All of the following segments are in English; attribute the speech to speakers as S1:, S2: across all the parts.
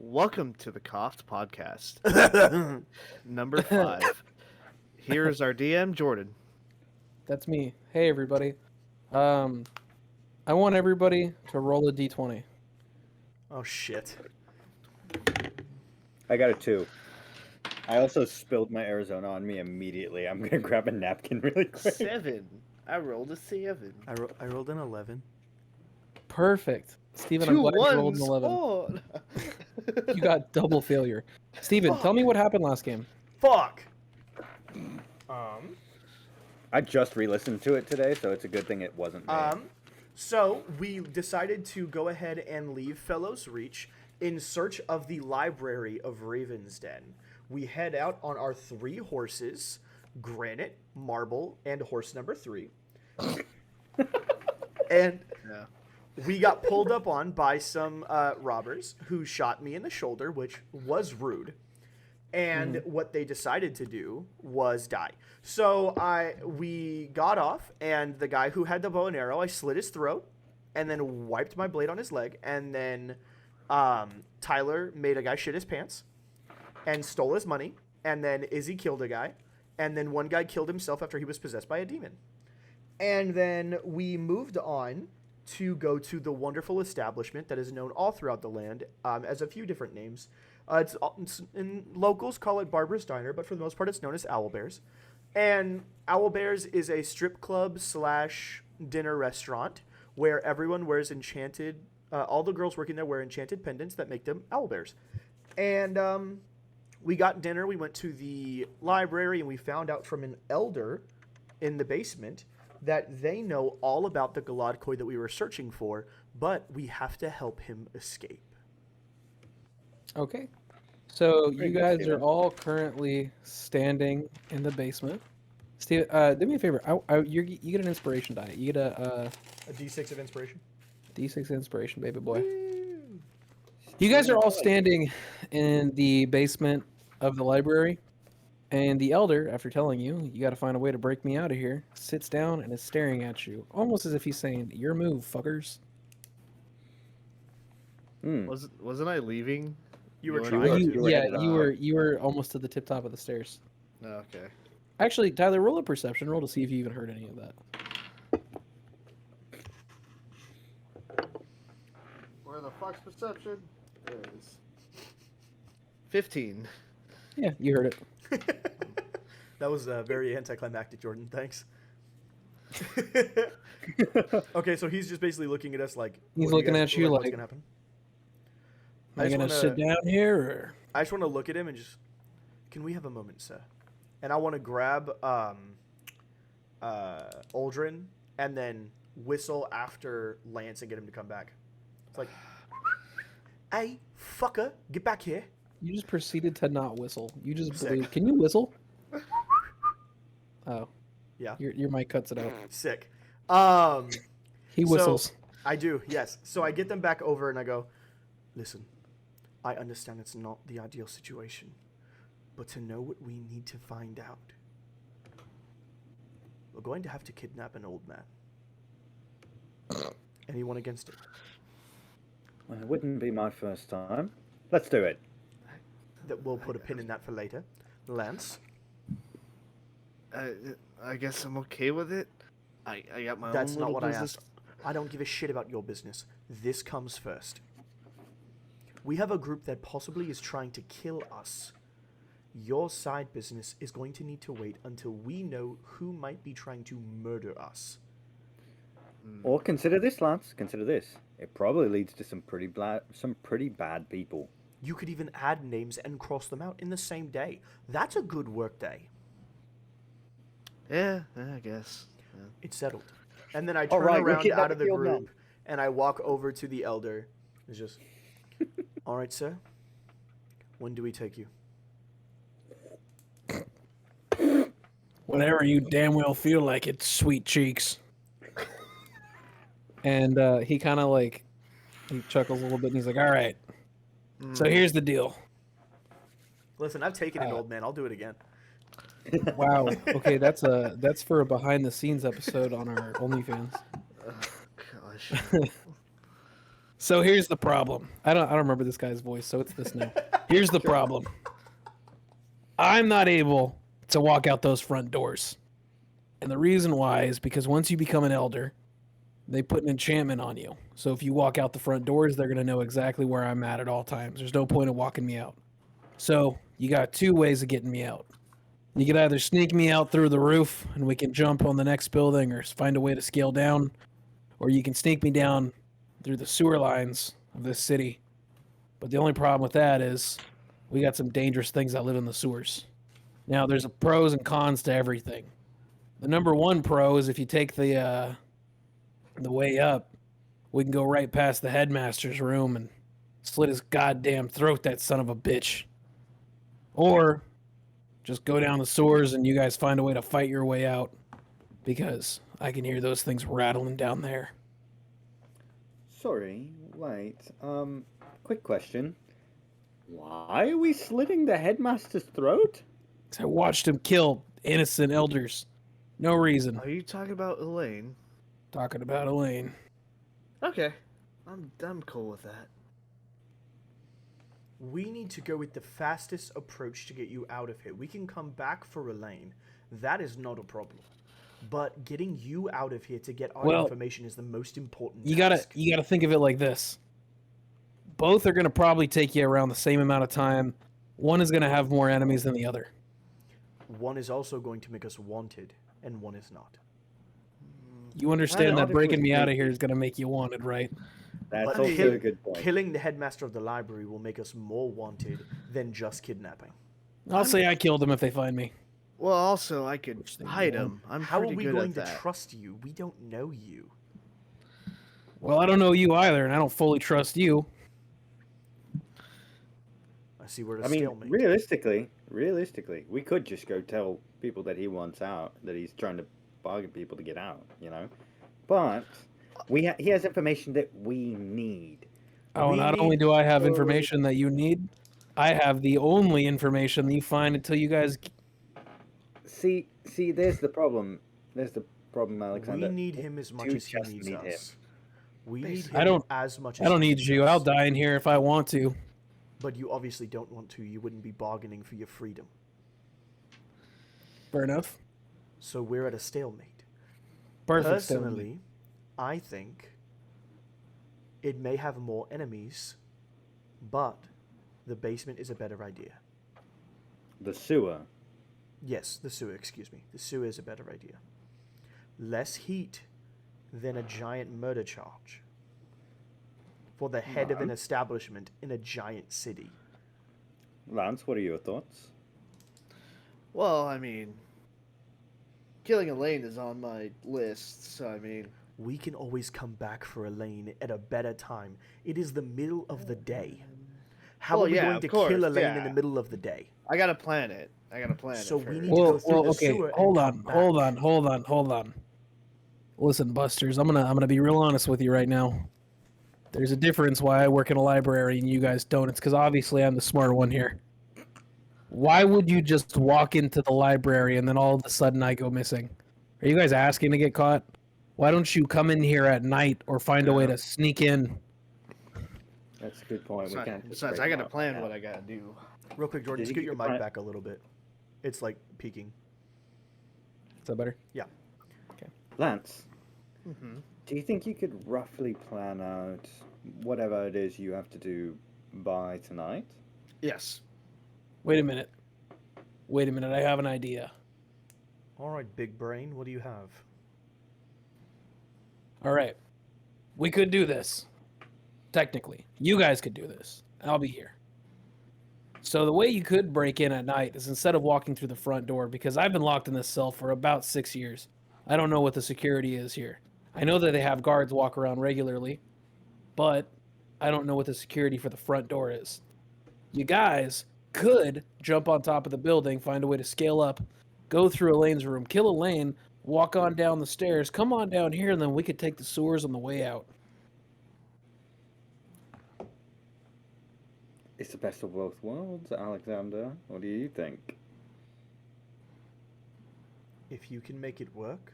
S1: Welcome to the K.O.F.T podcast, number 5. Here's our DM, Jordan.
S2: That's me. Hey, everybody. I want everybody to roll a d20.
S3: Oh, shit.
S4: I got a 2. I also spilled my Arizona on me immediately. I'm gonna grab a napkin really quick.
S1: 7. I rolled a 7.
S3: I rolled an 11.
S2: Perfect. Steven, I'm
S1: 2
S2: glad you rolled
S1: ones.
S2: an 11.
S1: Oh.
S2: You got double failure. Steven, tell me what happened last game.
S3: Fuck!
S4: I just re-listened to it today, so it's a good thing it wasn't me.
S3: So we decided to go ahead and leave Fellows Reach in search of the library of Raven's Den. We head out on our 3 horses, Granite, Marble, and horse number 3. And
S1: Yeah.
S3: we got pulled up on by some robbers who shot me in the shoulder, which was rude. And what they decided to do was die. So we got off, and the guy who had the bow and arrow, I slit his throat, and then wiped my blade on his leg. And then Tyler made a guy shit his pants and stole his money. And then Izzy killed a guy. And then one guy killed himself after he was possessed by a demon. And then we moved on to go to the wonderful establishment that is known all throughout the land as a few different names. Locals call it Barbara's Diner, but for the most part it's known as Owlbear's. And Owlbear's is a strip club / dinner restaurant where everyone wears enchanted, all the girls working there wear enchanted pendants that make them owlbears. And we got dinner, we went to the library, and we found out from an elder in the basement that they know all about the Galadkoi that we were searching for, but we have to help him escape.
S2: Okay. So
S4: Very
S2: you
S4: good,
S2: guys are
S4: Steven.
S2: all currently standing in the basement. Steven, do me a favor. You get an inspiration die. You get a
S3: A D6 of inspiration.
S2: D6 inspiration, baby boy. You guys are all standing in the basement of the library, and the elder, after telling you, you got to find a way to break me out of here, sits down and is staring at you, almost as if he's saying, "Your move, fuckers."
S1: Wasn't I leaving?
S3: You were
S1: You
S3: trying
S1: already
S3: to.
S1: were.
S4: You were
S2: Yeah,
S4: headed
S2: you were almost to the tip top of the stairs.
S1: Oh, okay.
S2: Actually, Tyler, roll a perception roll to see if you even heard any of that.
S1: Where the fuck's perception? There it is. 15.
S2: Yeah, you heard it.
S3: That was very anticlimactic, Jordan. Thanks. Okay, so he's just basically looking at us like...
S2: He's
S3: what do
S2: looking
S3: guys
S2: at
S3: feel
S2: you
S3: what's
S2: like-
S3: gonna happen?
S2: Am I
S3: just
S2: gonna
S3: wanna-
S2: sit down here, or
S3: I just want to look at him and just... Can we have a moment, sir? And I want to grab Aldrin and then whistle after Lance and get him to come back. It's like... Hey, fucker, get back here.
S2: you just proceeded to not whistle? You just
S3: Sick.
S2: believe. Can you whistle? Oh,
S3: Yeah,
S2: your mic cuts it out.
S3: sick.
S2: He
S3: So-
S2: whistles.
S3: I do, yes. So I get them back over and I go, listen, I understand it's not the ideal situation, but to know what we need to find out, we're going to have to kidnap an old man. Anyone against it?
S4: Well, it wouldn't be my first time. Let's do it.
S3: That we'll put a pin in that for later. Lance,
S1: I guess I'm okay with it. I got my
S3: that's
S1: own
S3: not
S1: little
S3: what I
S1: business.
S3: asked. I don't give a shit about your business. This comes first. We have a group that possibly is trying to kill us. Your side business is going to need to wait until we know who might be trying to murder us.
S4: Or consider this, Lance. Consider this. It probably leads to some pretty bad people.
S3: You could even add names and cross them out in the same day. That's a good work day.
S1: Yeah, I guess. Yeah.
S3: It's settled. And then I turn
S4: right, we're
S3: around out of the
S4: kidnapping the old man.
S3: group and I walk over to the elder. It's just, all right, sir. When do we take you?
S2: Whenever you damn well feel like it, sweet cheeks. And he kind of like, he chuckles a little bit and he's like, all right, so here's the deal.
S3: Listen, I've taken an old man. I'll do it again.
S2: Wow. Okay, that's for a behind the scenes episode on our OnlyFans.
S1: Gosh.
S2: So here's the problem. I don't remember this guy's voice, so it's this now. Here's the problem. I'm not able to walk out those front doors. And the reason why is because once you become an elder, they put an enchantment on you. So if you walk out the front doors, they're going to know exactly where I'm at all times. There's no point in walking me out. So you got two ways of getting me out. You could either sneak me out through the roof and we can jump on the next building or find a way to scale down, or you can sneak me down through the sewer lines of this city. But the only problem with that is we got some dangerous things that live in the sewers. Now, there's a pros and cons to everything. The number one pro is if you take the way up, we can go right past the headmaster's room and slit his goddamn throat, that son of a bitch. Or just go down the sewers and you guys find a way to fight your way out, because I can hear those things rattling down there.
S4: Sorry, wait. Quick question. Why are we slitting the headmaster's throat?
S2: 'Cause I watched him kill innocent elders. No reason.
S1: Are you talking about Elaine?
S2: Talking about Elaine.
S1: Okay, I'm cool with that.
S3: We need to go with the fastest approach to get you out of here. We can come back for Elaine. That is not a problem. But getting you out of here to get our information is the most important task.
S2: You gotta think of it like this. Both are gonna probably take you around the same amount of time. One is gonna have more enemies than the other.
S3: One is also going to make us wanted, and one is not.
S2: You understand that breaking me out of here is gonna make you wanted, right?
S4: That's
S3: But
S4: also a good point.
S3: killing the headmaster of the library will make us more wanted than just kidnapping.
S2: I'll say I killed him if they find me.
S1: Well, also I could hide him. I'm
S3: How are
S1: pretty
S3: we
S1: good
S3: going
S1: at
S3: to
S1: that.
S3: trust you? We don't know you.
S2: Well, I don't know you either, and I don't fully trust you.
S3: I see we're at a
S4: I mean,
S3: stalemate.
S4: realistically, we could just go tell people that he wants out, that he's trying to bargain people to get out, you know? But he has information that we need.
S2: Oh, not only do I have information that you need, I have the only information that you find until you guys...
S4: See, there's the problem. There's the problem, Alexander.
S3: We need him as much
S4: do
S3: as he
S4: just
S3: needs
S4: need
S3: us. We need him
S2: I don't-
S3: as much as
S2: I don't
S3: he
S2: need
S3: needs
S2: you.
S3: us.
S2: I'll die in here if I want to.
S3: But you obviously don't want to. You wouldn't be bargaining for your freedom.
S2: Fair enough.
S3: So we're at a stalemate.
S2: Perfect. stalemate.
S3: Personally, I think it may have more enemies, but the basement is a better idea.
S4: The sewer.
S3: Yes, the sewer, excuse me. The sewer is a better idea. Less heat than a giant murder charge for the head of an establishment in a giant city.
S4: Lance, what are your thoughts?
S1: Well, I mean, killing Elaine is on my list, so I mean...
S3: We can always come back for Elaine at a better time. It is the middle of the day. How
S1: Well,
S3: are we
S1: yeah,
S3: going
S1: of
S3: to
S1: course,
S3: kill Elaine in
S1: yeah.
S3: the middle of the day?
S1: I gotta plan it.
S3: So we need to
S2: Well,
S3: go through the
S2: okay.
S3: sewer and
S2: Hold
S3: come
S2: on, hold on. Listen, Busters, I'm gonna be real honest with you right now. There's a difference why I work in a library and you guys don't. It's because obviously I'm the smart one here. Why would you just walk into the library and then all of a sudden I go missing? Are you guys asking to get caught? Why don't you come in here at night or find a way to sneak in?
S4: That's a good point.
S1: Besides, I gotta plan what I gotta do.
S3: Real quick, Jordan,
S4: Did
S3: just
S4: you
S3: get your
S4: get
S3: mic back a little bit. It's like peaking.
S2: Is that better?
S3: Yeah.
S4: Lance,
S1: Mm-hmm.
S4: do you think you could roughly plan out whatever it is you have to do by tonight?
S1: Yes.
S2: Wait a minute. I have an idea.
S3: All right, big brain, what do you have?
S2: All right. We could do this. Technically. You guys could do this. I'll be here. So the way you could break in at night is instead of walking through the front door, because I've been locked in this cell for about 6 years. I don't know what the security is here. I know that they have guards walk around regularly, but I don't know what the security for the front door is. You guys could jump on top of the building, find a way to scale up, go through Elaine's room, kill Elaine, walk on down the stairs, come on down here, and then we could take the sewers on the way out.
S4: It's the best of both worlds, Alexander. What do you think?
S3: If you can make it work,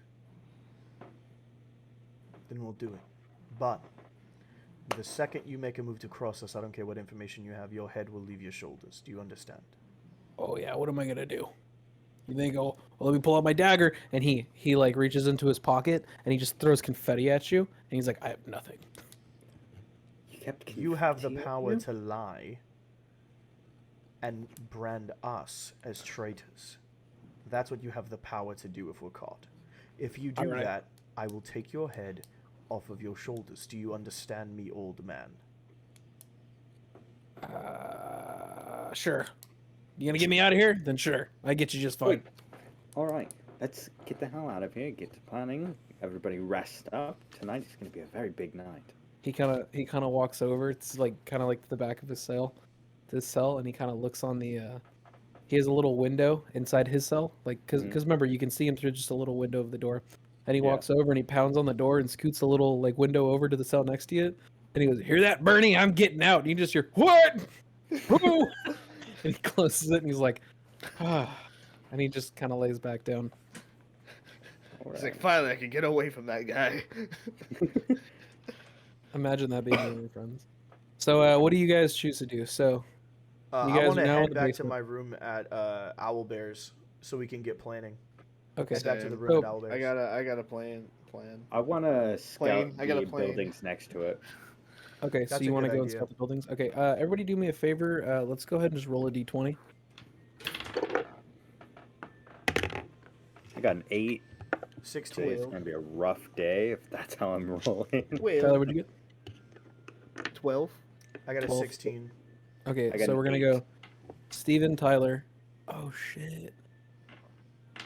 S3: then we'll do it. But The second you make a move to cross us, I don't care what information you have, your head will leave your shoulders. Do you understand?
S2: Oh yeah, what am I gonna do? You think, oh, well, let me pull out my dagger, and he like reaches into his pocket and he just throws confetti at you, and he's like, I have nothing.
S3: You have the
S4: confetti at
S3: power
S4: you?
S3: to lie and brand us as traitors. That's what you have the power to do if we're caught. If you do
S2: Alright.
S3: that, I will take your head off of your shoulders. Do you understand me, old man?
S2: Sure. You gonna get me out of here? Then sure, I get you just fine.
S4: Wait. All right, let's get the hell out of here. Get to planning. Everybody rest up. Tonight is going to be a very big night.
S2: He kind of walks over. It's like kind of like the back of his cell, and he kind of looks on the. He has a little window inside his cell, like because remember you can see him through just a little window of the door, and he
S4: Yeah.
S2: walks over and he pounds on the door and scoots a little like window over to the cell next to it, and he goes, "Hear that, Bernie? I'm getting out." And you just hear what? Who? And he closes it and he's like, ah, and he just kind of lays back down.
S4: All
S1: It's
S4: right.
S1: like, finally, I can get away from that guy.
S2: Imagine that being one of your friends. So, what do you guys choose to do? So, You
S3: I
S2: guys
S3: want
S2: are
S3: to
S2: now in
S3: head
S2: the
S3: back to
S2: basement.
S3: my room at Owl Bears so we can get planning.
S2: okay.
S3: Head back to the
S1: Same.
S3: room
S2: So,
S3: at Owl Bears.
S1: I got a plan.
S4: I want to scout
S1: Plane. I got a
S4: the
S1: plane.
S4: buildings next to it.
S2: Okay, so
S3: That's
S2: you
S3: a
S2: want to
S3: good
S2: go and
S3: idea.
S2: scout the buildings? Okay, everybody do me a favor. Let's go ahead and just roll a d20.
S4: I got an 8. Today's
S3: 16.
S4: going to be a rough day if that's how I'm rolling.
S2: Tyler, what'd you get?
S1: 12.
S3: I got a
S2: 12.
S3: 16.
S2: Okay,
S4: I got
S2: so
S4: an
S2: we're gonna
S4: 8.
S2: go Steven, Tyler. Oh shit.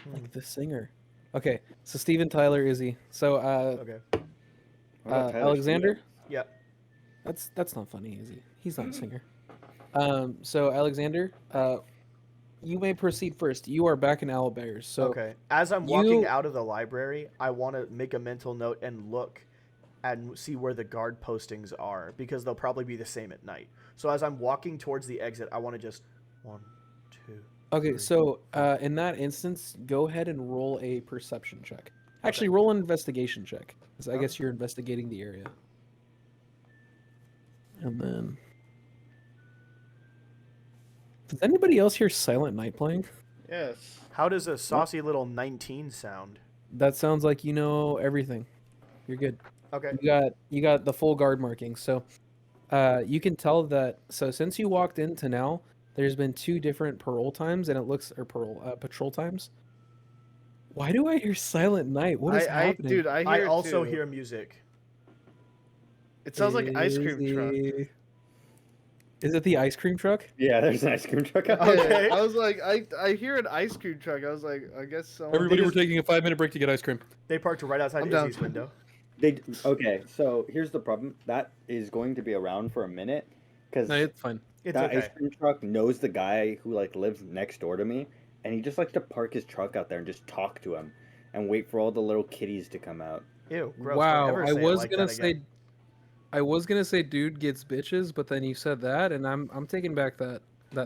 S3: Hmm.
S2: Like the singer. Okay, so Steven, Tyler, Izzy. So
S3: Okay.
S4: What about Tyler
S2: Alexander?
S4: Steele?
S3: Yep.
S2: That's not funny, Izzy. He's not a singer. So Alexander, you may proceed first. You are back in Owlbears. So
S3: Okay. As I'm walking
S2: you-
S3: out of the library, I want to make a mental note and look and see where the guard postings are because they'll probably be the same at night. So as I'm walking towards the exit, I want to just 1, 2.
S2: Okay,
S3: 3.
S2: so in that instance, go ahead and roll a perception check. Actually, roll an investigation check, 'cause I
S3: Okay.
S2: guess you're investigating the area. And then, does anybody else hear Silent Night playing?
S1: Yes.
S3: How does a saucy little 19 sound?
S2: That sounds like you know everything. You're good.
S3: Okay.
S2: You got the full guard marking. So, you can tell that. So since you walked into now, there's been 2 different patrol times, and it looks patrol times. Why do I hear Silent Night? What is happening?
S1: Dude, I hear
S3: I
S1: it
S3: also
S1: too.
S3: hear music.
S1: It sounds like ice cream truck.
S2: Izzy. Is it the ice cream truck?
S4: Yeah, there's an ice cream truck out
S3: Okay.
S4: there.
S1: I was like, I hear an ice cream truck. I was like, I guess someone.
S2: Everybody,
S3: just-
S2: we're taking a 5-minute break to get ice cream.
S3: They parked right outside
S1: I'm down.
S3: Izzy's window.
S4: Okay, so here's the problem. That is going to be around for a minute because
S2: No, it's fine.
S3: It's
S4: that
S3: okay.
S4: ice cream truck knows the guy who like lives next door to me, and he just likes to park his truck out there and just talk to him, and wait for all the little kitties to come out.
S3: Ew, gross. Don't
S2: Wow,
S3: ever
S2: I
S3: say it
S2: was
S3: like
S2: gonna
S3: that
S2: say,
S3: again.
S2: dude gets bitches, but then you said that, and I'm taking back that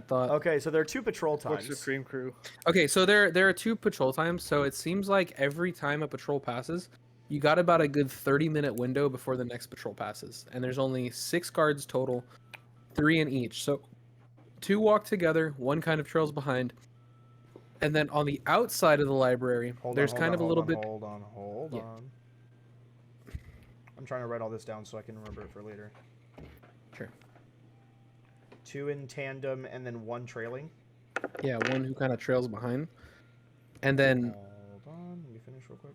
S2: thought.
S3: Okay, so there are 2 patrol
S1: What's the
S3: times.
S1: cream crew?
S2: Okay, so there are 2 patrol times, so it seems like every time a patrol passes, you got about a good 30-minute window before the next patrol passes, and there's only 6 guards total, 3 in each. So 2 walk together, 1 kind of trails behind, and then on the outside of the library, there's kind of a little bit.
S3: Hold on.
S2: Yeah.
S3: I'm trying to write all this down so I can remember it for later.
S2: Sure.
S3: 2 in tandem and then 1 trailing.
S2: Yeah, 1 who kind of trails behind, and then
S3: Hold on, let me finish real quick.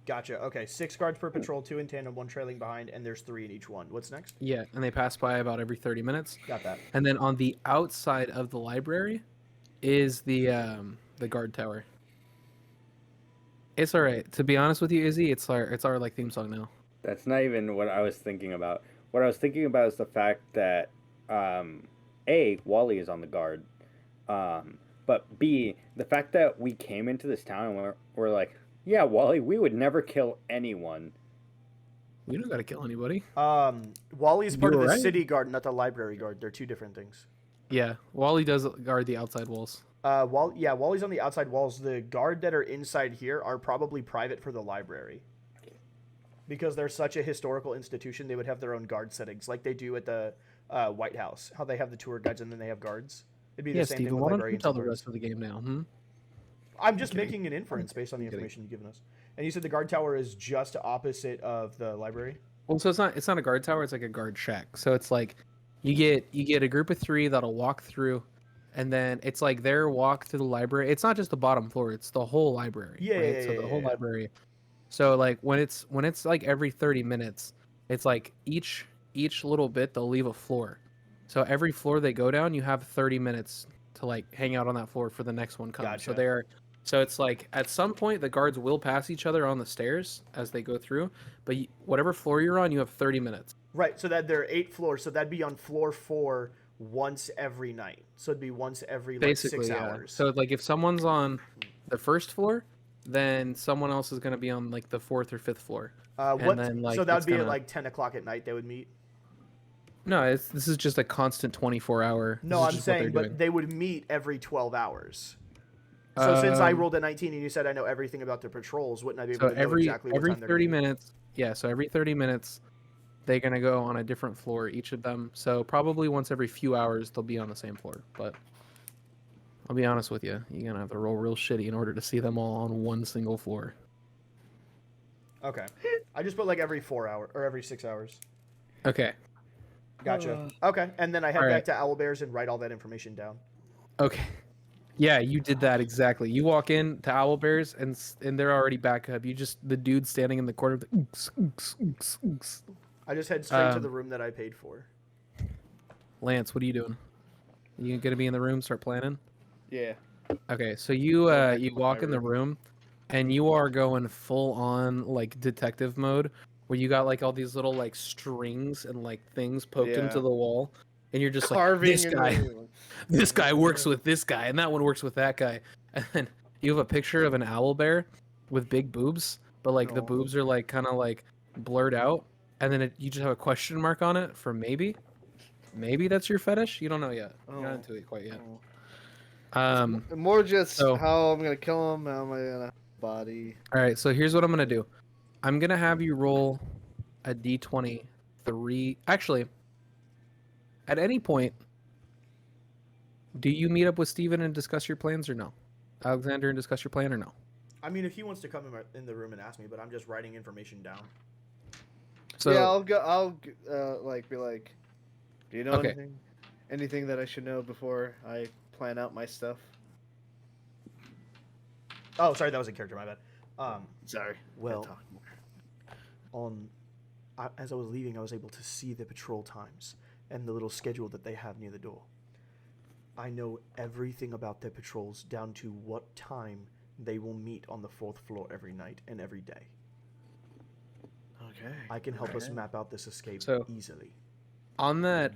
S3: Gotcha. Okay, 6 guards per patrol, 2 in tandem, 1 trailing behind, and there's 3 in each one. What's next?
S2: yeah, and they pass by about every 30 minutes.
S3: Got that.
S2: And then on the outside of the library is the guard tower. It's all right. To be honest with you, Izzy, it's our like theme song now.
S4: That's not even what I was thinking about. What I was thinking about is the fact that A, Wally is on the guard, but B, the fact that we came into this town and we're like, yeah, Wally, we would never kill anyone.
S2: We don't gotta kill anybody.
S3: Wally's part
S2: You
S3: of
S2: were
S3: the
S2: right.
S3: city guard, not the library guard. They're 2 different things.
S2: Yeah, Wally does guard the outside walls.
S3: Wally's on the outside walls. The guard that are inside here are probably private for the library. Because they're such a historical institution, they would have their own guard settings, like they do at the White House. How they have the tour guides and then they have guards. It'd be
S2: Yeah,
S3: the same thing
S2: Steven,
S3: with
S2: why don't you
S3: librarians
S2: tell
S3: and
S2: the
S3: guards.
S2: rest of the game now? Hmm?
S3: I'm just
S2: kidding.
S3: making an inference based on the
S2: I'm kidding.
S3: information you've given us. And you said the guard tower is just opposite of the library?
S2: Well, so it's not a guard tower, it's like a guard shack. So it's like you get a group of 3 that'll walk through, and then it's like their walk through the library. It's not just the bottom floor, it's the whole library.
S3: Yeah,
S2: right?
S3: yeah,
S2: So the
S3: yeah,
S2: whole
S3: yeah.
S2: library. So like when it's like every 30 minutes, it's like each little bit they'll leave a floor. So every floor they go down, you have 30 minutes to like hang out on that floor for the next one comes.
S3: Gotcha.
S2: So it's like at some point the guards will pass each other on the stairs as they go through, but whatever floor you're on, you have 30 minutes.
S3: Right, so that there are 8 floors, so that'd be on floor 4 once every night. So it'd be once every like
S2: Basically,
S3: 6
S2: yeah.
S3: hours.
S2: So like if someone's on the first floor, then someone else is going to be on like the 4th or 5th floor.
S3: What?
S2: then, like,
S3: So that would
S2: it's
S3: be at
S2: gonna-
S3: like 10 o'clock at night. They would meet.
S2: No, this is just a constant 24-hour.
S3: No,
S2: this is
S3: I'm
S2: just what
S3: saying,
S2: they're
S3: but
S2: doing.
S3: they would meet every 12 hours. So since I
S2: Um,
S3: rolled a 19 and you said I know everything about the patrols, wouldn't I be
S2: So
S3: able to know
S2: every
S3: exactly what time they're
S2: 30
S3: gonna meet?
S2: minutes, yeah. So every 30 minutes, they're gonna go on a different floor, each of them. So probably once every few hours, they'll be on the same floor. But I'll be honest with you, you're gonna have to roll real shitty in order to see them all on one single floor.
S3: Okay. I just put like every 4 hour or every 6 hours.
S2: Okay.
S3: Gotcha. Okay, and then I head
S2: all
S3: back
S2: right.
S3: to Owlbears and write all that information down.
S2: Okay. Yeah, you did that exactly. You walk in to Owlbears and they're already back up. You just the dude standing in the corner. With the, ooks, ooks, ooks, ooks.
S3: I just head straight to
S2: Um,
S3: the room that I paid for.
S2: Lance, what are you doing? You gonna be in the room? Start planning.
S1: Yeah.
S2: Okay, so you
S1: back
S2: you
S1: to
S2: walk
S1: my
S2: in the room, and you are going full on like detective mode, where you got like all these little like strings and like things poked
S1: Yeah.
S2: into the wall, and you're just
S1: Carving
S2: like, this
S1: and
S2: guy,
S1: everything.
S2: this guy works with this guy, and that one works with that guy, and then you have a picture of an owl bear with big boobs, but like the
S1: Aw.
S2: boobs are like kind of like blurred out, and then you just have a question mark on it for maybe. Maybe that's your fetish. You don't know yet. You're not
S1: Oh.
S2: into it quite yet.
S1: Oh. More just
S2: so-
S1: how I'm gonna kill him. How am I gonna body?
S2: All right, so here's what I'm gonna do. I'm gonna have you roll a d20 3. Actually, at any point, do you meet up with Steven and discuss your plans or no? Alexander and discuss your plan or no?
S3: I mean, if he wants to come in the room and ask me, but I'm just writing information down.
S2: So
S1: Yeah, I'll go. I'll like be like, do you know
S2: Okay.
S1: anything? Anything that I should know before I plan out my stuff?
S3: Oh, sorry, that was a character. My bad.
S1: Sorry.
S3: Well,
S1: Talk more.
S3: as I was leaving, I was able to see the patrol times and the little schedule that they have near the door. I know everything about their patrols down to what time they will meet on the 4th floor every night and every day.
S1: Okay.
S3: I can help us
S1: Okay.
S3: map out this escape
S2: So-
S3: easily.
S2: on that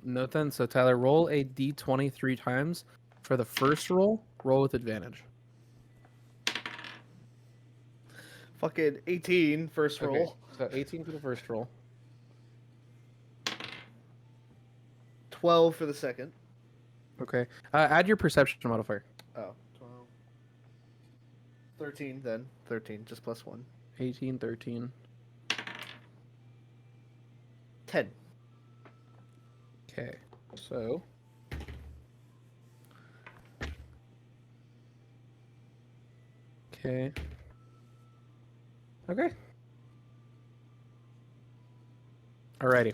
S2: note then, so Tyler, roll a d20 3 times. For the first roll, roll with advantage.
S1: Fucking 18 first
S2: Okay,
S1: roll.
S2: so 18 for the first roll.
S1: 12 for the second.
S2: Okay. Add your perception modifier.
S1: Oh, 12. 13 then. 13, just plus 1.
S2: 18, 13.
S1: 10.
S2: Okay. So. Okay. Okay. Alrighty.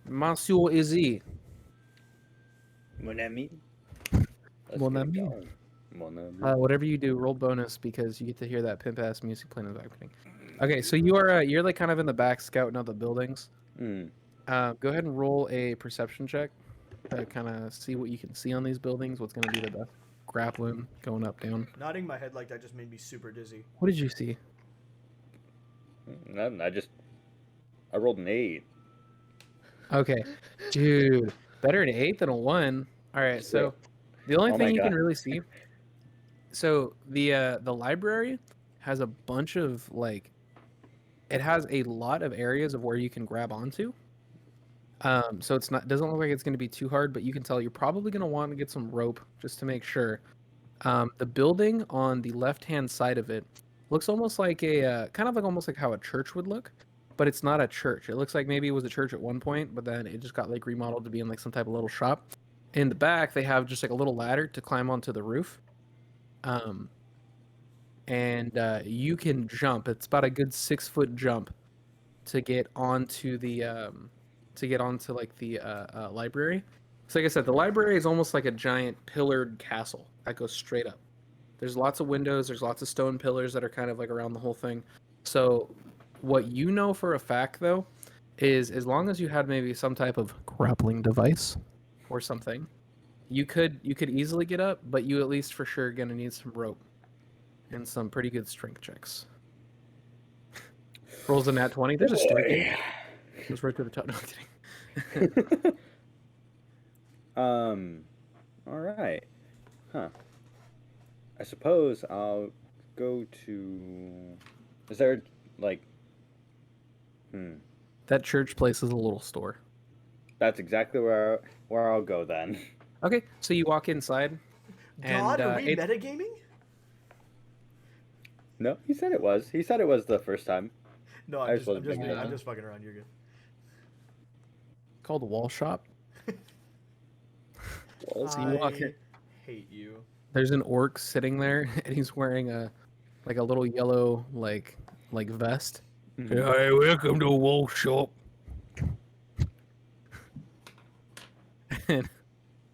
S2: Monsieur Izzy.
S4: Mon ami. Let's
S2: Mon
S4: get
S2: ami.
S4: going. Mon ami.
S2: Whatever you do, roll bonus because you get to hear that pimp ass music playing in the background. Okay, so you are you're like kind of in the back scouting out the buildings.
S4: Mm.
S2: Go ahead and roll a perception check to kind of see what you can see on these buildings. What's going to be the best grappling going up, down.
S3: Nodding my head like that just made me super dizzy.
S2: What did you see?
S4: Nothing. I rolled an 8.
S2: Okay, dude, better an 8 than a 1. All right, so the only
S4: Oh
S2: thing
S4: my
S2: you can
S4: God.
S2: really see. So the library has a bunch of like, it has a lot of areas of where you can grab onto. So it's not doesn't look like it's going to be too hard, but you can tell you're probably going to want to get some rope just to make sure. The building on the left-hand side of it looks almost like a kind of like almost like how a church would look, but it's not a church. It looks like maybe it was a church at one point, but then it just got like remodeled to be in like some type of little shop. In the back, they have just like a little ladder to climb onto the roof. And you can jump. It's about a good 6-foot jump to get onto the like the library. So like I said, the library is almost like a giant pillared castle that goes straight up. There's lots of windows. There's lots of stone pillars that are kind of like around the whole thing. So what you know for a fact though is as long as you had maybe some type of grappling device or something, you could easily get up, but you at least for sure gonna need some rope and some pretty good strength checks. Rolls a nat 20. There's a staircase. Goes right to the top. No, I'm kidding.
S4: All right. Huh. I suppose I'll go to. Is there like?
S2: That church place is a little store.
S4: That's exactly where I'll go then.
S2: Okay, so you walk inside.
S3: God,
S2: and,
S3: are we metagaming?
S4: No, he said it was. He said it was the first time.
S3: No,
S4: I
S3: I'm
S4: just
S3: just,
S4: wasn't picking it
S3: I'm
S4: up.
S3: just fucking around. You're good.
S2: Called a wall shop. So you walk in.
S3: Hate you.
S2: There's an orc sitting there, and he's wearing a little yellow like vest.
S4: Mhm.
S2: Hey, welcome to a wall shop. and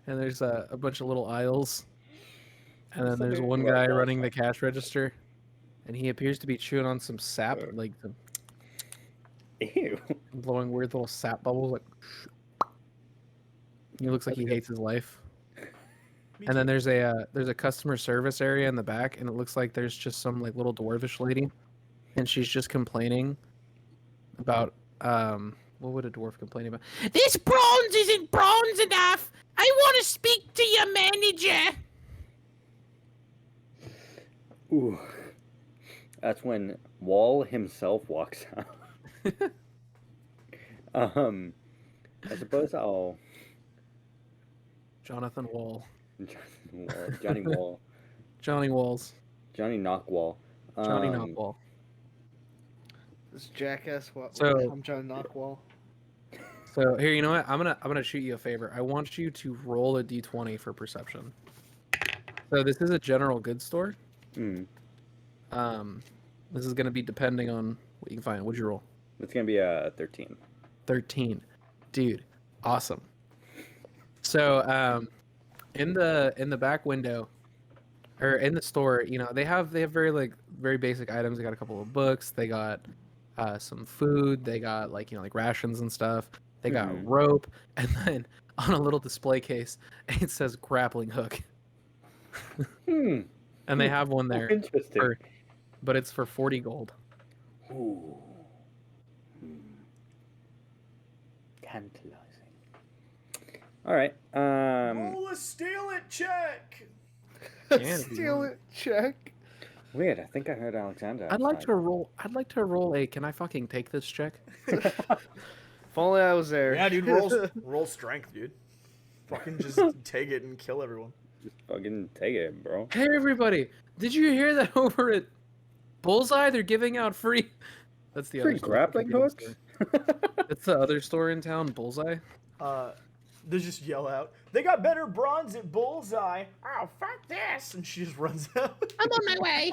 S2: there's a bunch of little aisles, and then there's one guy running the cash register, and he appears to be chewing on some sap, like
S4: Ew.
S2: blowing weird little sap bubbles. Like, he looks like he hates his life. And then there's a customer service area in the back, and it looks like there's just some like little dwarvish lady, and she's just complaining about what would a dwarf complain about? This bronze isn't bronze enough. I want to speak to your manager.
S4: Ooh. That's when Wall himself walks out. I suppose I'll.
S2: Jonathan Wall.
S4: Johnny Wall.
S2: Johnny Walls.
S4: Johnny Knockwall.
S2: Johnny Knockwall.
S1: This jackass. What?
S2: So-
S1: I'm John Knockwall.
S2: So here, you know what? I'm gonna shoot you a favor. I want you to roll a d20 for perception. So this is a general goods store.
S4: Mm.
S2: This is gonna be depending on what you can find. What'd you roll?
S4: It's gonna be a 13.
S2: 13. Dude, awesome. So in the back window, or in the store, you know, they have very basic items. They got a couple of books. They got some food. They got like rations and stuff. They got rope, and then on a little display case, it says grappling hook. And they have one there,
S4: Interesting.
S2: but it's for 40 gold.
S4: Ooh. Tantalizing. All right.
S3: Roll a steal it check.
S1: Steal it. Check.
S4: Weird. I think I heard Alexander.
S2: I'd like
S4: outside.
S2: to roll a. Can I fucking take this check?
S1: If only I was there.
S3: Yeah, dude, roll strength, dude. Fucking just take it and kill everyone.
S4: Just fucking take it, bro.
S2: Hey everybody! Did you hear that over at Bullseye they're giving out free? That's the
S4: Free
S2: other store.
S4: grappling hooks?
S2: It's the other store in town, Bullseye.
S3: They just yell out, "They got better bronze at Bullseye!" Oh, fuck this! And she just runs out.
S2: I'm on my way.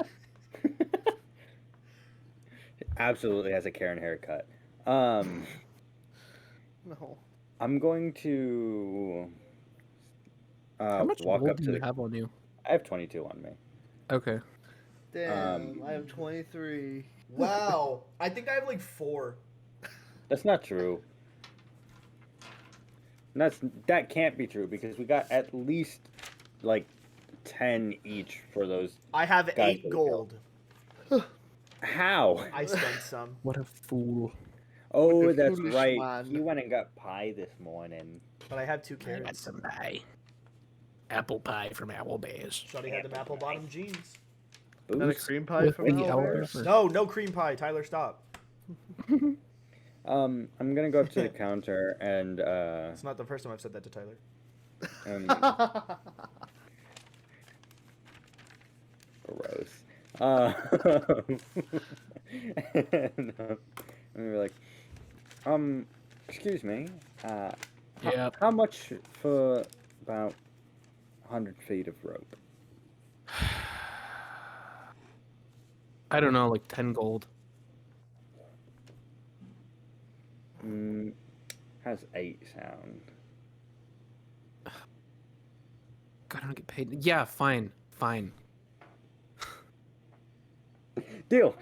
S4: Absolutely has a Karen haircut.
S1: No.
S4: I'm going to
S2: How much
S4: walk
S2: gold
S4: up
S2: do
S4: to
S2: you
S4: the.
S2: have on you?
S4: I have 22 on me.
S2: Okay.
S1: Damn. I have 23.
S3: Wow, I think I have like 4.
S4: That's not true. That can't be true because we got at least like 10 each for those.
S3: I have
S4: Guys,
S3: 8 gold.
S4: How?
S3: I spent some.
S2: What a fool.
S4: Oh,
S1: Like a
S4: that's
S1: foolish
S4: right.
S1: man.
S4: He went and got pie this morning.
S3: But I have 2
S2: I got
S3: carrots.
S2: some pie. Apple pie from Applebee's.
S3: Shawty had them apple bottom jeans.
S1: Not a
S4: Boost.
S1: cream pie
S2: With
S1: from
S2: the
S1: Owlbears?
S2: Owlbears?
S3: No cream pie. Tyler, stop.
S4: I'm gonna go up to the counter and
S3: It's not the first time I've said that to Tyler.
S4: Gross. And, we were like, excuse me,
S2: Yep.
S4: how much for about 100 feet of rope?
S2: I don't know, like 10 gold.
S4: How's 8 sound?
S2: God, I don't get paid. Yeah, fine.
S4: Deal.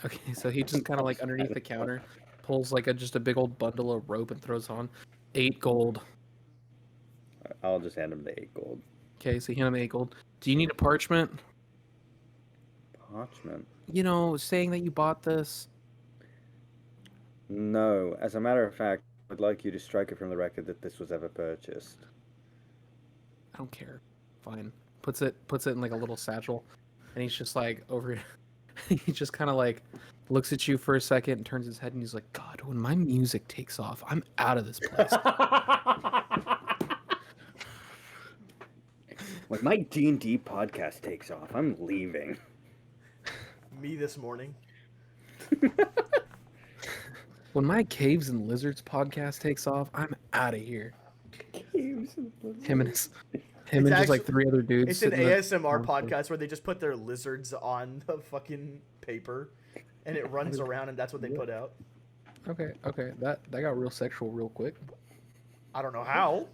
S2: Okay, so he just kind of like underneath the counter pulls like just a big old bundle of rope and throws on 8 gold.
S4: I'll just hand him the 8 gold.
S2: Okay, so you hand him 8 gold. Do you need a parchment?
S4: Parchment?
S2: You know, saying that you bought this.
S4: No. As a matter of fact, I'd like you to strike it from the record that this was ever purchased.
S2: I don't care. Fine. Puts it in like a little satchel, and he's just like over. He just kind of like looks at you for a second and turns his head, and he's like, "God, when my music takes off, I'm out of this place."
S4: When my D&D podcast takes off, I'm leaving.
S3: Me this morning.
S2: When my Caves and Lizards podcast takes off, I'm out of here. Him and just like 3 other dudes.
S3: It's an
S2: sitting in the-
S3: ASMR podcast where they just put their lizards on the fucking paper, and it runs around, and that's what they put out.
S2: Okay, that got real sexual real quick.
S3: I don't know how.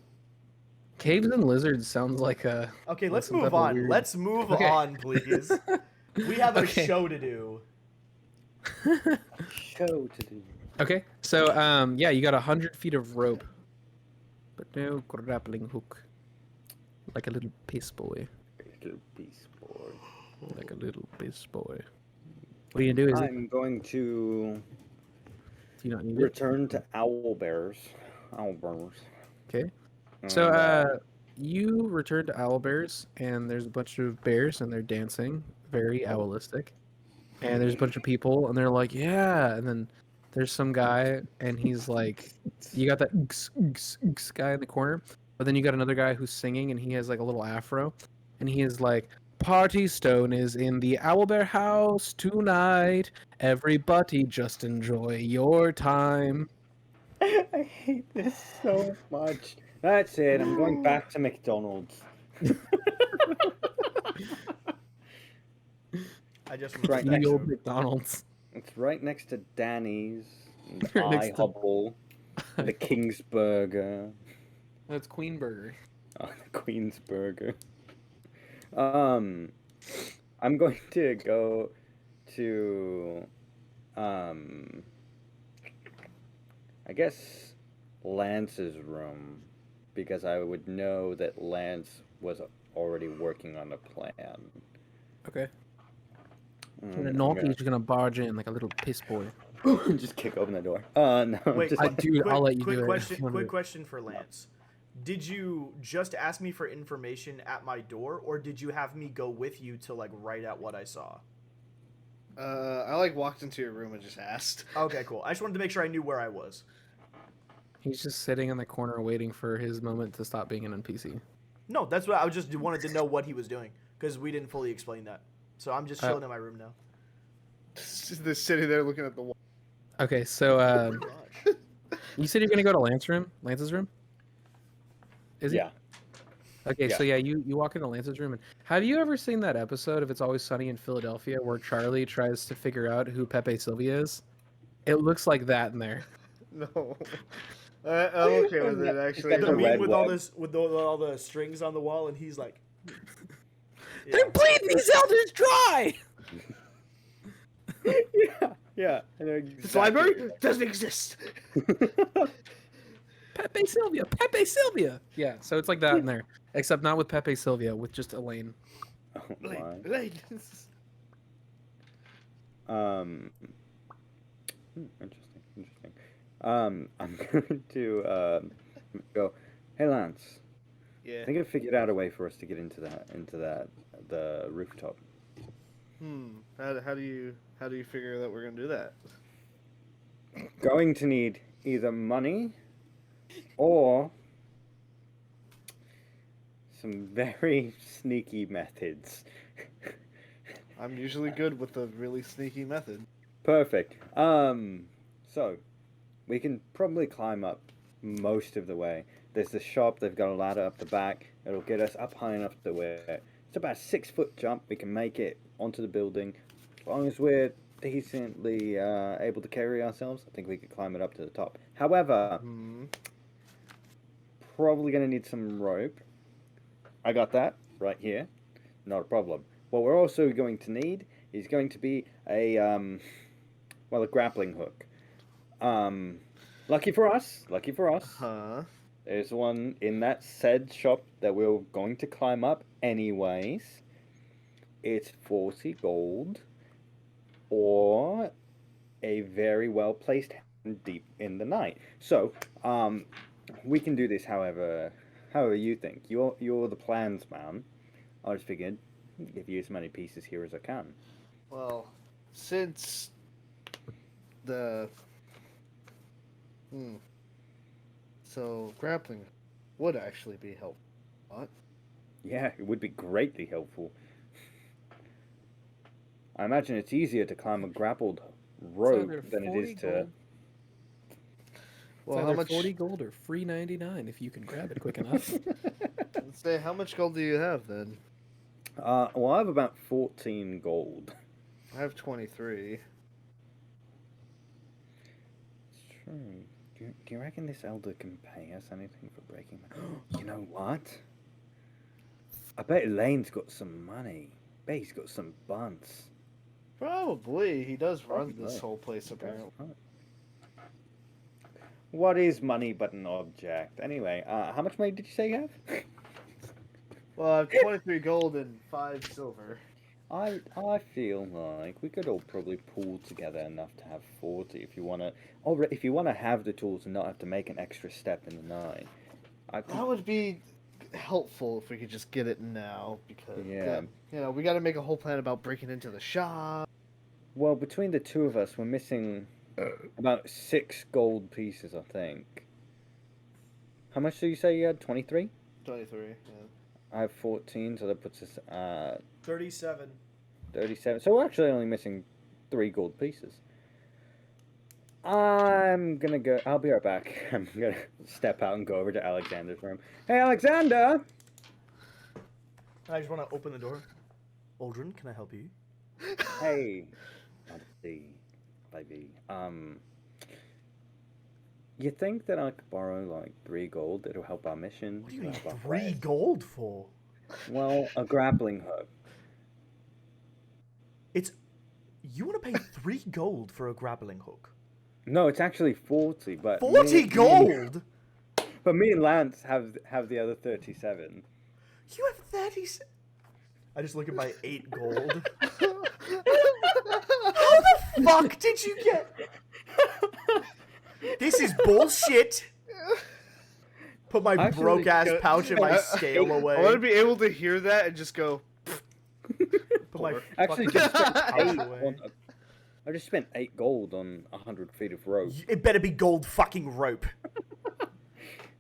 S2: Caves and Lizards sounds like a.
S3: Okay,
S2: like
S3: let's
S2: some
S3: move
S2: type of
S3: on.
S2: weird-
S3: Let's move
S2: Okay.
S3: on, please. We have a
S2: Okay.
S3: show to do.
S4: Show to do.
S2: Okay, so yeah, you got 100 feet of rope, but no grappling hook, like a little piss boy,
S4: Little piece boy.
S2: like a little piss boy. What are you gonna do? Is it?
S4: I'm going to
S2: Do you not need it?
S4: return to Owl Bears.
S2: Okay. So
S4: And,
S2: you return to Owl Bears, and there's a bunch of bears, and they're dancing, very owlistic. And there's a bunch of people, and they're like, yeah. And then there's some guy, and he's like, you got that ooks guy in the corner, but then you got another guy who's singing, and he has like a little afro, and he is like, Party Stone is in the Owlbear house tonight. Everybody just enjoy your time.
S4: I hate this so much. That's it. I'm going back to McDonald's.
S3: I just
S4: Right
S2: The
S4: next
S2: old
S4: to-
S2: McDonald's.
S4: It's right next to Danny's,
S2: Right next to-
S4: IHobble, the King's Burger,
S2: That's Queen Burger.
S4: the Queen's Burger. I'm going to go to, I guess Lance's room, because I would know that Lance was already working on a plan.
S2: Okay.
S4: Mm,
S2: And Nolky's gonna barge in like a little piss boy.
S4: just kick open the door. No,
S3: Wait,
S4: just,
S2: Dude, I'll let you
S3: quick
S2: do it.
S3: question.
S2: if you wanna
S3: Quick
S2: do it.
S3: question for Lance. Did you just ask me for information at my door, or did you have me go with you to like write out what I saw?
S1: I like walked into your room and just asked.
S3: Okay, cool. I just wanted to make sure I knew where I was.
S2: He's just sitting in the corner waiting for his moment to stop being an NPC.
S3: No, that's what I was just wanted to know what he was doing because we didn't fully explain that. So I'm just chilling in my room now.
S1: They're sitting there looking at the wall.
S2: Okay, so
S3: Oh my gosh.
S2: you said you're gonna go to Lance's room? Is it?
S4: yeah.
S2: Okay,
S4: Yeah.
S2: so yeah, you walk into Lance's room, and have you ever seen that episode of It's Always Sunny in Philadelphia where Charlie tries to figure out who Pepe Sylvia is? It looks like that in there.
S1: No. I'm okay with it, actually.
S4: The
S3: The
S4: red
S3: meme with all
S4: web.
S3: this, with all the strings on the wall, and he's like, yeah.
S2: They're bleeding these elders dry!
S4: Yeah. I know
S1: This
S4: exactly.
S1: library doesn't exist.
S2: Pepe Sylvia! Yeah, so it's like that in there. Except not with Pepe Sylvia, with just Elaine.
S4: Oh, my. Interesting. I'm going to go. Hey, Lance.
S1: Yeah.
S4: I think I figured out a way for us to get into the rooftop.
S1: How do you figure that we're gonna do that?
S4: going to need either money or some very sneaky methods.
S1: I'm usually good with the really sneaky method.
S4: Perfect. So we can probably climb up most of the way. There's the shop. They've got a ladder up the back. It'll get us up high enough to where it's about a 6-foot jump. We can make it onto the building. As long as we're decently able to carry ourselves, I think we could climb it up to the top. However, probably going to need some rope. I got that right here. Not a problem. What we're also going to need is going to be a grappling hook. Lucky for us,
S1: Huh?
S4: there's one in that said shop that we're going to climb up anyways. It's 40 gold or a very well placed hand deep in the night. So, we can do this however you think. You're the plans man. I just figured give you as many pieces here as I can.
S1: Well, since the so grappling would actually be helpful. What?
S4: Yeah, it would be greatly helpful. I imagine it's easier to climb a grappled rope than it is to.
S2: Gold.
S1: Well,
S2: It's
S1: how
S2: either
S1: much?
S2: 40 gold or free 99 if you can grab it quick enough.
S1: Let's say, how much gold do you have then?
S4: Well, I have about 14 gold.
S1: I have 23.
S4: It's true. Do you reckon this elder can pay us anything for breaking that? You know what? I bet Elaine's got some money. Bet he's got some buns.
S1: Probably. He does run
S4: Probably.
S1: this whole place apparently.
S4: What is money but an object? Anyway, how much money did you say you have?
S1: Well, I have 23 gold and 5 silver.
S4: I feel like we could all probably pool together enough to have 40 if you wanna. Or if you wanna have the tools and not have to make an extra step in the night.
S1: That would be helpful if we could just get it now, because
S4: Yeah.
S1: we got to make a whole plan about breaking into the shop.
S4: Well, between the two of us, we're missing about 6 gold pieces, I think. How much did you say you had? 23?
S1: 23. Yeah.
S4: I have 14, so that puts us at
S3: 37.
S4: 37. So we're actually only missing 3 gold pieces. I'm gonna go. I'll be right back. I'm gonna step out and go over to Alexander's room. Hey, Alexander!
S3: I just want to open the door. Aldrin, can I help you?
S4: Hey, let's see, baby. You think that I could borrow like 3 gold? It'll help our mission.
S3: What do you
S4: it'll
S3: need
S4: help our
S3: 3
S4: quest.
S3: gold for?
S4: Well, a grappling hook.
S3: You want to pay 3 gold for a grappling hook?
S4: No, it's actually 40, but
S3: 40 gold?
S4: But me and Lance have the other 37.
S3: You have 30. I just look at my 8 gold. How the fuck did you get? This is bullshit. Put my
S4: Actually,
S3: broke ass pouch and my scale away.
S1: I want to be able to hear that and just go.
S3: Put my
S4: Actually,
S3: fucking
S4: just spent
S3: pouch
S4: 8
S3: away.
S4: I just spent 8 gold on 100 feet of rope.
S3: It better be gold fucking rope.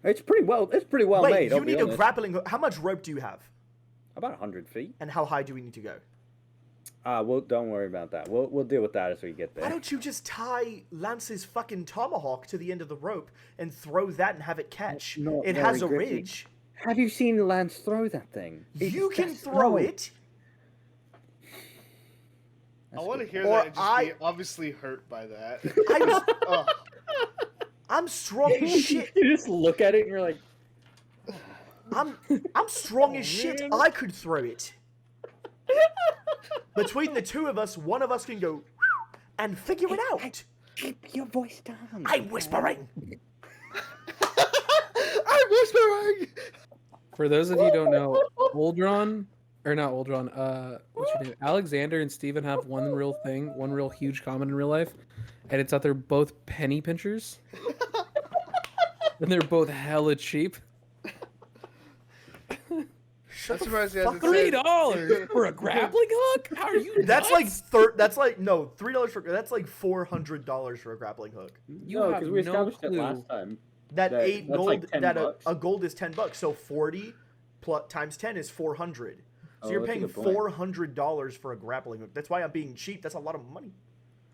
S4: It's pretty well
S3: Wait,
S4: made. I'll
S3: you
S4: be
S3: need a
S4: honest.
S3: grappling hook. How much rope do you have?
S4: About 100 feet.
S3: And how high do we need to go?
S4: Well, don't worry about that. We'll deal with that as we get
S3: Why
S4: there.
S3: don't you just tie Lance's fucking tomahawk to the end of the rope and throw that and have it catch?
S4: Not
S3: It has a
S4: very grippy.
S3: ridge.
S4: Have you seen Lance throw that thing?
S3: You
S4: It's
S3: can
S4: just-
S3: throw
S4: no.
S3: it.
S1: I want to hear
S3: Or
S1: that and just be obviously hurt by that. Oh,
S3: I'm strong as shit.
S2: You just look at it and you're like,
S3: I'm strong as shit.
S1: man.
S3: I could throw it. Between the two of us, one of us can go and figure it out.
S4: Keep your voice down.
S3: I'm whispering.
S1: I'm whispering.
S2: for those of you who don't know, Aldron, or not Aldron, what's your name? Alexander and Steven have one real huge common in real life, and it's that they're both penny pinchers. And they're both hella cheap.
S3: Shut the
S1: surprised you
S3: fuck
S1: hasn't
S3: up.
S1: said-
S2: $3 for a grappling hook? How are you?
S3: That's
S2: nuts?
S3: like no $3 for that's like $400 for a grappling hook.
S2: You
S4: No,
S2: have
S4: because we
S2: no
S4: established it
S2: clue.
S4: last time.
S3: That
S4: That-
S3: 8
S4: that's
S3: gold
S4: like 10
S3: that
S4: bucks.
S3: a gold is $10. So 40 plus times 10 is 400. So
S4: Oh,
S3: you're
S4: that's a
S3: paying
S4: good point.
S3: $400 for a grappling hook. That's why I'm being cheap. That's a lot of money.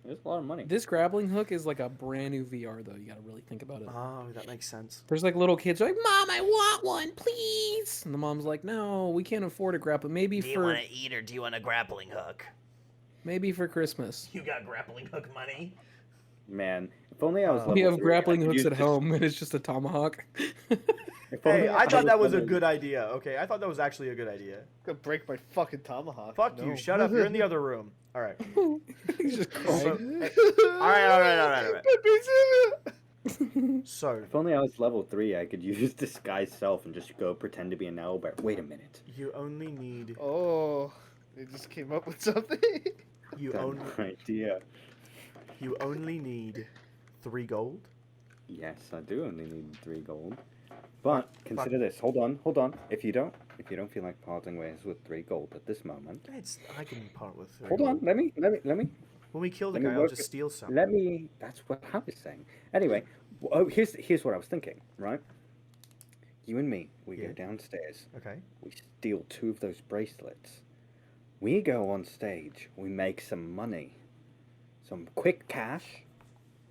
S4: It's a lot of money.
S2: This grappling hook is like a brand new VR though. You gotta really think about it.
S3: Oh, that makes sense.
S2: There's like little kids who are like, "Mom, I want one, please." And the mom's like, "No, we can't afford a grappling. Maybe for
S3: eat or do you want a grappling hook?
S2: maybe for Christmas."
S3: You got grappling hook money?
S4: Man, if only I was.
S2: We
S4: level
S2: have
S4: 3,
S2: grappling
S4: I could
S2: hooks
S4: use
S2: at
S4: this-
S2: home, and it's just a tomahawk.
S4: if only
S3: Hey, I thought that was a
S4: level-
S3: good idea. Okay, I thought that was actually a good idea.
S1: Gonna break my fucking tomahawk.
S3: Fuck
S1: No.
S3: you. Shut up. You're in the other room. All right.
S2: He's just
S3: So,
S2: crying.
S3: all right. So,
S4: If only I was level 3, I could use disguise self and just go pretend to be an owlbear. Wait a minute.
S3: you only need
S1: Oh, they just came up with something.
S3: you
S4: Got
S3: only
S4: no idea.
S3: you only need 3 gold.
S4: Yes, I do only need 3 gold. But consider this. Hold on. If you don't feel like parting ways with 3 gold at this moment,
S3: I can part with 3
S4: hold
S3: gold.
S4: on. Let me.
S3: When we kill the
S4: let me
S3: guy, I'll
S4: work
S3: just
S4: it-
S3: steal some.
S4: That's what I was saying. Anyway, here's what I was thinking. Right. You and me, we
S3: Yeah.
S4: go downstairs.
S3: Okay.
S4: We steal 2 of those bracelets. We go on stage. We make some money, some quick cash.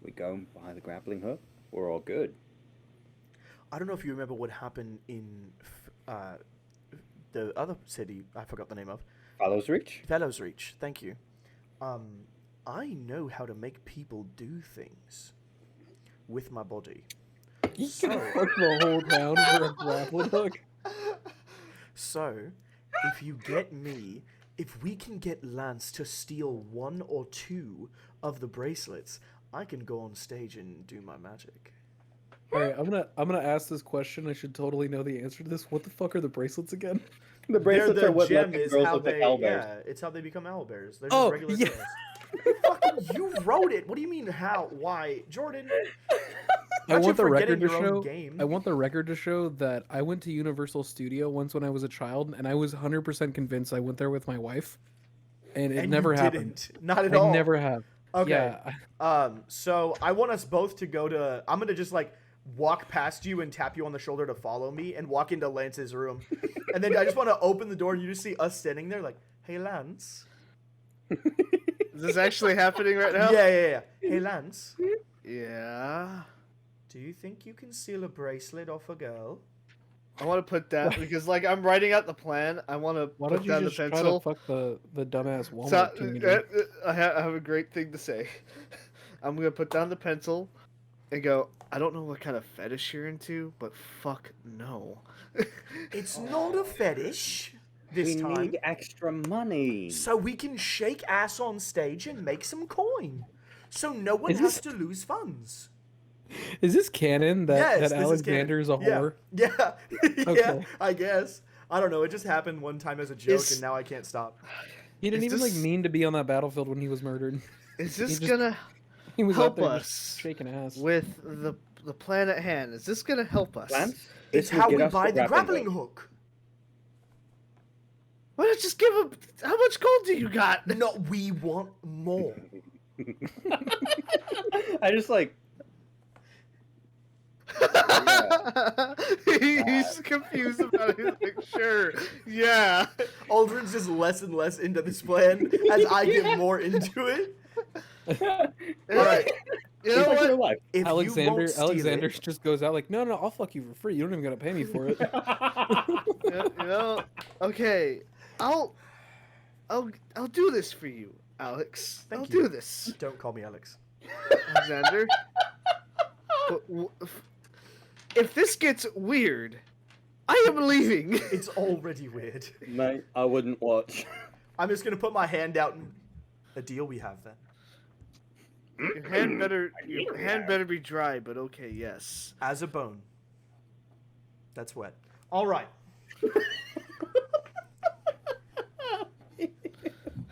S4: We go and buy the grappling hook. We're all good.
S3: I don't know if you remember what happened in the other city. I forgot the name of.
S4: Follows Reach.
S3: Fellows Reach. Thank you. I know how to make people do things with my body.
S2: You can fuck the whole town for a grappling hook.
S3: So, if we can get Lance to steal 1 or 2 of the bracelets, I can go on stage and do my magic.
S2: All right, I'm gonna ask this question. I should totally know the answer to this. What the fuck are the bracelets again?
S4: The bracelets are what
S3: gem
S4: let the
S3: is
S4: girls
S3: how
S4: look like
S3: they
S4: owlbears.
S3: yeah, it's how they become owlbears. They're just
S2: Oh,
S3: regular
S2: yeah.
S3: girls. Fucking, you wrote it. What do you mean how? Why, Jordan?
S2: I
S3: Not you
S2: want the
S3: forgetting
S2: record to
S3: your own
S2: show.
S3: game.
S2: I want the record to show that I went to Universal Studio once when I was a child, and I was 100% convinced I went there with my wife, and it
S3: And
S2: never
S3: you
S2: happened.
S3: didn't. Not at
S2: I
S3: all.
S2: never have.
S3: Okay.
S2: Yeah.
S3: So I want us both to go to. I'm gonna just like walk past you and tap you on the shoulder to follow me, and walk into Lance's room, and then I just want to open the door and you just see us standing there like, "Hey, Lance."
S1: Is this actually happening right now?
S3: Yeah. Hey, Lance.
S1: Yeah.
S3: Do you think you can steal a bracelet off a girl?
S1: I want to put that because, like, I'm writing out the plan. I want to
S2: Why
S1: put
S2: don't you
S1: down the
S2: just try to
S1: pencil.
S2: fuck the dumbass Walmart
S1: So,
S2: community?
S1: I have a great thing to say. I'm gonna put down the pencil and go. I don't know what kind of fetish you're into, but fuck no.
S3: It's not a fetish this
S4: We
S3: time.
S4: need extra money.
S3: So we can shake ass on stage and make some coin. So no one
S2: Is
S3: has
S2: this-
S3: to lose funds.
S2: Is this canon that,
S3: Yes,
S2: that
S3: this is
S2: Alexander is a
S3: canon.
S2: whore?
S3: Yeah. Yeah,
S2: Okay.
S3: I guess. I don't know. It just happened one time as a joke,
S1: Is-
S3: and now I can't stop.
S2: He didn't
S1: Is
S2: even like
S1: this-
S2: mean to be on that battlefield when he was murdered.
S1: Is this
S2: just-
S1: gonna
S2: He was
S1: help
S2: out there
S1: us
S2: just shaking ass.
S1: with the plan at hand? Is this gonna help us?
S4: Lance,
S3: It's
S4: this will
S3: how
S4: get
S3: we
S4: us
S3: buy the grappling
S4: hook.
S3: hook.
S1: Why don't you just give him? How much gold do you got?
S3: No, we want more.
S4: I just like.
S1: He's confused about it. He's like, sure, yeah.
S3: Aldrin's just less and less into this plan as I get more into it.
S1: All right. You know
S4: It's like
S1: what?
S4: real life.
S3: If you won't steal
S2: Alexander
S3: it,
S2: just goes out like, no, I'll fuck you for free. You don't even gotta pay me for it.
S1: You know, okay. I'll do this for you, Alex.
S3: Thank
S1: I'll
S3: you.
S1: do this,
S3: don't call me Alex.
S1: Alexander. But if this gets weird, I am leaving.
S3: It's already weird.
S4: Mate, I wouldn't watch.
S3: I'm just gonna put my hand out and a deal we have then.
S1: Your hand better be dry, but okay, yes.
S3: As a bone. That's wet. All right.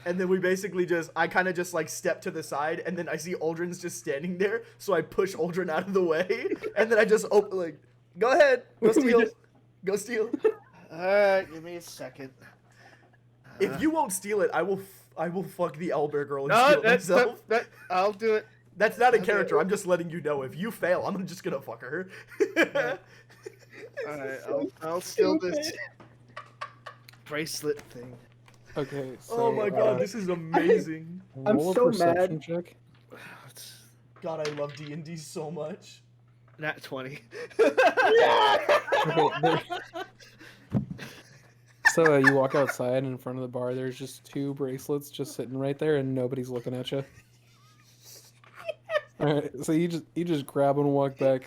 S3: And then we basically I kind of just like step to the side, and then I see Aldrin's just standing there, so I push Aldrin out of the way, and then I just open like, go ahead, go steal, go steal.
S1: Alright, give me a second.
S3: If you won't steal it, I will fuck the owlbear girl and
S1: No,
S3: steal it myself.
S1: I'll do it.
S3: That's not a
S1: Okay.
S3: character. I'm just letting you know. If you fail, I'm just gonna fuck her.
S1: Alright, I'll steal this bracelet thing.
S2: Okay. So,
S3: Oh my god, this is amazing.
S4: I'm
S2: roll a
S4: so
S2: perception
S4: mad.
S2: check.
S1: It's
S3: God, I love D&D so much.
S1: nat 20.
S2: Okay, so you walk outside, and in front of the bar, there's just 2 bracelets just sitting right there, and nobody's looking at you. All right, so you just grab and walk back.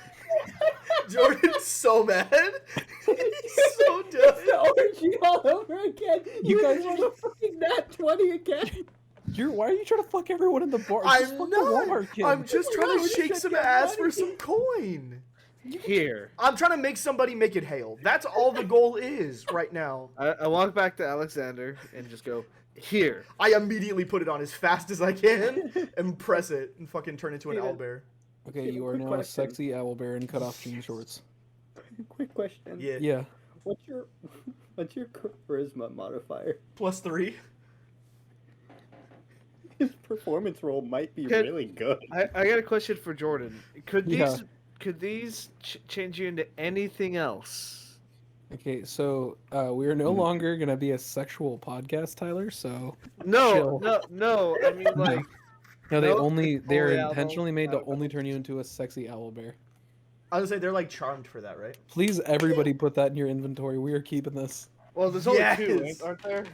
S3: Jordan's so mad. He's so done.
S5: Orgy all over again.
S2: You guys
S5: want a fucking nat 20 again.
S2: Why are you trying to fuck everyone in the bar? Just
S3: I'm
S2: fuck the
S3: not.
S2: Walmart kid.
S3: I'm just trying
S5: No,
S3: to
S5: we
S3: shake
S5: just
S3: some
S5: get
S3: ass for
S5: money.
S3: some coin.
S1: Here.
S3: I'm trying to make somebody make it hail. That's all the goal is right now.
S1: I walk back to Alexander and just go, here.
S3: I immediately put it on as fast as I can and press it and fucking turn into an owlbear.
S2: Okay, you are
S4: Quick
S2: now
S4: question.
S2: a sexy owlbear in cut-off jean shorts.
S4: Quick question.
S3: Yeah.
S2: Yeah.
S4: What's your charisma modifier?
S3: +3.
S4: His performance roll might be
S1: Can-
S4: really good.
S1: I got a question for Jordan. Could
S2: Yeah.
S1: these change you into anything else?
S2: Okay, so we are no longer gonna be a sexual podcast, Tyler. So
S1: No,
S2: Chill.
S1: no. I mean, like,
S2: no,
S1: Nope,
S2: they're
S1: only owl,
S2: intentionally made to
S1: owl.
S2: only turn you into a sexy owlbear.
S3: I was gonna say they're like charmed for that, right?
S2: Please, everybody, put that in your inventory. We are keeping this.
S1: well, there's only
S3: Yes.
S1: 2, aren't there?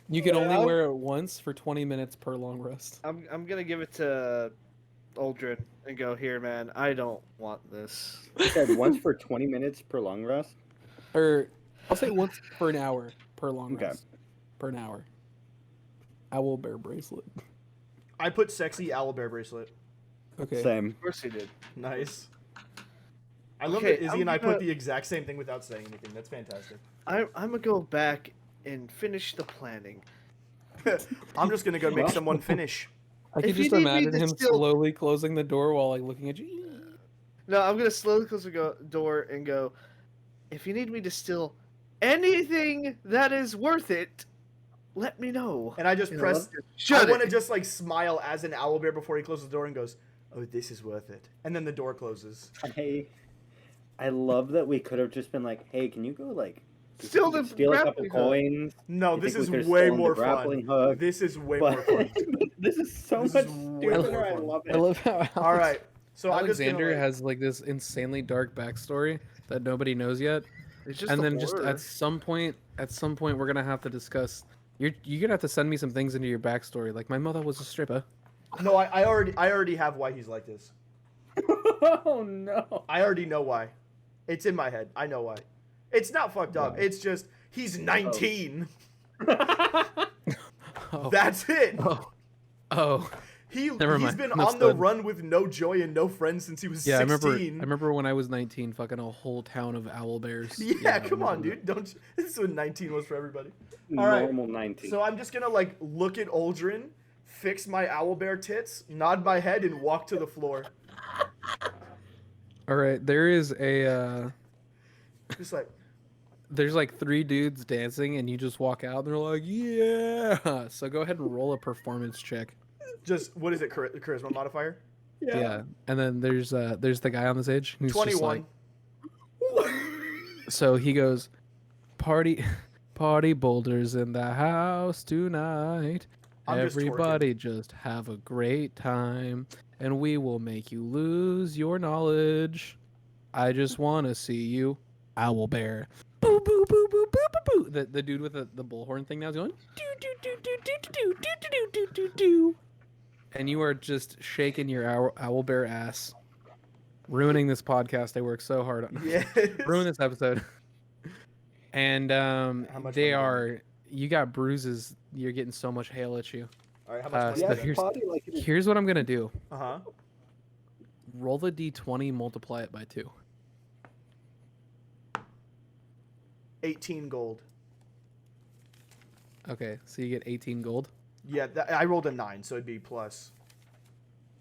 S2: You can only
S1: Yeah.
S2: wear it once for 20 minutes per long rest.
S1: I'm gonna give it to Aldrin and go, here, man. I don't want this.
S4: You said once for 20 minutes per long rest?
S2: Or I'll say once for an hour per long
S4: Okay.
S2: rest. Per an hour. Owlbear bracelet.
S3: I put sexy owlbear bracelet.
S2: Okay.
S4: Same.
S1: Of course he did.
S3: Nice. I love
S1: Okay,
S3: that Izzy
S1: I'm
S3: and I
S1: gonna-
S3: put the exact same thing without saying anything. That's fantastic.
S1: I'm gonna go back and finish the planning.
S3: I'm just gonna go make
S4: Well-
S3: someone finish.
S2: I could
S1: If you
S2: just
S1: need me
S2: imagine
S1: to
S2: him
S1: still-
S2: slowly closing the door while like looking at you.
S1: No, I'm gonna slowly close the door and go, if you need me to steal anything that is worth it, let me know.
S3: And I just
S1: You know,
S3: press.
S1: Shut
S3: I want to
S1: it.
S3: just like smile as an owlbear before he closes the door and goes, "Oh, this is worth it." And then the door closes.
S4: I love that we could have just been like, hey, can you go like
S1: Steal the
S4: steal a couple
S1: grappling hook.
S4: coins?
S3: No,
S4: You
S3: this
S4: think we
S3: is
S4: could've
S3: way
S4: stolen the
S3: more
S4: grappling
S3: fun.
S4: hook?
S3: This is way
S4: But
S3: more fun.
S4: this is so
S3: This
S4: much
S3: is way
S4: stupider.
S3: more
S4: I
S3: fun.
S4: love
S2: I
S4: it.
S2: love how
S3: All right, so
S2: Alexander
S3: I'm just gonna,
S2: has like this insanely dark backstory that nobody knows yet.
S1: It's just
S2: And
S1: a
S2: then just
S1: horror.
S2: at some point we're gonna have to discuss. You're gonna have to send me some things into your backstory. Like my mother was a stripper.
S3: No, I already have why he's like this.
S4: Oh no.
S3: I already know why. It's in my head. I know why. It's not fucked up. It's just he's 19.
S2: Oh.
S3: That's it.
S2: Oh.
S3: He's
S2: mind.
S3: been on
S2: Understood.
S3: the run with no joy and no friends since he was
S2: Yeah,
S3: 16.
S2: I remember when I was 19, fucking a whole town of owl bears.
S3: Yeah,
S2: I
S3: come on,
S2: remember
S3: dude. Don't. This is what 19 was for everybody. All right.
S4: Normal 19.
S3: So I'm just gonna like look at Aldrin, fix my owlbear tits, nod my head, and walk to the floor.
S2: that. All right, there is a
S3: Just like,
S2: there's like 3 dudes dancing, and you just walk out, and they're like, yeah. So go ahead and roll a performance check.
S3: just what is it? Charisma modifier?
S2: Yeah. And then there's the guy on the stage who's just
S3: 21.
S2: like, so he goes, party boulders in the house tonight.
S3: I'm just twerking.
S2: Everybody just have a great time, and we will make you lose your knowledge. I just want to see you, owl bear. Boo boo boo boo boo boo boo. The dude with the bullhorn thing now is going do do do do do do do do do do do. And you are just shaking your owl bear ass, ruining this podcast I worked so hard on.
S3: Yes.
S2: Ruin this episode. And
S3: much
S2: they
S3: money?
S2: are. You got bruises. You're getting so much hail at you.
S3: All right. How
S2: Uh,
S3: much
S2: so
S3: money?
S2: here's-
S4: party like it is.
S2: Here's what I'm gonna do.
S3: Uh huh.
S2: Roll the d20, multiply it by 2.
S3: 18 gold.
S2: Okay, so you get 18 gold.
S3: Yeah, I rolled a 9, so it'd be plus.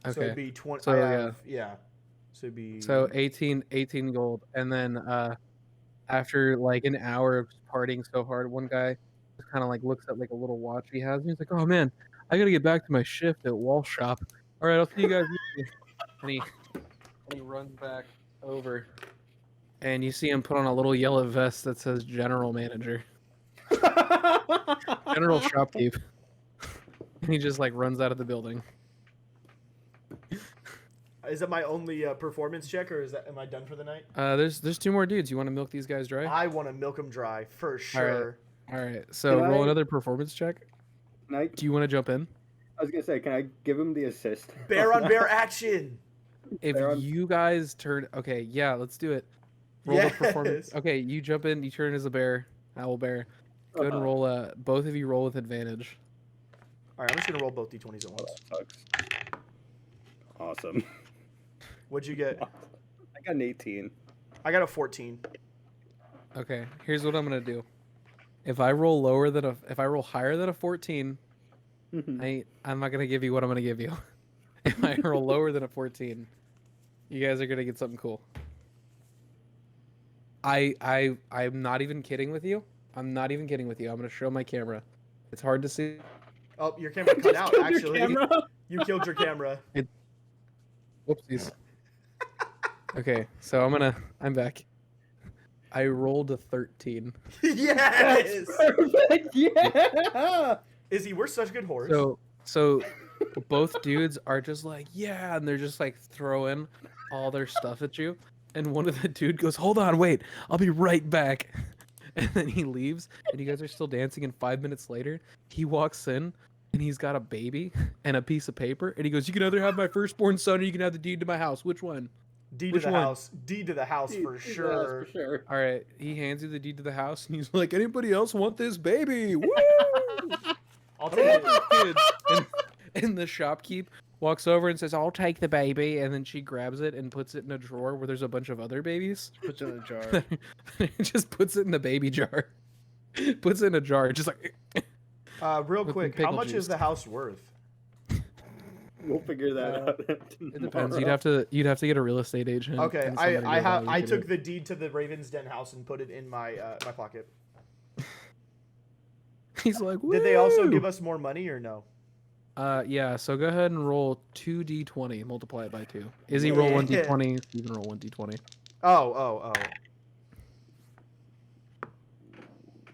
S3: So
S2: Okay,
S3: it'd be 20.
S2: So,
S3: I have, yeah. So it'd be.
S2: so 18 gold, and then after like an hour of partying so hard, one guy just kind of like looks at like a little watch he has, and he's like, "Oh man, I gotta get back to my shift at Wall Shop. All right, I'll see you guys later." And he runs back over, and you see him put on a little yellow vest that says General Manager, General Shopkeep, and he just like runs out of the building.
S3: Is that my only performance check, or am I done for the night?
S2: There's two more dudes. You want to milk these guys dry?
S3: I want to milk them dry for sure.
S2: All right. So
S4: Can
S2: roll
S4: I-
S2: another performance check.
S4: Can I,
S2: Do you want to jump in?
S4: I was gonna say, can I give him the assist?
S3: Bear on bear action.
S2: If
S4: They're on-
S2: you guys turn, okay, yeah, let's do it. Roll the performance.
S3: Yes.
S2: Okay, you jump in. You turn as a bear, owl bear. Go ahead and roll. Both of you roll with advantage.
S3: All right, I'm just gonna roll both d20s at
S4: Oh,
S3: once.
S4: that sucks. Awesome.
S3: What'd you get?
S4: I got an 18.
S3: I got a 14.
S2: Okay, here's what I'm gonna do. If I roll if I roll higher than a 14, I'm not gonna give you what I'm gonna give you. If I roll lower than a 14, you guys are gonna get something cool. I'm not even kidding with you. I'm not even kidding with you. I'm gonna show my camera. It's hard to see.
S3: Oh, your camera cut out.
S5: Killed your
S3: Actually,
S5: camera.
S3: you killed your camera.
S2: Whoopsies. Okay, so I'm back. I rolled a 13.
S3: Yes.
S5: Perfect. Yeah.
S3: Izzy, we're such good whores.
S2: So both dudes are just like, yeah, and they're just like throwing all their stuff at you. And one of the dude goes, "Hold on, wait, I'll be right back." And then he leaves, and you guys are still dancing. And 5 minutes later, he walks in, and he's got a baby and a piece of paper, and he goes, "You can either have my firstborn son, or you can have the deed to my house. Which one?"
S3: D to
S2: which
S3: the
S2: one?
S3: house. D to the house for sure.
S5: For sure.
S2: All right, he hands you the deed to the house, and he's like, "Anybody else want this baby?" Woo!
S3: I'll take it.
S2: Kid. And the shopkeep walks over and says, "I'll take the baby," and then she grabs it and puts it in a drawer where there's a bunch of other babies.
S1: Puts it in a jar.
S2: Just puts it in the baby jar. Puts it in a jar, just like.
S3: Real
S2: With
S3: quick,
S2: some
S3: how
S2: pickle
S3: much
S2: juice.
S3: is the house worth?
S4: We'll figure that out.
S2: It depends. You'd have to get a real estate agent.
S3: Okay,
S2: and somebody to
S3: I
S2: evaluate
S3: took
S2: it.
S3: the deed to the Ravens Den house and put it in my my pocket.
S2: He's like,
S3: Did they also
S2: "Woo!"
S3: give us more money or no?
S2: Yeah. So go ahead and roll 2d20. Multiply it by 2. Izzy roll 1d20. Steven roll 1d20.
S3: Oh.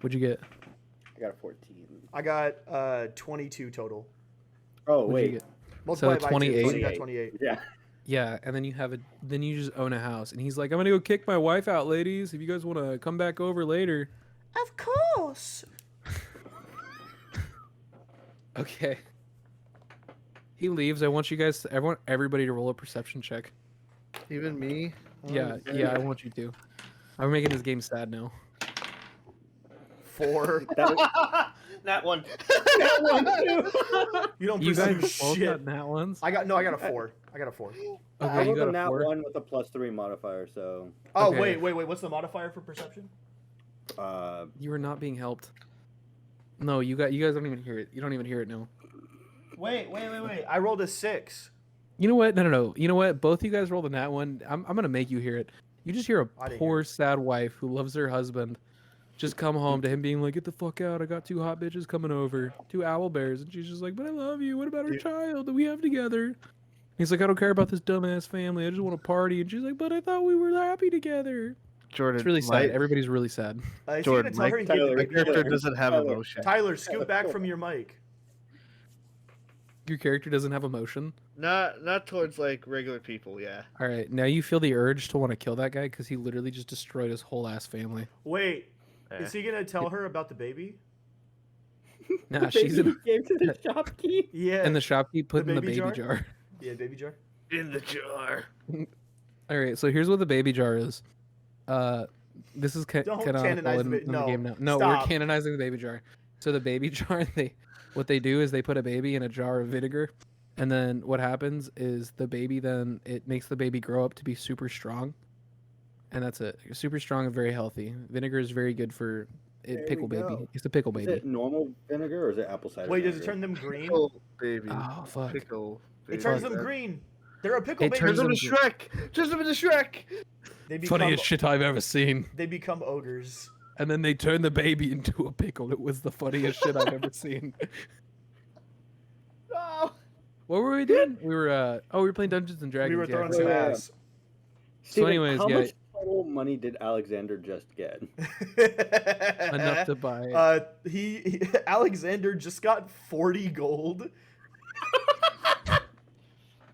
S2: What'd you get?
S4: I got a 14.
S3: I got 22 total.
S4: Oh,
S2: What'd you
S4: wait.
S2: get?
S3: Multiply
S2: So
S3: it by 2,
S2: 28.
S3: so you got 28.
S4: Yeah.
S2: Yeah, and then you just own a house, and he's like, "I'm gonna go kick my wife out, ladies. If you guys want to come back over later."
S3: Of course.
S2: Okay. He leaves. I want you guys, everybody to roll a perception check.
S1: Even me.
S2: Yeah, I want you to. I'm making this game sad now.
S3: 4.
S1: That one.
S5: That one too.
S3: You don't
S2: You
S3: pursue
S2: guys both
S3: shit.
S2: got nat ones.
S3: I got a 4. I got a 4.
S4: I
S2: Okay, you
S4: rolled
S2: got
S4: a
S2: a
S4: nat
S2: 4.
S4: 1 with a +3 modifier, so
S3: Oh
S2: Okay.
S3: wait. What's the modifier for perception?
S2: You are not being helped. No, you guys don't even hear it. You don't even hear it now.
S3: Wait. I rolled a 6.
S2: You know what? No. You know what? Both of you guys rolled a nat one. I'm gonna make you hear it. You just hear
S3: I
S2: a
S3: didn't
S2: poor,
S3: hear
S2: sad wife who loves her husband just come home to him being like, "Get the fuck out! I got 2 hot bitches coming over, 2 owl bears," and she's just like, "But I love you. What about our
S1: Yeah.
S2: child that we have together?" He's like, "I don't care about this dumbass family. I just want to party," and she's like, "But I thought we were happy together."
S1: Jordan.
S2: It's really sad. Everybody's really sad.
S3: Is he gonna
S1: Jordan,
S3: tell her he
S4: Tyler,
S3: gave
S1: My
S3: the baby
S1: character
S3: away?
S1: doesn't have
S4: Tyler.
S1: emotion.
S3: Tyler, scoot back from your mic.
S2: Your character doesn't have emotion.
S1: Not towards like regular people. Yeah.
S2: All right, now you feel the urge to want to kill that guy because he literally just destroyed his whole ass family.
S3: Wait,
S1: Eh.
S3: is he gonna tell her about the baby?
S2: Nah, she's in,
S5: gave to the shopkeep.
S3: Yeah.
S2: and the shopkeep put in the
S3: baby
S2: baby
S3: jar?
S2: jar.
S3: Yeah, baby jar.
S1: In the jar.
S2: All right, so here's what the baby jar is. This is
S3: Don't
S2: canonical
S3: canonize
S2: in
S3: the
S2: the
S3: no,
S2: game now. No,
S3: stop.
S2: we're canonizing the baby jar. So the baby jar, what they do is they put a baby in a jar of vinegar, and then what happens is it makes the baby grow up to be super strong, and that's it. Super strong and very healthy. Vinegar is very good for
S4: There
S2: pickle
S4: we
S2: baby.
S4: go.
S2: It's a pickle
S4: is
S2: baby.
S4: it normal vinegar or is it apple cider
S3: Wait, does it
S4: vinegar?
S3: turn them green?
S1: Pickle baby.
S2: Oh fuck!
S1: Pickle.
S3: It
S1: Baby.
S3: turns them green. They're a pickle
S2: It
S3: baby.
S2: turns
S1: Turns him
S2: them
S1: to Shrek. Turns him into Shrek.
S3: They become,
S2: Funniest shit I've ever seen.
S3: They become ogres.
S2: And then they turn the baby into a pickle. It was the funniest shit I've ever seen.
S1: Oh,
S2: What were we doing? We were we were playing Dungeons and Dragons.
S3: We were
S2: yeah,
S3: throwing
S2: I
S3: some
S2: forgot.
S3: ass.
S4: Steven,
S2: anyways,
S4: how
S2: yeah.
S4: much total money did Alexander just get?
S2: Enough to buy.
S3: Alexander just got 40 gold.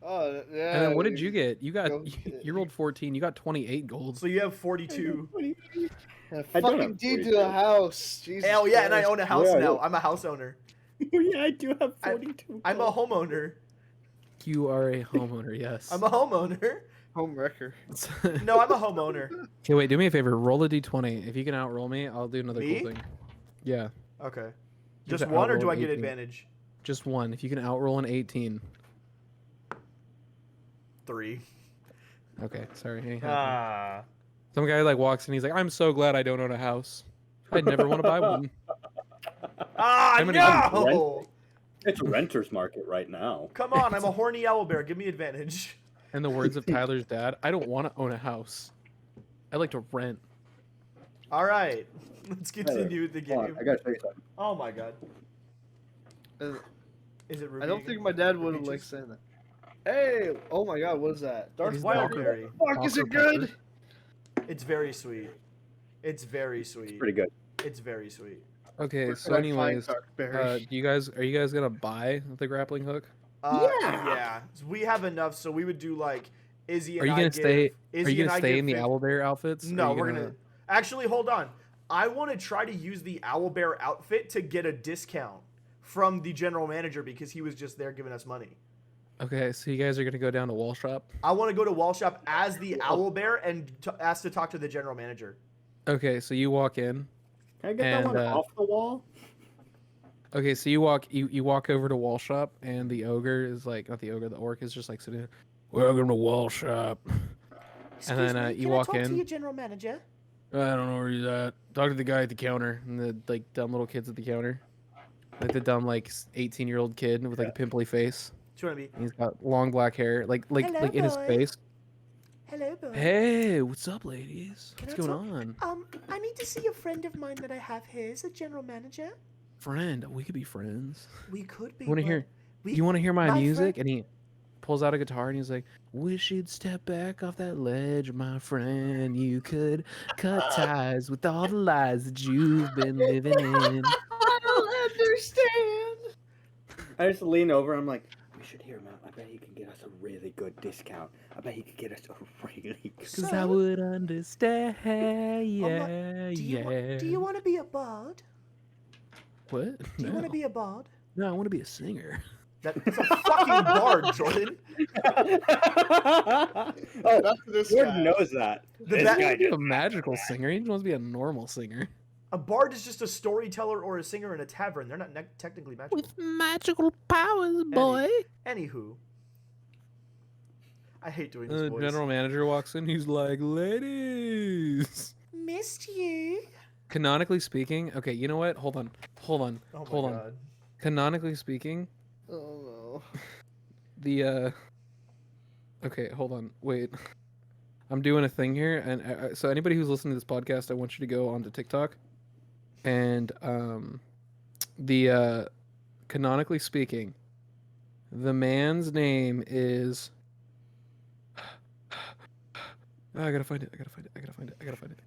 S1: oh yeah.
S2: And then what did you get? You got
S1: Go-
S2: you rolled 14. You got 28 gold.
S3: So you have 42.
S1: A
S4: I don't
S1: fucking
S4: have
S1: deed
S4: 42.
S1: to a house. Jesus
S3: Hell yeah, and I
S1: Christ.
S3: own a house
S4: Yeah,
S3: now.
S4: yeah.
S3: I'm a house owner.
S5: Yeah, I do have
S3: I-
S5: 42.
S3: I'm a homeowner.
S2: You are a homeowner, yes.
S3: I'm a homeowner.
S1: Home wrecker.
S3: No, I'm a homeowner.
S2: Okay, wait. Do me a favor. Roll a d20. If you can outroll me, I'll do another
S3: Me?
S2: cool thing. Yeah,
S3: Okay.
S2: You
S3: Just
S2: have to
S3: one, or
S2: outroll
S3: do I
S2: an
S3: get
S2: 18.
S3: advantage?
S2: just one. If you can outroll an 18.
S3: 3.
S2: Okay, sorry. ain't happening.
S3: Ah.
S2: Some guy like walks in. He's like, "I'm so glad I don't own a house. I'd never want to buy one."
S3: Ah,
S2: How many-
S3: no!
S4: It's renter's market right now.
S3: Come on, I'm a horny owlbear. Give me advantage.
S2: In the words of Tyler's dad, I don't want to own a house. I like to rent.
S3: All right. Let's continue the
S4: Hold on,
S3: game.
S4: I gotta show you something.
S3: Oh my god.
S1: Uh,
S3: Is it Ruby
S1: I don't
S3: again?
S1: think my dad would have
S3: Peaches?
S1: liked saying that. Hey, oh my God, what is that? Darth
S2: is
S3: Wildberry.
S1: Fuck, is it
S2: Walker
S1: good?
S3: It's very sweet. It's very sweet.
S4: It's pretty good.
S3: It's very sweet.
S2: Okay,
S1: Or
S2: so
S1: like
S2: anyways,
S1: fine dark berry.
S2: are you guys gonna buy the grappling hook?
S3: Yeah. So we have enough, so we would do like Izzy and
S2: Are you
S3: I
S2: gonna
S3: give-
S2: stay?
S3: Izzy
S2: Are you
S3: and
S2: gonna
S3: I
S2: stay
S3: give
S2: in the
S3: 50
S2: owlbear outfits? Or
S3: No,
S2: are you
S3: we're gonna. Actually, hold on. I want to try to use the owlbear outfit to get a discount from the general manager because he was just there giving us money.
S2: Okay, so you guys are gonna go down to Wall Shop.
S3: I want to go to Wall Shop as the owlbear and ask to talk to the general manager.
S2: Okay, so you walk in.
S4: Can I get
S2: And,
S4: that one
S2: uh,
S4: off the wall?
S2: Okay, so you walk over to Wall Shop, and the ogre is like, not the ogre, the orc is just like sitting there. Welcome to Wall Shop. And then you walk in.
S3: general manager?
S2: I don't know where he's at. Talk to the guy at the counter, and the like dumb little kids at the counter, like the dumb like 18-year-old kid with like a pimply face.
S3: Do you want to be?
S2: And he's got long black hair, like
S3: Hello,
S2: in his
S3: boy.
S2: face.
S3: Hello, boy.
S2: Hey, what's up, ladies?
S3: Can
S2: What's
S3: I
S2: going
S3: talk-
S2: on?
S3: I need to see a friend of mine that I have here. Is a general manager.
S2: Friend, we could be friends.
S3: We could be.
S2: You want to
S3: but
S2: hear?
S3: we-
S2: You want to hear my
S3: my
S2: music?
S3: friend-
S2: And he pulls out a guitar and he's like, "Wish you'd step back off that ledge, my friend. You could cut ties with all the lies that you've been living in."
S1: I don't understand.
S4: I just lean over. I'm like, we should hear him out. I bet he can get us a really good discount. I bet he could get us a really good.
S2: Cause I would understand. Yeah,
S3: Do
S2: yeah.
S3: you want to be a bard?
S2: What?
S3: Do you
S2: No.
S3: want to be a bard?
S2: No, I want to be a singer.
S3: That's a fucking bard, Jordan.
S4: Oh,
S1: Not this
S4: Jordan
S1: guy.
S4: knows that.
S3: The
S4: This
S3: ba-
S4: guy
S2: He's
S4: just
S2: a magical singer. He just wants to be a normal singer.
S3: A bard is just a storyteller or a singer in a tavern. They're not technically magical.
S2: With magical powers, boy.
S3: Anywho, I hate doing
S2: The
S3: this voice.
S2: general manager walks in. He's like, "Ladies."
S3: Missed you.
S2: Canonically speaking, okay, you know what? Hold on.
S3: Oh my
S2: Hold on.
S3: god.
S2: Canonically speaking,
S1: Oh
S2: the okay, hold on. Wait. I'm doing a thing here, and so anybody who's listening to this podcast, I want you to go onto TikTok, and the canonically speaking, the man's name is. I gotta find it. I gotta find it.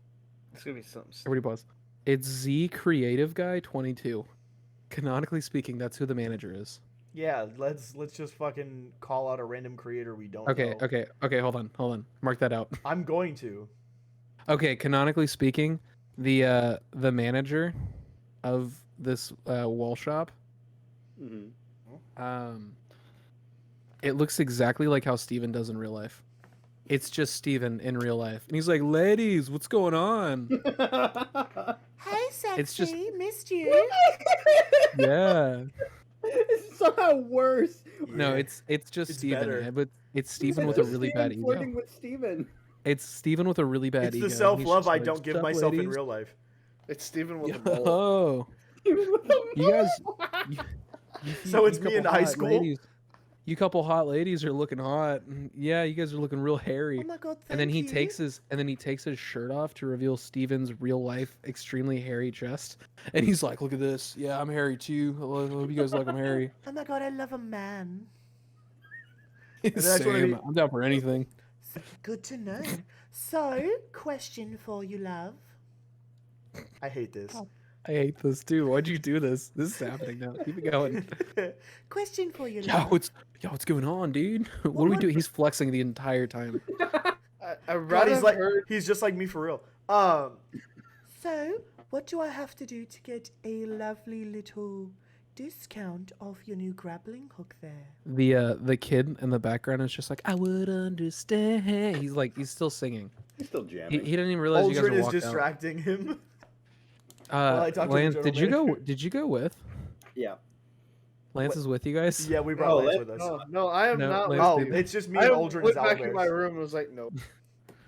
S1: It's gonna be something.
S2: Everybody pause. It's Z Creative Guy 22. Canonically speaking, that's who the manager is.
S3: Yeah, let's just fucking call out a random creator we don't
S2: Okay,
S3: know.
S2: okay. Hold on. Mark that out.
S3: I'm going to.
S2: Okay, canonically speaking, the manager of this wall shop,
S4: Mhm.
S2: it looks exactly like how Steven does in real life. It's just Steven in real life, and he's like, "Ladies, what's going on?"
S3: Hey, sexy,
S2: It's just-
S3: missed you.
S2: Yeah.
S5: It's somehow worse.
S2: No, it's just
S3: It's
S2: Steven,
S3: better.
S2: but it's Steven with a really bad ego.
S5: Flirting with Steven.
S2: It's Steven with a really bad
S3: It's
S2: ego.
S3: the
S2: He's
S3: self-love
S2: just
S3: I
S2: like,
S3: don't give
S2: "Sup,
S3: myself in
S2: ladies?"
S3: real life.
S1: It's Steven with a bowl.
S2: Oh,
S5: Steven with a
S2: you guys. You
S3: So
S2: you
S3: it's me
S2: couple
S3: in high
S2: hot
S3: school?
S2: ladies- you couple hot ladies are looking hot. Yeah, you guys are looking real hairy.
S3: Oh my god,
S2: And then
S3: thank
S2: he
S3: you.
S2: takes his shirt off to reveal Steven's real life extremely hairy chest. And he's like, "Look at this. Yeah, I'm hairy too. I hope you guys like I'm hairy."
S3: Oh my god, I love a man. then I just wanna
S2: Same.
S3: be-
S2: I'm down for anything.
S3: Good to know. So, question for you, love. I hate this.
S2: I hate this too. Why'd you do this? This is happening now. Keep it going.
S3: Question for you,
S2: Yo,
S3: love.
S2: what's going on, dude? What do we do? He's flexing the entire time.
S1: I
S3: God,
S1: rather
S3: he's like
S1: heard.
S3: he's just like me for real. So, what do I have to do to get a lovely little discount off your new grappling hook there?
S2: The kid in the background is just like, I would understand. He's still singing.
S4: He's still
S2: He
S4: jamming.
S2: didn't even realize you guys
S3: Aldrin
S2: were
S3: is
S2: walked out.
S3: distracting him. I talked to the
S2: Lance,
S3: general
S2: did you go?
S3: manager.
S2: Did you go with?
S4: Yeah.
S2: Lance is with you guys.
S3: Yeah, we brought
S4: Oh,
S3: Lance
S4: let-
S3: with us.
S1: No, I am
S2: No,
S1: not.
S2: Lance
S3: Oh,
S2: didn't.
S3: it's just me
S1: I
S3: and Aldrin
S1: went
S3: as
S1: back in my
S3: owlbears.
S1: room and was like, no.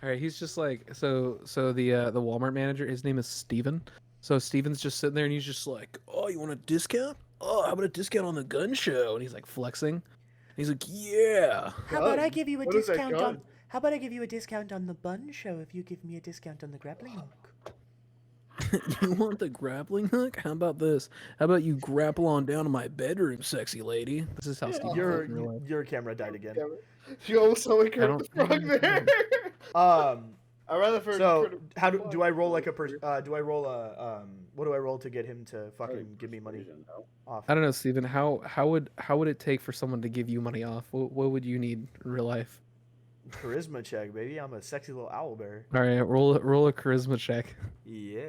S2: All right, he's just like so the Walmart manager. His name is Steven. So Steven's just sitting there and he's just like, "Oh, you want a discount? Oh, how about a discount on the gun show?" And he's like flexing. He's like, "Yeah."
S3: How about I
S1: Gun?
S3: give you a
S1: What is that
S3: discount on?
S1: gun?
S3: How about I give you a discount on the bun show if you give me a discount on the grappling hook?
S2: You want the grappling hook? How about this? How about you grapple on down to my bedroom, sexy lady? This is how Steven
S3: Your
S2: feels in real life.
S3: your camera died again.
S1: You almost saw me
S2: don't-
S1: Kurt the Frog there.
S3: I
S1: rather for
S3: So
S1: Kurt-
S3: how do I roll like a do I roll a what do I roll to get him to fucking give me money off?
S2: I don't know, Steven. How would it take for someone to give you money off? What would you need in real life?
S3: Charisma check, baby. I'm a sexy little owl bear.
S2: All right, roll a charisma check.
S3: Yeah.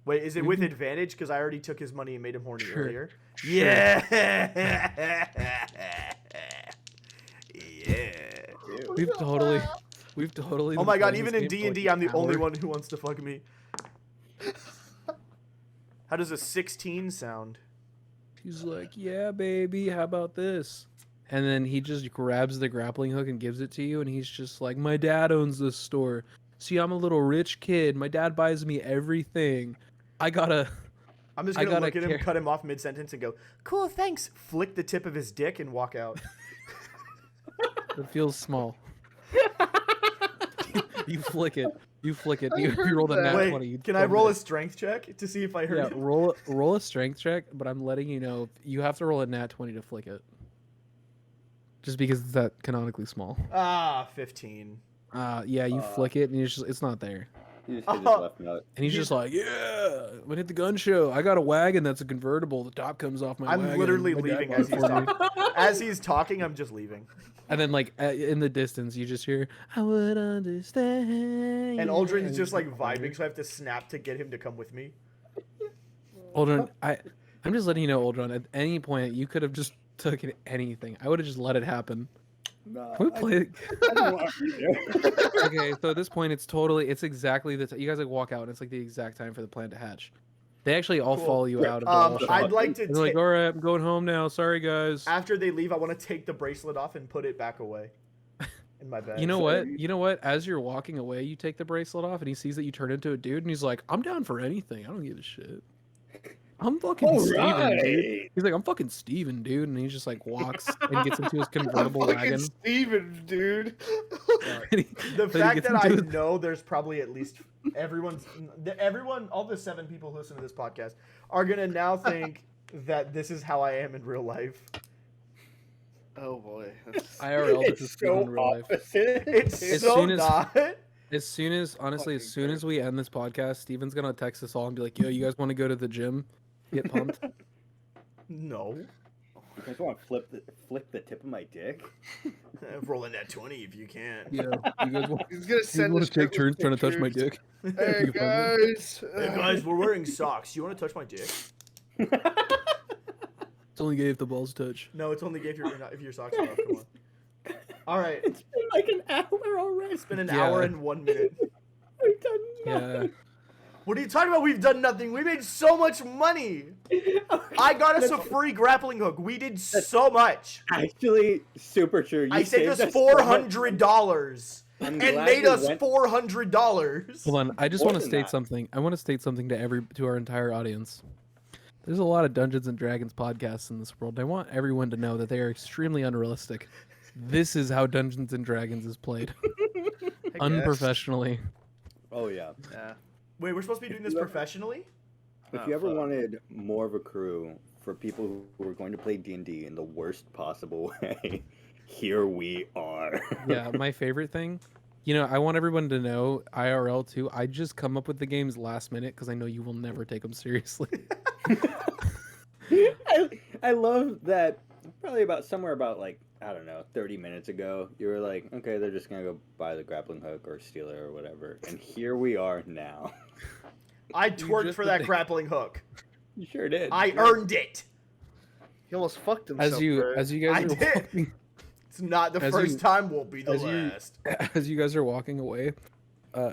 S3: Wait, is it with advantage? Because I already took his money and made him horny
S2: Sure.
S3: earlier.
S2: Sure.
S3: Yeah. Yeah.
S2: We've totally
S3: Oh
S2: been
S3: my god!
S2: playing
S3: Even
S2: this
S3: in
S2: game
S3: D
S2: for
S3: and
S2: like
S3: D, I'm
S2: an
S3: the only
S2: hour.
S3: one who wants to fuck me. How does a 16 sound?
S2: He's like, "Yeah, baby, how about this?" And then he just grabs the grappling hook and gives it to you, and he's just like, "My dad owns this store. See, I'm a little rich kid. My dad buys me everything. I gotta."
S3: I'm just
S2: I
S3: gonna
S2: gotta
S3: look at him,
S2: care-
S3: cut him off mid sentence, and go, "Cool, thanks." Flick the tip of his dick and walk out.
S2: It feels small. You flick it. You flick it. You roll the nat
S3: Wait,
S2: 20. you
S3: can I
S2: thumb
S3: roll
S2: it.
S3: a strength check to see if I
S2: Yeah,
S3: heard it?
S2: roll a strength check, but I'm letting you know you have to roll a nat 20 to flick it. Just because it's that canonically small.
S3: Ah, 15.
S2: Yeah, you flick it and it's not there.
S4: You just hit his
S3: Oh.
S4: left nut.
S2: And he's just like, "Yeah, I'm gonna hit the gun show. I got a wagon that's a convertible. The top comes off my wagon."
S3: I'm literally
S2: My dad
S3: leaving
S2: bought
S3: as
S2: it
S3: he's
S2: for me."
S3: talking. As he's talking, I'm just leaving.
S2: And then like in the distance, you just hear, "I would understand."
S3: And Aldrin's just like vibing, so I have to snap to get him to come with me.
S2: Aldrin, I'm just letting you know, Aldrin. At any point, you could have just taken anything. I would have just let it happen.
S4: Nah,
S2: Can we play?
S4: I don't want to be there.
S2: Okay, so at this point, it's exactly the you guys like walk out, and it's like the exact time for the plan to hatch. They actually all
S3: Cool.
S2: follow you out of the wall shop.
S3: I'd like to
S2: They're like,
S3: take.
S2: "All right, I'm going home now. Sorry, guys."
S3: After they leave, I want to take the bracelet off and put it back away in my bag.
S2: You know what? You know what? As you're walking away, you take the bracelet off, and he sees that you turn into a dude, and he's like, "I'm down for anything. I don't give a shit. I'm fucking
S4: All
S2: Steven, dude."
S4: right.
S2: He's like, "I'm fucking Steven, dude," and he just like walks and gets into his convertible
S1: Fucking
S2: wagon.
S1: Steven, dude.
S2: And he-
S3: The
S2: then he
S3: fact
S2: gets
S3: that I
S2: into his-
S3: know there's probably at least everyone, all the 7 people who listen to this podcast are gonna now think that this is how I am in real life.
S1: Oh boy. That's-
S2: IRL, this is
S4: It's
S2: Steven
S4: so
S2: in real life.
S4: opposite.
S3: It's
S2: As
S3: so
S2: soon as-
S3: not.
S2: As soon as, honestly, as
S4: Fucking
S2: soon as we end this podcast, Steven's gonna text us all and be like, "Yo, you guys want to go to the gym? Get pumped."
S3: No.
S4: You guys want to flick the tip of my dick?
S3: Rolling that 20 if you can.
S2: Yeah, you guys want,
S1: He's gonna
S2: you
S1: send
S2: want
S1: us
S2: to take turns trying to touch my dick?
S1: Hey
S2: You fun?
S1: guys.
S3: Hey guys, we're wearing socks. You want to touch my dick?
S2: It's only gay if the balls touch.
S3: No, it's only gay if your socks are off. Come on. All right.
S5: It's been like an hour already.
S3: It's been an
S2: Yeah.
S3: hour and 1 minute.
S5: We've done nothing.
S2: Yeah.
S3: What are you talking about? We've done nothing. We made so much money. I got us a free grappling hook. We did so much.
S4: Actually, super true. You
S3: I saved us
S4: so much-
S3: $400
S4: I'm
S3: and
S4: glad
S3: made
S4: we
S3: us
S4: went-
S3: $400.
S2: Hold on. I just
S4: More
S2: want to
S4: than
S2: state
S4: that.
S2: something. I want to state something to our entire audience. There's a lot of Dungeons and Dragons podcasts in this world. I want everyone to know that they are extremely unrealistic. This is how Dungeons and Dragons is played.
S1: I guess.
S2: Unprofessionally.
S4: Oh yeah.
S1: Yeah.
S3: Wait, we're supposed to be doing this professionally?
S4: If
S1: Oh,
S4: you ever
S1: fuck.
S4: wanted more of a crew for people who are going to play D&D in the worst possible way, here we are.
S2: Yeah, my favorite thing. I want everyone to know, IRL too, I just come up with the games last minute because I know you will never take them seriously.
S4: I love that. Probably somewhere about like, I don't know, 30 minutes ago, you were like, okay, they're just gonna go buy the grappling hook or steal it or whatever, and here we are now.
S3: I twerked
S2: just
S3: for
S2: did
S3: that
S2: the-
S3: grappling hook.
S4: You sure did.
S3: I earned it.
S1: He almost fucked himself.
S2: As you
S3: I
S2: guys are
S3: did.
S2: walking,
S3: It's not the
S2: As
S3: first
S2: you-
S3: time, won't be the
S2: as you-
S3: last.
S2: as you guys are walking away,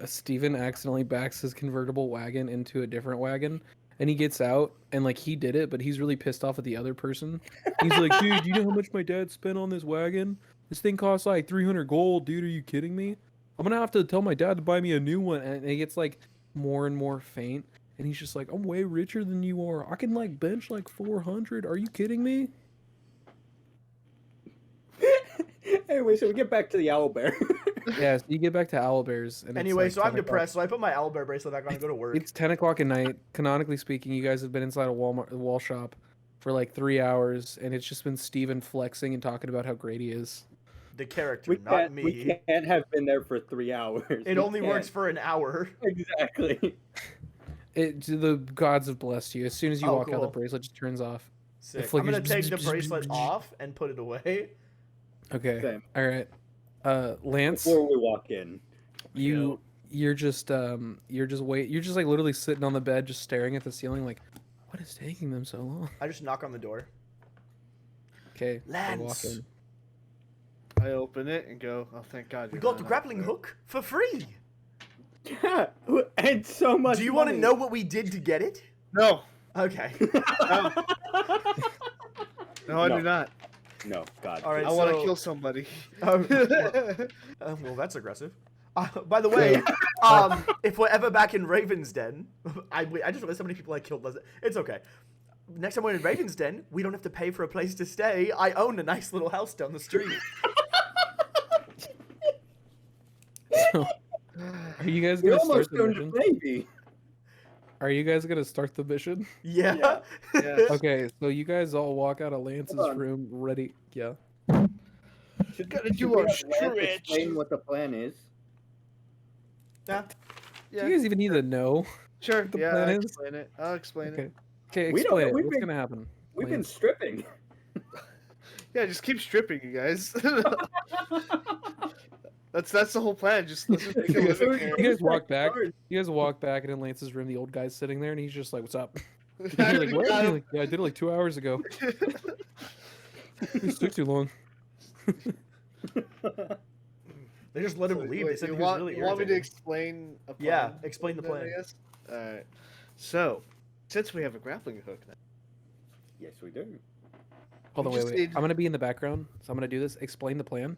S2: Steven accidentally backs his convertible wagon into a different wagon, and he gets out, and like he did it, but he's really pissed off at the other person. He's like, dude, you know how much my dad spent on this wagon? This thing costs like 300 gold, dude. Are you kidding me? I'm gonna have to tell my dad to buy me a new one. And he gets like more and more faint, and he's just like, I'm way richer than you are. I can like bench like 400. Are you kidding me?
S4: Anyway, so we get back to the owl bear.
S2: Yeah, so you get back to owlbears. And
S3: Anyway,
S2: it's
S3: so
S2: like
S3: I'm
S2: 10 o'clock.
S3: depressed, so I put my owlbear bracelet back on and go to work.
S2: It's 10 o'clock at night. Canonically speaking, you guys have been inside a wall shop for like 3 hours, and it's just been Steven flexing and talking about how great he is.
S3: The character,
S4: we
S3: not
S4: can't,
S3: me.
S4: we can't have been there for 3 hours.
S3: It
S4: We
S3: only works
S4: can't.
S3: for an hour.
S4: Exactly.
S2: The gods have blessed you. As soon as you
S3: Oh,
S2: walk out, the
S3: cool.
S2: bracelet just turns off.
S3: Sick. I'm
S2: flickers.
S3: gonna take the bracelet off and put it away.
S2: Okay.
S4: Same.
S2: All right. Lance,
S4: Before we walk in.
S2: you're just like literally sitting on the bed, just staring at the ceiling, like, what is taking them so long?
S3: I just knock on the door.
S2: Okay. they walk
S3: Lance.
S2: in.
S1: I open it and go, oh, thank God.
S3: We
S1: you're
S3: got
S1: not
S3: the
S1: out
S3: grappling
S1: there."
S3: hook for free.
S4: Yeah, and so much.
S3: Do you want to
S4: money.
S3: know what we did to get it?
S1: No.
S3: Okay.
S1: No, I
S4: No.
S1: do not.
S4: No, God.
S3: All right.
S1: I want to
S3: so-
S1: kill somebody.
S3: Well, that's aggressive. By the way, if we're ever back in Raven's Den, I just realized how many people I killed. It's okay. Next time we're in Raven's Den, we don't have to pay for a place to stay. I own a nice little house down the street.
S2: Are you guys
S4: We
S2: gonna start
S4: almost
S2: the
S4: owned a
S2: mission?
S4: baby.
S2: Are you guys gonna start the mission?
S3: Yeah.
S1: Yes.
S2: Okay, so you guys all walk out of Lance's
S4: Hold on.
S2: room ready. Yeah.
S1: Gotta
S4: Should
S1: do
S4: we
S1: our
S4: have Lance
S1: stretch.
S4: explain what the plan is?
S3: Yeah.
S2: Do you guys even need to know?
S1: Sure.
S2: the
S1: Yeah,
S2: plan
S1: I'll
S2: is?
S1: explain it. I'll explain
S2: Okay.
S1: it.
S2: Okay,
S4: We don't
S2: explain
S4: know.
S2: it.
S4: We've
S2: What's
S4: been-
S2: gonna happen?
S4: We've been
S2: Lance?
S4: stripping.
S1: Yeah, just keep stripping, you guys. That's the whole plan. Let's just make a living here.
S2: You guys walk back. You guys walk back, and in Lance's room, the old guy's sitting there, and he's just like, "What's up?" You're like, "What?" He's like, "Yeah, I did it like 2 hours ago. It took too long."
S3: They just let him leave. They said
S1: you
S3: he was
S1: want,
S3: really
S1: you want me to
S3: irritating.
S1: explain a plan?
S3: Yeah, explain the
S1: then,
S3: plan.
S1: I guess? Alright. So, since we have a grappling hook now,
S4: Yes, we do.
S2: Hold on,
S1: We
S2: wait,
S1: just
S2: wait.
S1: need-
S2: I'm gonna be in the background, so I'm gonna do this. Explain the plan.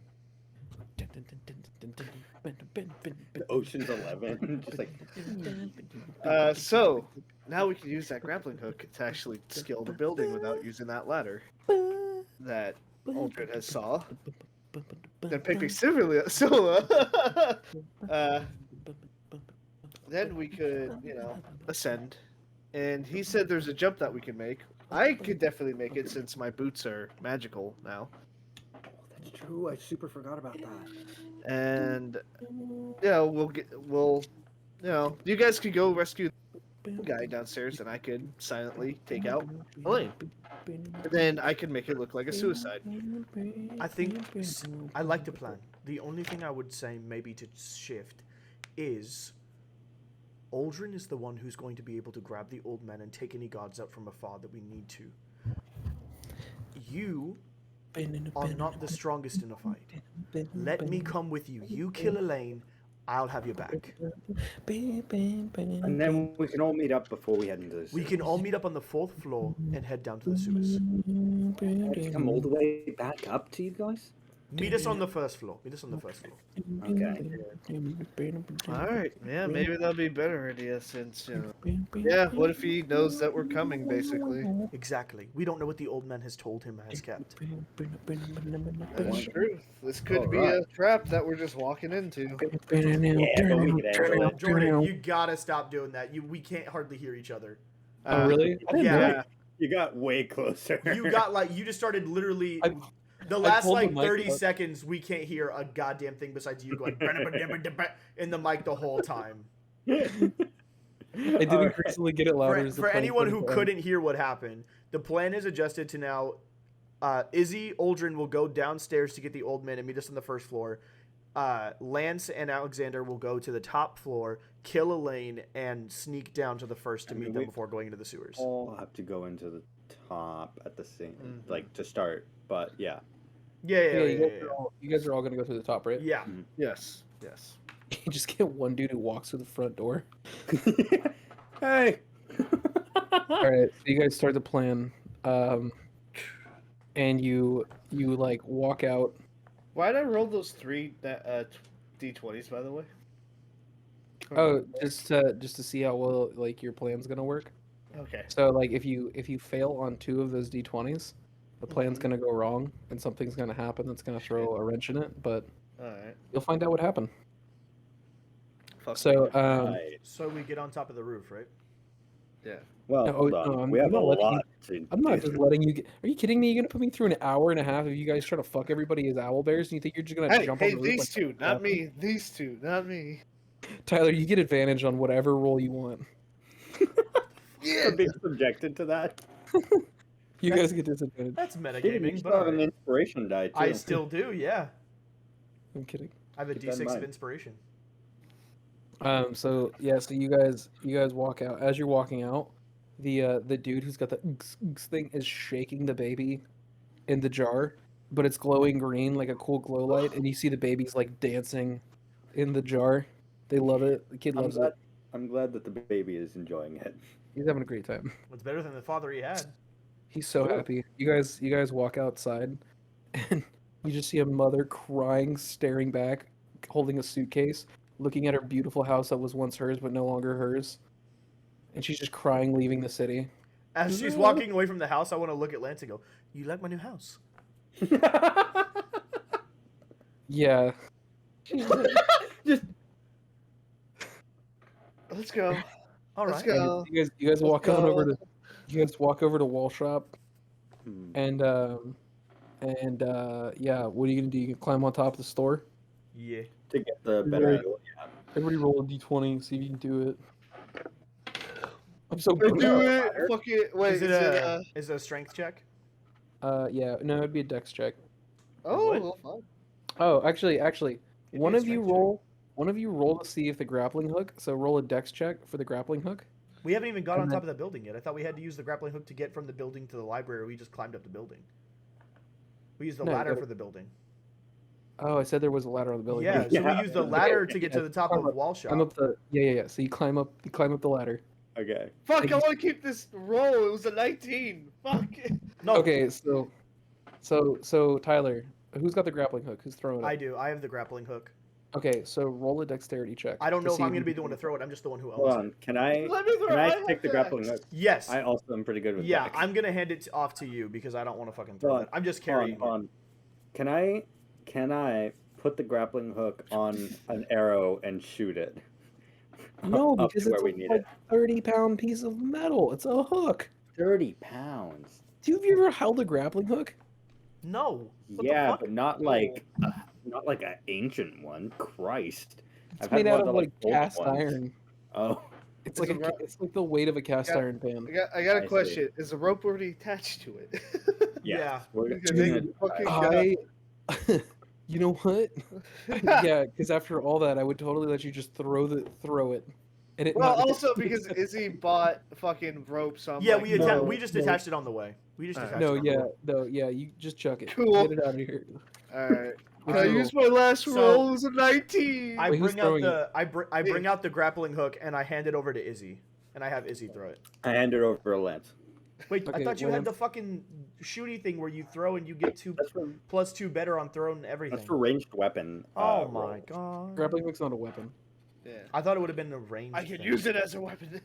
S4: Ocean's 11. Just like.
S1: so now we can use that grappling hook to actually scale the building without using that ladder that Aldred has saw. Then picking Scylla. Then we could, ascend. And he said there's a jump that we can make. I could definitely make it since my boots are magical now.
S4: That's true. I super forgot about that.
S1: And you guys could go rescue the guy downstairs, and I could silently take out Elaine. And then I could make it look like a suicide.
S3: I think I like the plan. The only thing I would say maybe to shift is Aldrin is the one who's going to be able to grab the old men and take any guards out from afar that we need to. You are not the strongest in a fight. Let me come with you. You kill Elaine, I'll have your back.
S4: And then we can all meet up before we head into this.
S3: We can all meet up on the 4th floor and head down to the sewers.
S4: Come all the way back up to you guys?
S3: Meet us on the first floor. Meet us on the first floor.
S4: Okay.
S1: All right, yeah, maybe that'll be a better idea since yeah. What if he knows that we're coming? Basically,
S3: Exactly. We don't know what the old man has told him has kept.
S1: that's true. This could be
S4: Alright.
S1: a trap that we're just walking into.
S4: Yeah, but we could handle it.
S3: Jordan, you gotta stop doing that. We can't hardly hear each other.
S2: Oh, really? I didn't know.
S3: Yeah.
S4: You got way closer.
S3: You got like you just started literally
S2: I-
S3: the
S2: I
S3: last
S2: pulled the
S3: like
S2: mic
S3: 30
S2: up.
S3: seconds we can't hear a goddamn thing besides you going in the mic the whole time.
S2: I did
S4: Alright.
S2: increasingly get it louder. as the
S3: For
S2: plane
S3: anyone
S2: goes
S3: who
S2: down.
S3: couldn't hear what happened, the plan is adjusted to now Izzy, Aldrin will go downstairs to get the old man and meet us on the first floor. Lance and Alexander will go to the top floor, kill Elaine, and sneak down to the first to
S4: I mean,
S3: meet them
S4: we-
S3: before going into the sewers.
S4: all have to go into the top at the same, like to start. But yeah.
S3: Yeah,
S2: You guys are all gonna go through the top, right?
S3: yeah.
S1: Yes, yes.
S2: You just get one dude who walks through the front door.
S4: Hey.
S2: All right, so you guys start the plan, and you like walk out.
S1: Why'd I roll those three d20s, by the way?
S2: Oh, just to see how well like your plan's gonna work.
S1: Okay.
S2: So like if you fail on 2 of those d20s, the plan's gonna go wrong and something's gonna happen that's gonna throw a wrench in it. But
S1: All right.
S2: you'll find out what happened.
S1: Fuck
S2: So
S4: Right.
S3: So we get on top of the roof, right?
S1: yeah.
S4: Well,
S2: No,
S4: hold on.
S2: no,
S4: we
S2: I'm
S4: have a
S2: not letting you-
S4: lot to
S2: I'm not
S4: do.
S2: just letting you get. Are you kidding me? You're gonna put me through an hour and a half of you guys trying to fuck everybody as owl bears, and you think you're just gonna
S1: Hey,
S2: jump on
S1: hey,
S2: the roof?
S1: these
S2: like
S1: two, not me. These two, not me.
S2: Tyler, you get advantage on whatever roll you want.
S1: Yeah.
S4: For being subjected to that.
S2: You guys get disadvantage.
S3: That's
S4: Dude, you
S3: metagaming,
S4: still
S3: but
S4: have an
S3: alright.
S4: inspiration die too.
S3: I still do, yeah.
S2: I'm kidding.
S3: I have a
S4: Keep that in
S3: D6 of
S4: mind.
S3: inspiration.
S2: So yeah, so you guys walk out. As you're walking out, the dude who's got the thing is shaking the baby in the jar, but it's glowing green like a cool glow light, and you see the baby's like dancing in the jar. They love it. The kid loves it.
S4: I'm glad that the baby is enjoying it.
S2: He's having a great time.
S3: It's better than the father he had.
S2: He's so
S4: Cool.
S2: happy. You guys walk outside, and you just see a mother crying, staring back, holding a suitcase, looking at her beautiful house that was once hers but no longer hers, and she's just crying, leaving the city.
S3: As she's walking away from the house, I want to look at Lance and go, "You like my new house?"
S2: Yeah.
S4: Just
S1: Let's go.
S3: All
S1: Let's
S3: right.
S1: go.
S2: You guys walk
S1: Let's
S2: on
S1: go.
S2: over to Wall Shop,
S4: Hmm.
S2: and yeah, what are you gonna do? You can climb on top of the store.
S3: Yeah.
S4: to get the better
S2: Right.
S4: angle.
S2: Everybody roll a d20, see if you can do it. I'm so
S1: I
S2: good.
S1: do it. Fuck it. Wait,
S3: Is it a strength check?
S2: Yeah, no, it'd be a dex check.
S1: Oh,
S3: What?
S1: well, fine.
S2: Oh, actually,
S3: It'd
S2: one
S3: be a
S2: of you
S3: strength check.
S2: roll. One of you roll to see if the grappling hook. So roll a dex check for the grappling hook.
S3: We haven't even got on
S2: And
S3: top of the building yet. I thought we had to use the grappling hook to get from the building to the library. We just climbed up the building. We used the
S2: No, you
S3: ladder
S2: gotta-
S3: for the building.
S2: Oh, I said there was a ladder on the building.
S3: Yeah, so
S4: Yeah.
S3: we used the ladder to get to the top of Wall
S2: Climb
S3: Shop.
S2: up the yeah. So you climb up the ladder.
S4: Okay.
S1: Fuck, I
S2: you-
S1: want to keep this roll. It was a 19. Fuck.
S3: No,
S2: Okay, so Tyler, who's got the grappling hook? Who's throwing it?
S3: I do. I have the grappling hook.
S2: Okay, so roll a dexterity check.
S3: I don't
S2: to
S3: know if
S2: see
S3: I'm
S2: you
S3: going to be
S2: can-
S3: the one to throw it. I'm just the one who
S4: Hold
S3: owns it.
S4: on. Can I
S1: Let me throw
S4: can I
S1: have
S4: take the
S1: dex.
S4: grappling hook?
S3: Yes.
S4: I also am pretty good with
S3: Yeah,
S4: dex.
S3: I'm going to hand it off to you because I don't want to fucking throw
S4: Hold
S3: it. I'm just
S4: Hold on,
S3: carrying
S4: hold
S3: it.
S4: on. Can I put the grappling hook on an arrow and shoot it?
S2: No,
S4: Up
S2: because
S4: to
S2: it's
S4: where we need
S2: a
S4: it.
S2: 30-pound piece of metal. It's a hook.
S4: 30 pounds.
S2: Have you ever held a grappling hook?
S3: No. What the
S4: Yeah,
S3: fuck?
S4: but not like an ancient one. Christ.
S2: It's
S4: I've had
S2: made out
S4: one
S2: of
S4: the,
S2: like
S4: old
S2: cast
S4: ones.
S2: iron.
S4: Oh.
S2: It's
S1: Is
S2: like
S1: it ru-
S2: it's like the weight of a cast
S1: Yeah.
S2: iron pan.
S1: I got
S4: I
S1: a
S4: see.
S1: question. Is the rope already attached to it?
S3: Yeah.
S4: We're
S1: Dude,
S4: gonna
S1: fucking
S4: try.
S2: You know what? Yeah, because after all that, I would totally let you just throw it. And it
S1: Well,
S2: not-
S1: also because Izzy bought fucking rope, so I'm
S3: Yeah,
S1: like,
S2: No,
S3: we just
S2: no.
S3: attached it on the way. We just
S1: Alright.
S3: attached
S2: no,
S3: it on the
S2: yeah,
S3: way.
S2: no, yeah. You just chuck it.
S1: Cool.
S2: Get it out of here.
S1: All right.
S2: What's
S1: I
S2: your
S1: used my last
S3: So-
S1: roll. It was a 19.
S3: I
S2: Wait, who's
S3: bring out
S2: throwing
S3: the I bring out the grappling hook and I hand it over to Izzy, and I have Izzy throw it.
S4: I hand it over to Lance.
S3: Wait, I
S2: Okay,
S3: thought you
S2: William.
S3: had the fucking shooty thing where you throw and you get
S4: That's for
S3: +2 better on thrown everything.
S4: that's for ranged weapon.
S3: Oh
S4: roll.
S3: my god.
S2: Grappling hook's not a weapon.
S1: Yeah.
S3: I thought it would have been a range.
S1: I can
S3: thing.
S1: use it as a weapon.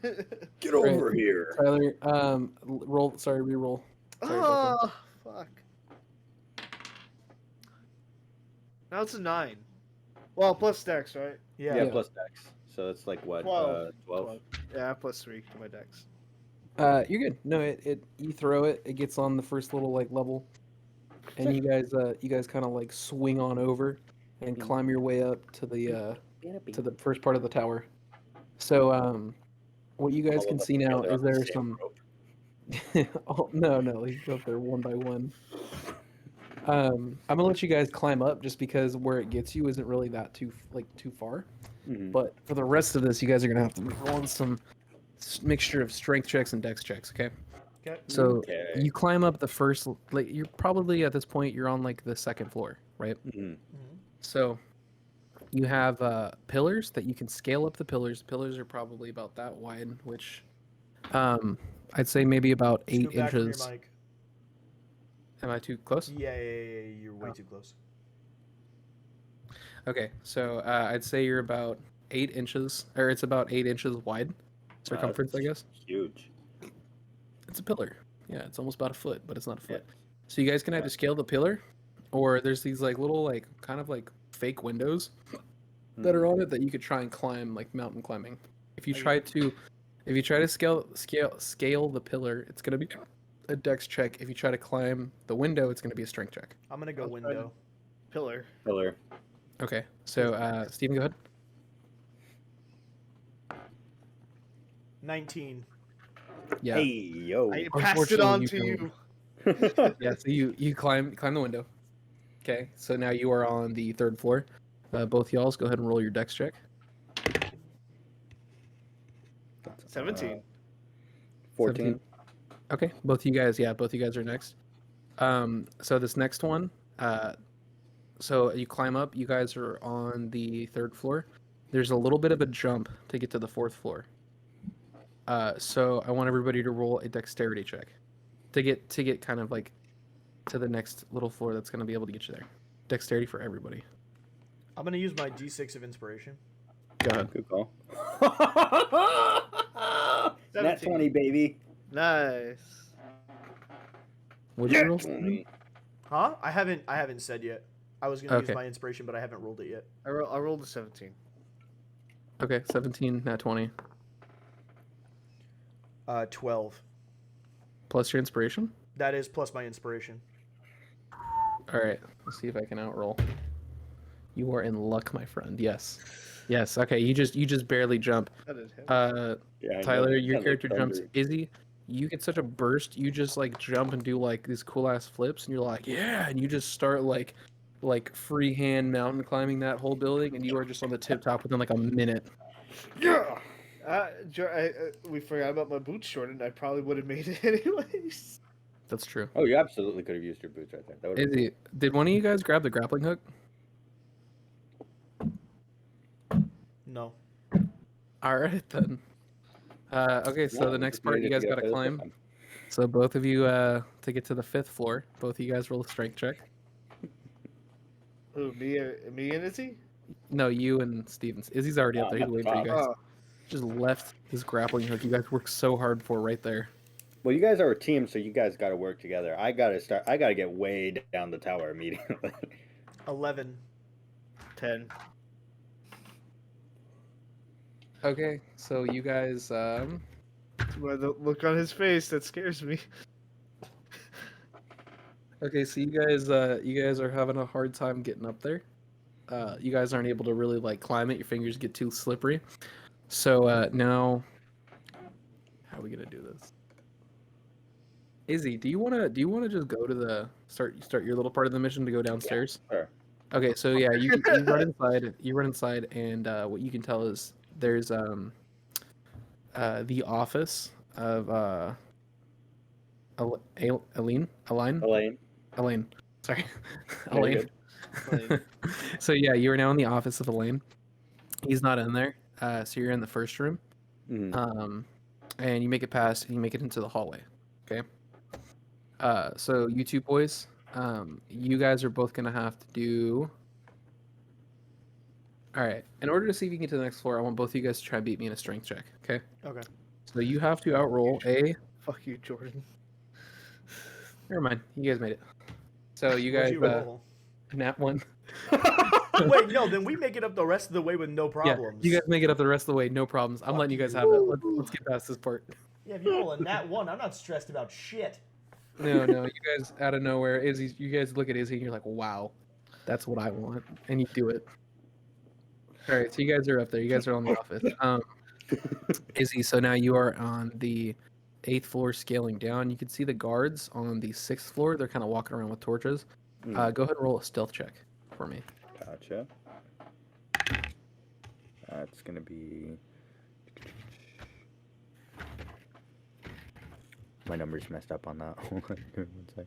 S4: Get
S2: Right.
S4: over here.
S2: Tyler, roll. Sorry, re-roll. Sorry about
S1: Oh, fuck. Now it's a 9. Well, plus dex, right?
S3: Yeah.
S4: Yeah,
S2: Yeah.
S4: plus dex. So it's like what?
S1: 12.
S4: 12.
S1: Yeah, plus 3 to my dex.
S2: You're good. No, it you throw it, it gets on the first little like level, and you guys kind of like swing on over and
S4: Mhm.
S2: climb your way up to the first part of the tower. So what you guys
S4: All
S2: can
S4: of us
S2: see now
S4: together
S2: is
S4: on the
S2: there's
S4: same
S2: some.
S4: rope.
S2: Oh, no, you go up there one by one. I'm gonna let you guys climb up just because where it gets you isn't really that too far.
S4: Mhm.
S2: But for the rest of this, you guys are gonna have to roll some mixture of strength checks and dex checks. Okay.
S3: Okay.
S2: So
S4: Okay.
S2: you climb up the first. Like you're probably at this point you're on like the second floor, right?
S4: Mhm.
S2: So you have pillars that you can scale up the pillars. Pillars are probably about that wide, which I'd say maybe about 8
S3: Scoot back from your
S2: inches.
S3: mic.
S2: Am I too close?
S3: Yeah, you're way too close.
S2: Okay, so I'd say you're about 8 inches, or it's about 8 inches wide circumference, I guess.
S4: Huge.
S2: It's a pillar. Yeah, it's almost about a foot, but it's not a foot.
S4: Yeah.
S2: So you guys can either scale the pillar, or there's these like little like kind of like fake windows that are on it that you could try and climb, like mountain climbing. If you try to scale the pillar, it's gonna be a dex check. If you try to climb the window, it's gonna be a strength check.
S3: I'm gonna go
S1: I'll try
S3: window.
S1: Pillar.
S4: Pillar.
S2: Okay, so Steven, go ahead.
S3: 19.
S2: Yeah.
S4: Hey yo.
S1: I passed it on to
S2: Unfortunately,
S1: you.
S2: Yeah, so you climb the window. Okay, so now you are on the third floor. Both y'all go ahead and roll your dex check.
S1: 17.
S4: 14.
S2: Okay, both you guys are next. So this next one, so you climb up. You guys are on the third floor. There's a little bit of a jump to get to the fourth floor. So I want everybody to roll a dexterity check to get kind of like to the next little floor that's going to be able to get you there. Dexterity for everybody.
S3: I'm gonna use my D6 of inspiration.
S2: Go ahead.
S4: Good call.
S1: 17.
S4: Nat 20, baby.
S1: Nice.
S2: What did you roll?
S4: 20.
S3: Huh? I haven't said yet. I was gonna use
S2: Okay.
S3: my inspiration, but I haven't rolled it yet.
S1: I rolled a 17.
S2: Okay, 17, not 20.
S3: 12.
S2: Plus your inspiration?
S3: That is plus my inspiration.
S2: All right, let's see if I can outroll. You are in luck, my friend. Yes. Yes. Okay, you just barely jump.
S1: That did hit.
S4: Yeah, I know.
S2: Tyler, your
S4: Sounds like
S2: character jumps.
S4: thunder.
S2: Izzy, you get such a burst. You just like jump and do like these cool ass flips, and you're like, yeah, and you just start like freehand mountain climbing that whole building, and you are just on the tip top within like a minute.
S1: Yeah. We forgot about my boots shortened. I probably would have made it anyways.
S2: That's true.
S4: Oh, you absolutely could have used your boots right there. That would've been
S2: Izzy, did one of you guys grab the grappling hook?
S3: No.
S2: All right then. Okay, so
S4: cool.
S2: the
S4: Yeah,
S2: next
S4: we
S2: part you
S4: needed
S2: guys
S4: to get
S2: gotta
S4: up there
S2: climb.
S4: this time.
S2: So both of you, to get to the 5th floor, both of you guys roll a strength check.
S1: Who, me and Izzy?
S2: No, you and Stevens. Izzy's already up there. He's
S4: not
S2: waiting for you guys.
S1: Oh,
S2: Just left this grappling hook. You guys worked so hard for right there.
S4: Well, you guys are a team, so you guys got to work together. I gotta get way down the tower immediately.
S3: 11.
S1: 10.
S2: Okay, so you guys,
S1: By the look on his face, that scares me.
S2: okay, so you guys are having a hard time getting up there. You guys aren't able to really like climb it. Your fingers get too slippery. So now, how are we gonna do this? Izzy, do you wanna just go to the start your little part of the mission to go downstairs?
S4: Sure.
S2: Okay, so yeah, you run inside. You run inside, and what you can tell is there's the office of Elaine. Sorry,
S4: Very
S2: Elaine.
S4: good.
S2: So yeah, you are now in the office of Elaine. He's not in there. So you're in the first room.
S4: Mhm.
S2: And you make it past, and you make it into the hallway. Okay. So you two boys, you guys are both gonna have to do. All right. In order to see if you can get to the next floor, I want both of you guys to try and beat me in a strength check. Okay.
S3: Okay.
S2: So you have to outroll a.
S1: Fuck you, Jordan.
S2: Never mind. You guys made it. So you
S3: What'd
S2: guys
S3: you roll?
S2: nat one.
S3: Wait, no, then we make it up the rest of the way with no
S2: Yeah.
S3: problems.
S2: You guys make it up the rest of the way. No problems. I'm
S3: Fuck
S2: letting you guys
S3: you.
S2: have it. Let's get past this part.
S3: Yeah, if you roll a nat 1, I'm not stressed about shit.
S2: No. You guys out of nowhere. Izzy. You guys look at Izzy and you're like, wow, that's what I want, and you do it. All right. So you guys are up there. You guys are on the office. Izzy. So now you are on the 8th floor, scaling down. You can see the guards on the 6th floor. They're kind of walking around with torches. Go ahead and roll a stealth check for me.
S4: Gotcha. That's gonna be. My number's messed up on that. Hold on, 1 sec.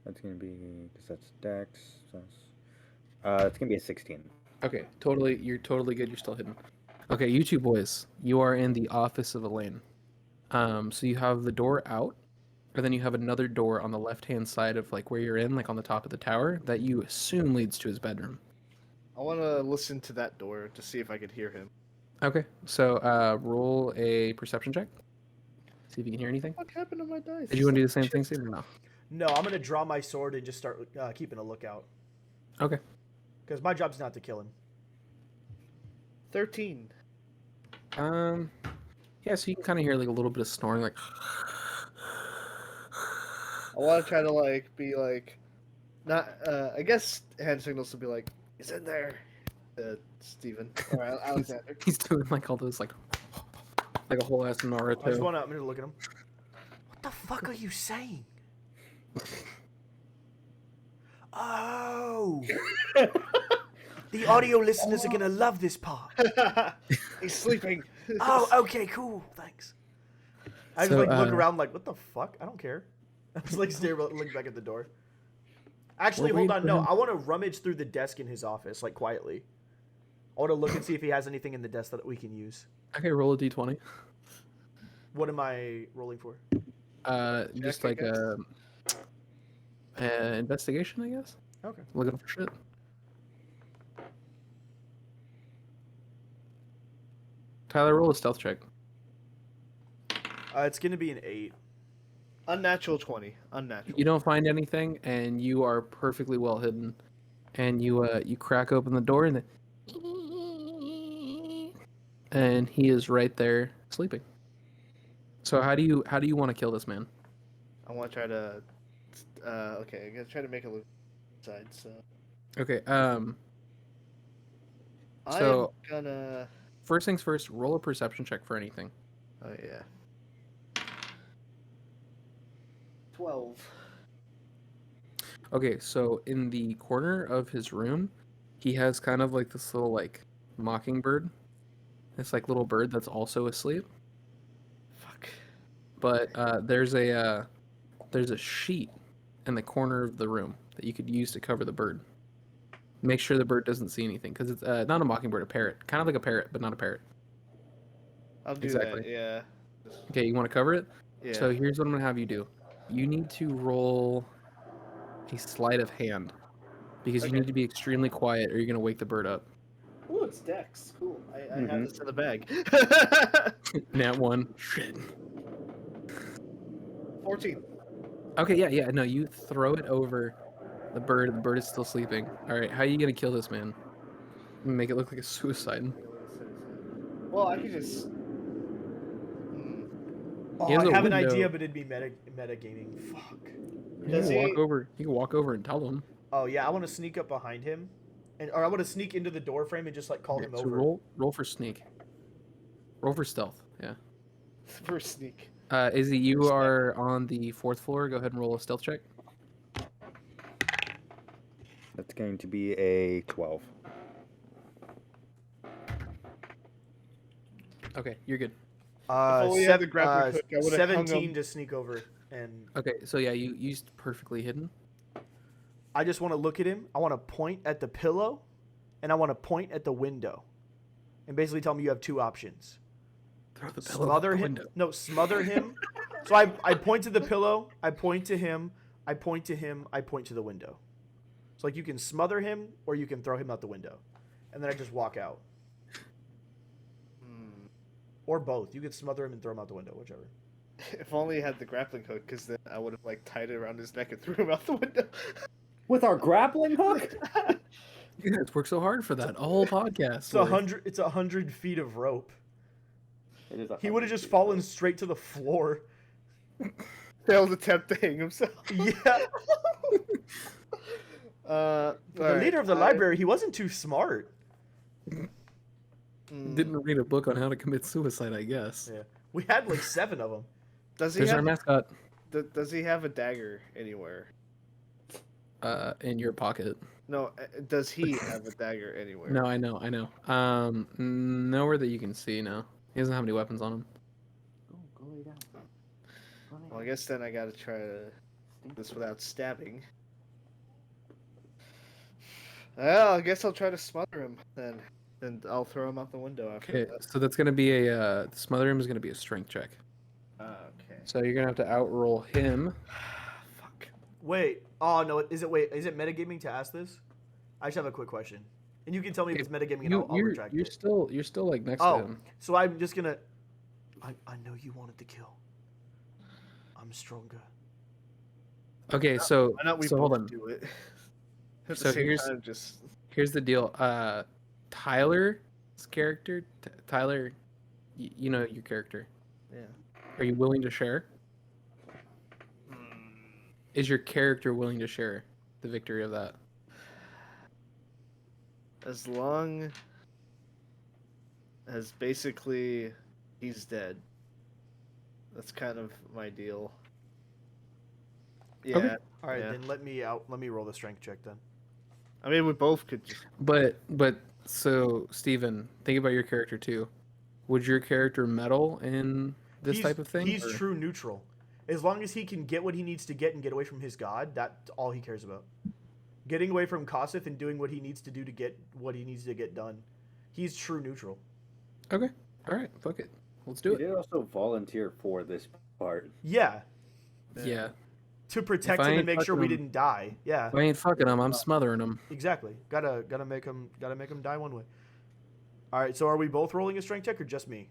S4: That's gonna be because that's Dex. It's gonna be a 16.
S2: Okay, you're totally good. You're still hidden. Okay, you two boys, you are in the office of Elaine. So you have the door out, and then you have another door on the left-hand side of like where you're in, like on the top of the tower, that you assume leads to his bedroom.
S1: I want to listen to that door to see if I could hear him.
S2: Okay, so roll a perception check. See if you can hear anything.
S1: What happened to my dice?
S2: Did you want to do the same thing, Steve, or no?
S3: No, I'm going to draw my sword and just start keeping a lookout.
S2: Okay.
S3: Because my job's not to kill him.
S1: 13.
S2: Yeah, so you can kind of hear like a little bit of snoring, like.
S1: I want to try to like be like, not. I guess hand signals to be like, he's in there, Steven or Alexander.
S2: He's doing like all those like a whole ass Naruto.
S3: I'm going to look at him. What the fuck are you saying? Oh! The audio listeners are going to love this part.
S1: He's sleeping.
S3: Oh, okay, cool. Thanks. I just
S2: So,
S3: look around like, what the fuck? I don't care. I just look back at the door. Actually,
S2: We're
S3: hold
S2: waiting
S3: on.
S2: for
S3: No,
S2: him.
S3: I want to rummage through the desk in his office, like quietly. I want to look and see if he has anything in the desk that we can use.
S2: Okay, roll a d20.
S3: What am I rolling for?
S2: Just
S1: I
S2: like
S1: guess.
S2: a investigation, I guess.
S3: Okay.
S2: Looking for shit. Tyler, roll a stealth check.
S3: It's going to be an 8.
S1: Unnatural 20. Unnatural.
S2: You don't find anything, and you are perfectly well hidden. And you crack open the door, and he is right there sleeping. So how do you want to kill this man?
S1: I want to try to. Okay, I'm gonna try to make it look side. So
S2: Okay.
S1: I'm
S2: So-
S1: gonna.
S2: First things first. Roll a perception check for anything.
S1: Oh yeah. 12.
S2: Okay, so in the corner of his room, he has kind of like this little like mockingbird. This like little bird that's also asleep.
S1: Fuck.
S2: But there's a sheet in the corner of the room that you could use to cover the bird. Make sure the bird doesn't see anything because it's not a mockingbird, a parrot. Kind of like a parrot, but not a parrot.
S1: I'll do
S2: Exactly.
S1: that. Yeah.
S2: Okay, you want to cover it?
S1: Yeah.
S2: So here's what I'm gonna have you do. You need to roll a sleight of hand because you
S1: Okay.
S2: need to be extremely quiet or you're gonna wake the bird up.
S1: Oh, it's Dex. Cool. I have
S4: Mhm.
S1: this in the bag.
S2: Nat 1. Shit.
S1: 14.
S2: Okay, yeah. No, you throw it over the bird. The bird is still sleeping. All right, how are you gonna kill this man? Make it look like a suicide.
S1: Well, I could just.
S3: Oh,
S2: He has
S3: I
S2: a
S3: have an
S2: window.
S3: idea, but it'd be metagaming. Fuck.
S2: You
S1: Does
S2: can walk
S1: he-
S2: over. You can walk over and tell him.
S3: Oh, yeah, I want to sneak up behind him. Or I want to sneak into the door frame and just, like, call him
S2: So
S3: over.
S2: roll for sneak. Roll for stealth. Yeah.
S1: First sneak.
S2: Izzy, you are on the 4th floor. Go ahead and roll a stealth check.
S4: That's going to be a 12.
S2: Okay, you're good.
S1: only had the grappling hook, I would've hung
S3: 17
S1: him.
S3: to sneak over. And
S2: Okay, so yeah, you used perfectly hidden.
S3: I just want to look at him. I want to point at the pillow. And I want to point at the window. And basically tell him you have two options.
S2: Throw the pillow out
S3: Smother
S2: the
S3: him.
S2: window.
S3: No, smother him. So I point to the pillow. I point to him. I point to him. I point to the window. So like you can smother him or you can throw him out the window, and then I just walk out. Or both. You could smother him and throw him out the window, whichever.
S1: If only he had the grappling hook, because then I would have like tied it around his neck and threw him out the window.
S4: With our grappling hook?
S2: You guys worked so hard for that whole podcast.
S3: It's 100. It's 100 feet of rope.
S4: It is
S3: He would have just fallen straight to the floor.
S1: Failed attempt to hang himself.
S3: Yeah.
S1: The
S3: The leader of the library, he wasn't too smart.
S2: Didn't read a book on how to commit suicide, I guess.
S3: Yeah. We had like 7 of them.
S1: Does he
S2: There's our
S1: have?
S2: mascot
S1: Does he have a dagger anywhere?
S2: in your pocket.
S1: No. Does he have a dagger anywhere?
S2: No, I know. Nowhere that you can see. No, he doesn't have any weapons on him.
S4: Go lay down.
S1: Well, I guess then I gotta try to do this without stabbing. Well, I guess I'll try to smother him then. And I'll throw him out the window after
S2: Okay,
S1: that.
S2: so that's gonna be a smother him is gonna be a strength check.
S1: Okay.
S2: So you're gonna have to outroll him.
S1: Fuck.
S3: Wait. Oh no. Is it metagaming to ask this? I just have a quick question, and you can tell me if it's metagaming, and I'll retract
S2: you're
S3: it.
S2: still like next to
S3: Oh,
S2: him.
S3: so I'm just gonna. I know you wanted to kill. I'm stronger.
S2: Okay, so
S1: Why not we
S2: so hold
S1: both
S2: on.
S1: do it? At
S2: So
S1: the same
S2: here's-
S1: time, just
S2: Here's the deal. Tyler's character, Tyler, you know your character.
S1: yeah.
S2: Are you willing to share? Is your character willing to share the victory of that?
S1: As long as basically he's dead. That's kind of my deal. Yeah.
S2: Okay.
S3: All right,
S1: Yeah.
S3: then let me roll the strength check then.
S1: I mean, we both could just.
S2: But so Steven, think about your character too. Would your character meddle in this
S3: He's-
S2: type of thing?
S3: He's
S2: or-
S3: true neutral. As long as he can get what he needs to get and get away from his god, that's all he cares about. Getting away from Kosith and doing what he needs to do to get what he needs to get done. He's true neutral.
S2: Okay. All right. Fuck it. Let's do
S4: He
S2: it.
S4: did also volunteer for this part.
S3: Yeah,
S2: Yeah.
S3: to protect
S2: If I
S3: him and
S2: ain't
S3: make sure we
S2: fucking him-
S3: didn't die. Yeah,
S2: If I ain't fucking him, I'm smothering him.
S3: exactly. Gotta make him die one way. All right, so are we both rolling a strength check or just me?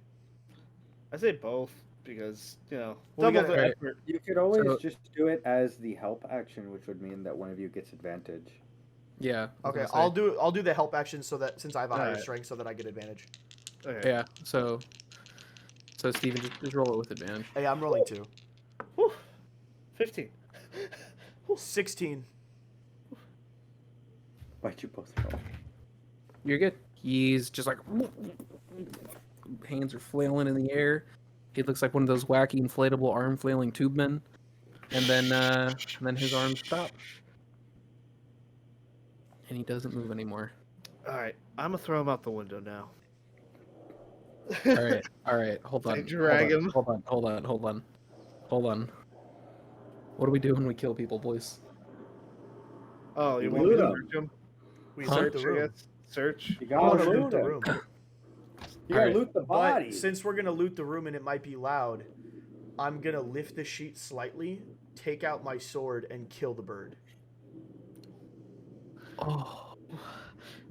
S1: I say both because
S3: Well, we
S1: double
S3: gotta-
S1: the
S2: Right.
S1: effort.
S4: You could always
S2: So-
S4: just do it as the help action, which would mean that one of you gets advantage.
S2: Yeah. I was
S3: Okay,
S2: gonna say.
S3: I'll do the help action so that since I have a higher
S1: Alright.
S3: strength, so that I get advantage.
S1: Okay.
S2: Yeah. So Steven, just roll it with advantage.
S3: Hey, I'm rolling 2.
S1: Whew. 15.
S3: 16.
S4: Why'd you both roll?
S2: You're good. He's just like hands are flailing in the air. He looks like one of those wacky inflatable arm flailing tube men. And then his arms stop. And he doesn't move anymore.
S1: All right, I'm gonna throw him out the window now.
S2: All right. Hold on.
S1: I drag him.
S2: Hold on. What do we do when we kill people, boys?
S1: Oh, you
S4: We
S1: want me to
S4: loot 'em.
S1: search him?
S3: We
S2: Huh?
S3: search
S1: Search,
S3: the
S1: I
S3: room.
S1: guess. Search.
S4: You
S3: I want
S4: gotta
S3: to loot
S4: loot
S3: the
S4: him.
S3: room.
S4: You gotta
S2: Alright.
S4: loot the
S3: But
S4: body.
S3: since we're gonna loot the room and it might be loud, I'm gonna lift the sheet slightly, take out my sword, and kill the bird.
S2: Oh.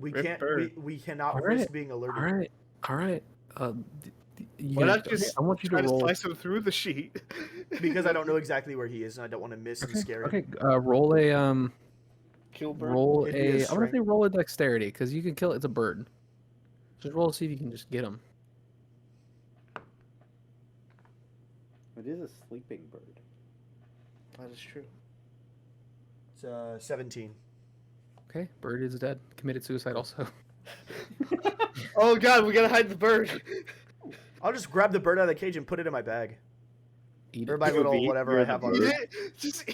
S3: We
S1: Rip
S3: can't.
S1: bird.
S3: We cannot
S2: All
S3: risk
S2: right.
S3: being alerted.
S2: All right.
S1: Why not just
S2: I want you
S1: try
S2: to
S1: to
S2: roll.
S1: slice him through the sheet?
S3: Because I don't know exactly where he is and I don't want to miss and scare him.
S2: Okay. Roll a
S1: Kill bird.
S2: roll
S3: It'd be a
S2: a. I want to
S3: strength.
S2: say roll a dexterity because you can kill. It's a bird. Just roll to see if you can just get him.
S4: It is a sleeping bird.
S1: That is true.
S3: It's 17.
S2: Okay. Bird is dead. Committed suicide also.
S1: Oh God, we gotta hide the bird.
S3: I'll just grab the bird out of the cage and put it in my bag
S2: Eat
S3: or
S2: it.
S3: my little
S4: You're
S3: whatever
S4: the
S3: I have on
S4: bird.
S3: it.
S1: Just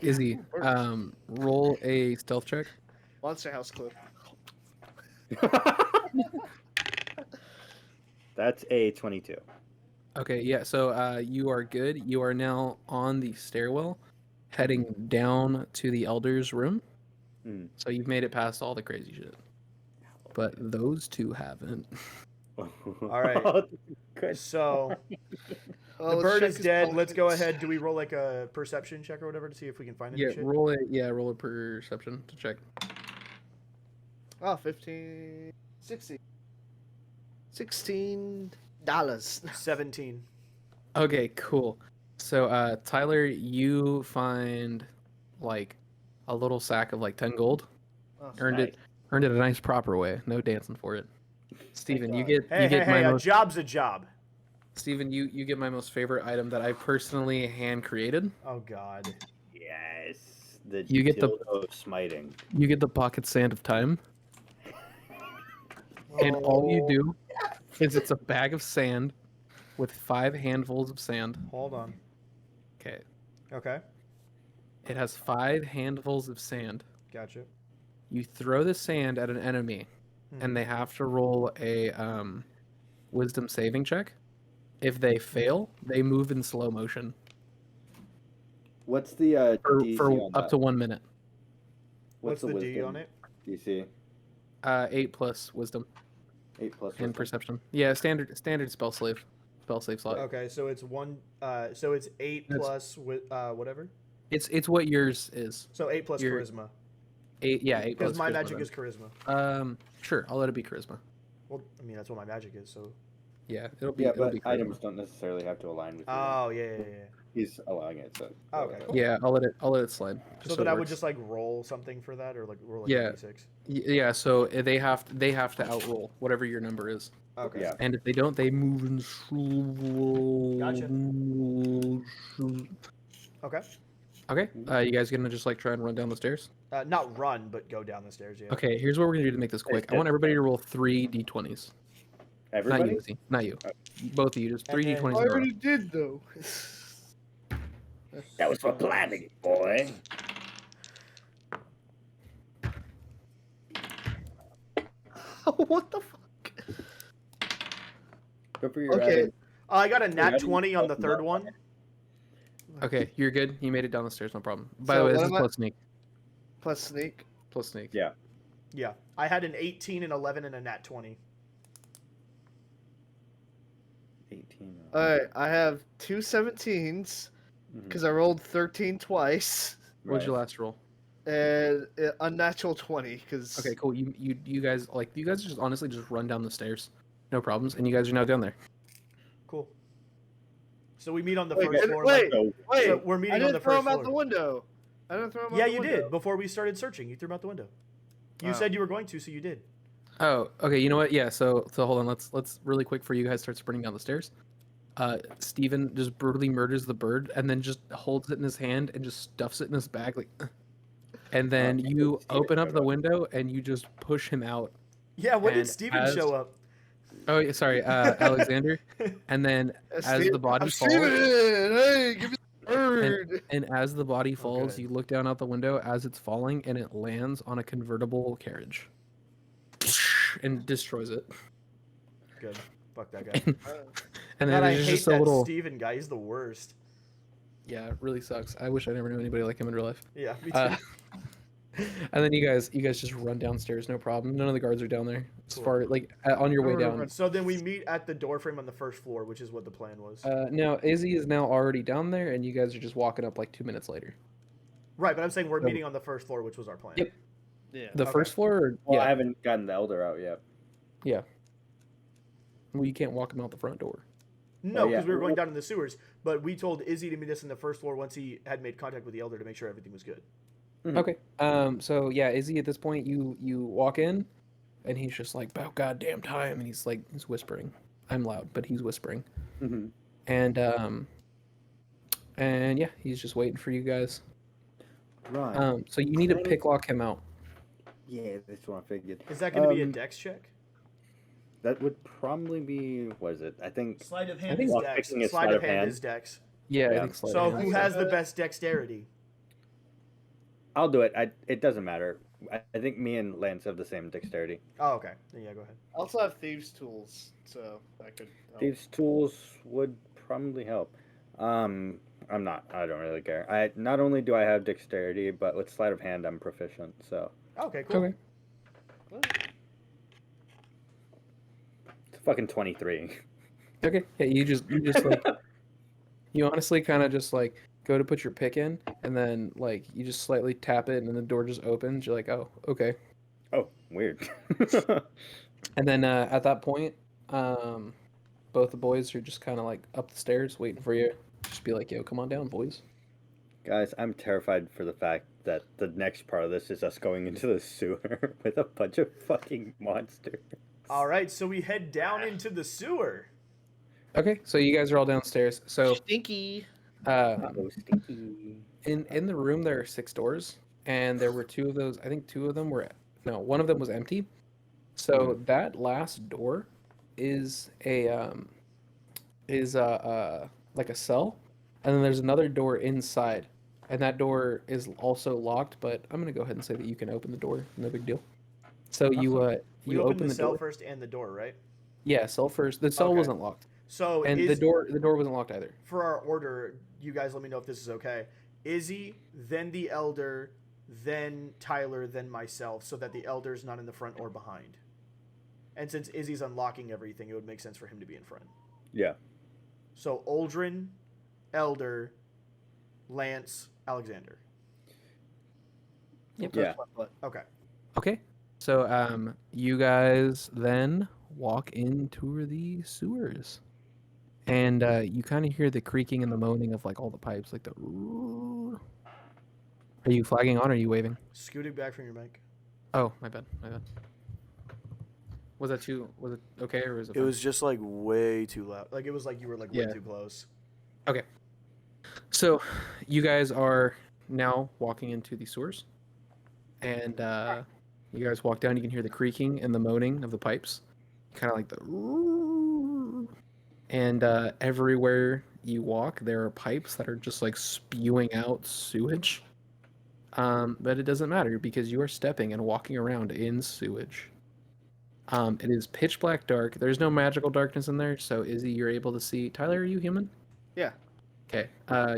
S2: Izzy, roll a stealth check.
S1: Monster House clip.
S4: That's a 22.
S2: Okay, yeah, so you are good. You are now on the stairwell, heading down to the Elder's room.
S4: Mm.
S2: So you've made it past all the crazy shit. But those two haven't.
S3: All right.
S4: Good.
S3: So
S1: Oh,
S3: The
S1: let's
S3: bird
S1: check
S3: is
S1: his
S3: dead. Let's go
S1: pockets.
S3: ahead. Do we roll like a perception check or whatever to see if we can find any
S2: Yeah,
S3: shit?
S2: roll a perception to check.
S1: Oh, 15, 16. $16.
S3: 17.
S2: Okay, cool. So, Tyler, you find like a little sack of like 10 gold.
S1: Oh,
S2: Earned it a nice proper way. No dancing for it. Steven, you
S1: God.
S2: get
S3: Hey,
S2: my
S3: a
S2: most
S3: job's a job.
S2: Steven, you get my most favorite item that I personally hand created.
S3: Oh God.
S4: Yes. The
S2: You get the-
S4: dildo of smiting.
S2: You get the pocket sand of time. And all you do is it's a bag of sand with 5 handfuls of sand.
S3: Hold on.
S2: Okay.
S3: Okay.
S2: It has 5 handfuls of sand.
S3: Gotcha.
S2: You throw the sand at an enemy, and they have to roll a wisdom saving check. If they fail, they move in slow motion
S4: What's the DC
S2: for
S4: on
S2: up
S4: that?
S2: to 1 minute.
S3: What's the D
S4: wisdom
S3: on it?
S4: DC?
S2: 8 plus wisdom
S4: 8 plus
S2: and
S4: wisdom.
S2: perception. Yeah, standard spell save slot.
S3: Okay, so it's 1. So it's 8
S2: That's-
S3: plus with whatever.
S2: It's what yours is.
S3: So 8 plus
S2: Your-
S3: charisma.
S2: 8 plus.
S3: Because my
S2: charisma
S3: magic
S2: then.
S3: is charisma.
S2: Sure, I'll let it be charisma.
S3: Well, I mean that's what my magic is. So.
S2: Yeah, it'll be
S4: Yeah,
S2: it'll
S4: but
S2: be
S4: items
S2: charisma.
S4: don't necessarily have to align with you.
S3: Oh yeah.
S4: He's allowing it, so.
S3: Oh, okay, cool.
S2: Yeah, I'll let it slide.
S3: So
S2: it
S3: then I would
S2: works.
S3: just like roll something for that, or like roll like
S2: Yeah.
S3: a d6.
S2: Yeah, so they have to outroll whatever your number is.
S3: Okay.
S4: Yeah.
S2: And if they don't, they move in slow.
S3: Gotcha. Okay.
S2: Okay. You guys gonna just like try and run down the stairs?
S3: Not run, but go down the stairs. Yeah.
S2: Okay. Here's what we're gonna do to make this quick. I want everybody to roll 3 d20s.
S4: Everybody?
S2: Not you, Izzy. Not you. Both of you. Just 3
S3: And then-
S2: d20s.
S1: I
S2: in a row.
S1: already did, though.
S4: That was for planning, boy.
S1: What the fuck?
S4: Good for your
S1: Okay.
S4: added-
S3: I got a nat
S4: Ready?
S3: 20 on the
S4: Open
S3: third
S4: up.
S3: one.
S2: Okay, you're good. You made it down the stairs. No problem. By
S1: So
S2: the way,
S1: what
S2: this is
S1: am I-
S2: plus sneak.
S1: Plus sneak.
S2: Plus sneak.
S4: Yeah.
S3: Yeah. I had an 18, an 11, and a nat 20.
S4: 18.
S1: Alright, I have 2 17s
S4: Mhm.
S1: because I rolled 13 twice
S2: What'd you
S4: Right.
S2: last roll?
S1: and unnatural 20 because.
S2: Okay, cool. You guys just honestly just run down the stairs. No problems. And you guys are now down there.
S3: Cool. So we meet on the
S1: Wait,
S3: first
S1: and-
S3: floor.
S1: wait.
S4: So,
S1: Wait,
S3: So we're meeting
S1: I
S3: on
S1: didn't
S3: the
S1: throw
S3: first
S1: him out the
S3: floor.
S1: window. I didn't throw him out
S3: Yeah,
S1: the
S3: you
S1: window.
S3: did. Before we started searching, you threw him out the window. You
S1: Oh.
S3: said you were going to, so you did.
S2: Oh, okay. You know what? Yeah. So hold on. Let's really quick for you guys start sprinting down the stairs. Steven just brutally murders the bird and then just holds it in his hand and just stuffs it in his bag like. And then you
S4: Steven
S2: open up
S4: showed
S2: the
S4: up.
S2: window and you just push him out.
S3: Yeah, when did
S2: And
S3: Steven
S2: as-
S3: show up?
S2: Oh, yeah, sorry, Alexander. And then as the body
S1: I'm
S2: falls,
S1: Steven! Hey, give me the bird.
S2: and as the body falls,
S3: good.
S2: you look down out the window as it's falling, and it lands on a convertible carriage, and destroys it.
S3: Good. Fuck that guy.
S2: And
S3: God,
S2: then
S3: I
S2: there's
S3: hate
S2: just a
S3: that
S2: little.
S3: Steven guy. He's the worst.
S2: Yeah, it really sucks. I wish I never knew anybody like him in real life.
S3: Yeah, me too.
S2: And then you guys just run downstairs, no problem. None of the guards are down there. As
S3: Cool.
S2: far like on your way
S1: Run, run,
S2: down.
S1: run.
S3: So then we meet at the door frame on the first floor, which is what the plan was.
S2: Now Izzy is now already down there, and you guys are just walking up like 2 minutes later.
S3: Right, but I'm saying we're
S2: so-
S3: meeting on the first floor, which was our plan.
S2: Yep.
S1: Yeah.
S2: The
S3: Okay.
S2: first floor, or,
S4: Well,
S2: yeah.
S4: I haven't gotten the elder out yet.
S2: Well, you can't walk him out the front door.
S3: No,
S4: Oh,
S3: because
S4: yeah.
S3: we were going down in the sewers. But we told Izzy to meet us in the first floor once he had made contact with the elder to make sure everything was good.
S2: Okay. So yeah, Izzy, at this point, you walk in, and he's just like, "About goddamn time," and he's whispering. I'm loud, but he's whispering.
S4: Mm-hmm.
S2: And yeah, he's just waiting for you guys.
S4: Right.
S2: So you need to pick lock him out.
S4: Yeah, that's what I figured.
S3: Is that going to be a
S4: Um,
S3: dex check?
S4: That would probably be. What is it? I think.
S3: Sleight of
S2: I
S3: hand
S2: think
S3: is
S4: lock
S3: dex.
S4: picking is
S3: Sleight of hand is dex.
S2: Yeah,
S4: Yeah.
S2: I think sleight
S3: So
S2: of hand.
S3: who has the best dexterity?
S4: I'll do it. It doesn't matter. I think me and Lance have the same dexterity.
S3: Oh, okay. Yeah, go ahead.
S1: I also have thieves' tools, so that could help.
S4: These tools would probably help. I'm not. I don't really care. I not only do I have dexterity, but with sleight of hand, I'm proficient. So
S3: Okay, cool.
S2: Okay.
S4: it's fucking 23.
S2: Okay. Yeah, you just like You honestly kind of just like go to put your pick in, and then like you just slightly tap it, and then the door just opens. You're like, oh, okay.
S4: Oh, weird.
S2: And then at that point, um, both the boys are just kind of like up the stairs waiting for you. Just be like, yo, come on down, boys.
S4: Guys, I'm terrified for the fact that the next part of this is us going into the sewer with a bunch of fucking monsters.
S3: All right, so we head down into the sewer.
S2: Okay, so you guys are all downstairs. So
S1: Stinky.
S4: Oh, stinky.
S2: in the room there are 6 doors, and there were 2 of those. I think 2 of them were one of them was empty. So that last door is like a cell, and then there's another door inside, and that door is also locked. But I'm gonna go ahead and say that you can open the door. No big deal. So
S3: We
S2: you
S3: open
S2: open
S3: the
S2: the
S3: cell
S2: door.
S3: first and the door, right?
S2: Yeah, cell first. The cell
S3: Okay.
S2: wasn't locked,
S3: So
S2: and the door wasn't locked either.
S3: for our order, you guys let me know if this is okay. Izzy, then the elder, then Tyler, then myself, so that the elder's not in the front or behind. And since Izzy's unlocking everything, it would make sense for him to be in front.
S4: Yeah.
S3: So Aldrin, Elder, Lance, Alexander.
S2: Yep.
S4: Yeah.
S3: Okay.
S2: Okay. So you guys then walk into the sewers, and you kind of hear the creaking and the moaning of like all the pipes, like the. Are you flagging on or are you waving?
S3: Scooting back from your mic.
S2: Oh, my bad. My bad. Was that too? Was it okay or was it?
S3: It
S2: fine?
S3: was just like way too loud. Like it was like you were like way
S2: Yeah.
S3: too close.
S2: Okay. So, you guys are now walking into the sewers, and you guys walk down. You can hear the creaking and the moaning of the pipes, kind of like the. And everywhere you walk, there are pipes that are just like spewing out sewage. But it doesn't matter because you are stepping and walking around in sewage. It is pitch black dark. There's no magical darkness in there, so Izzy, you're able to see. Tyler, are you human?
S1: Yeah.
S2: Okay.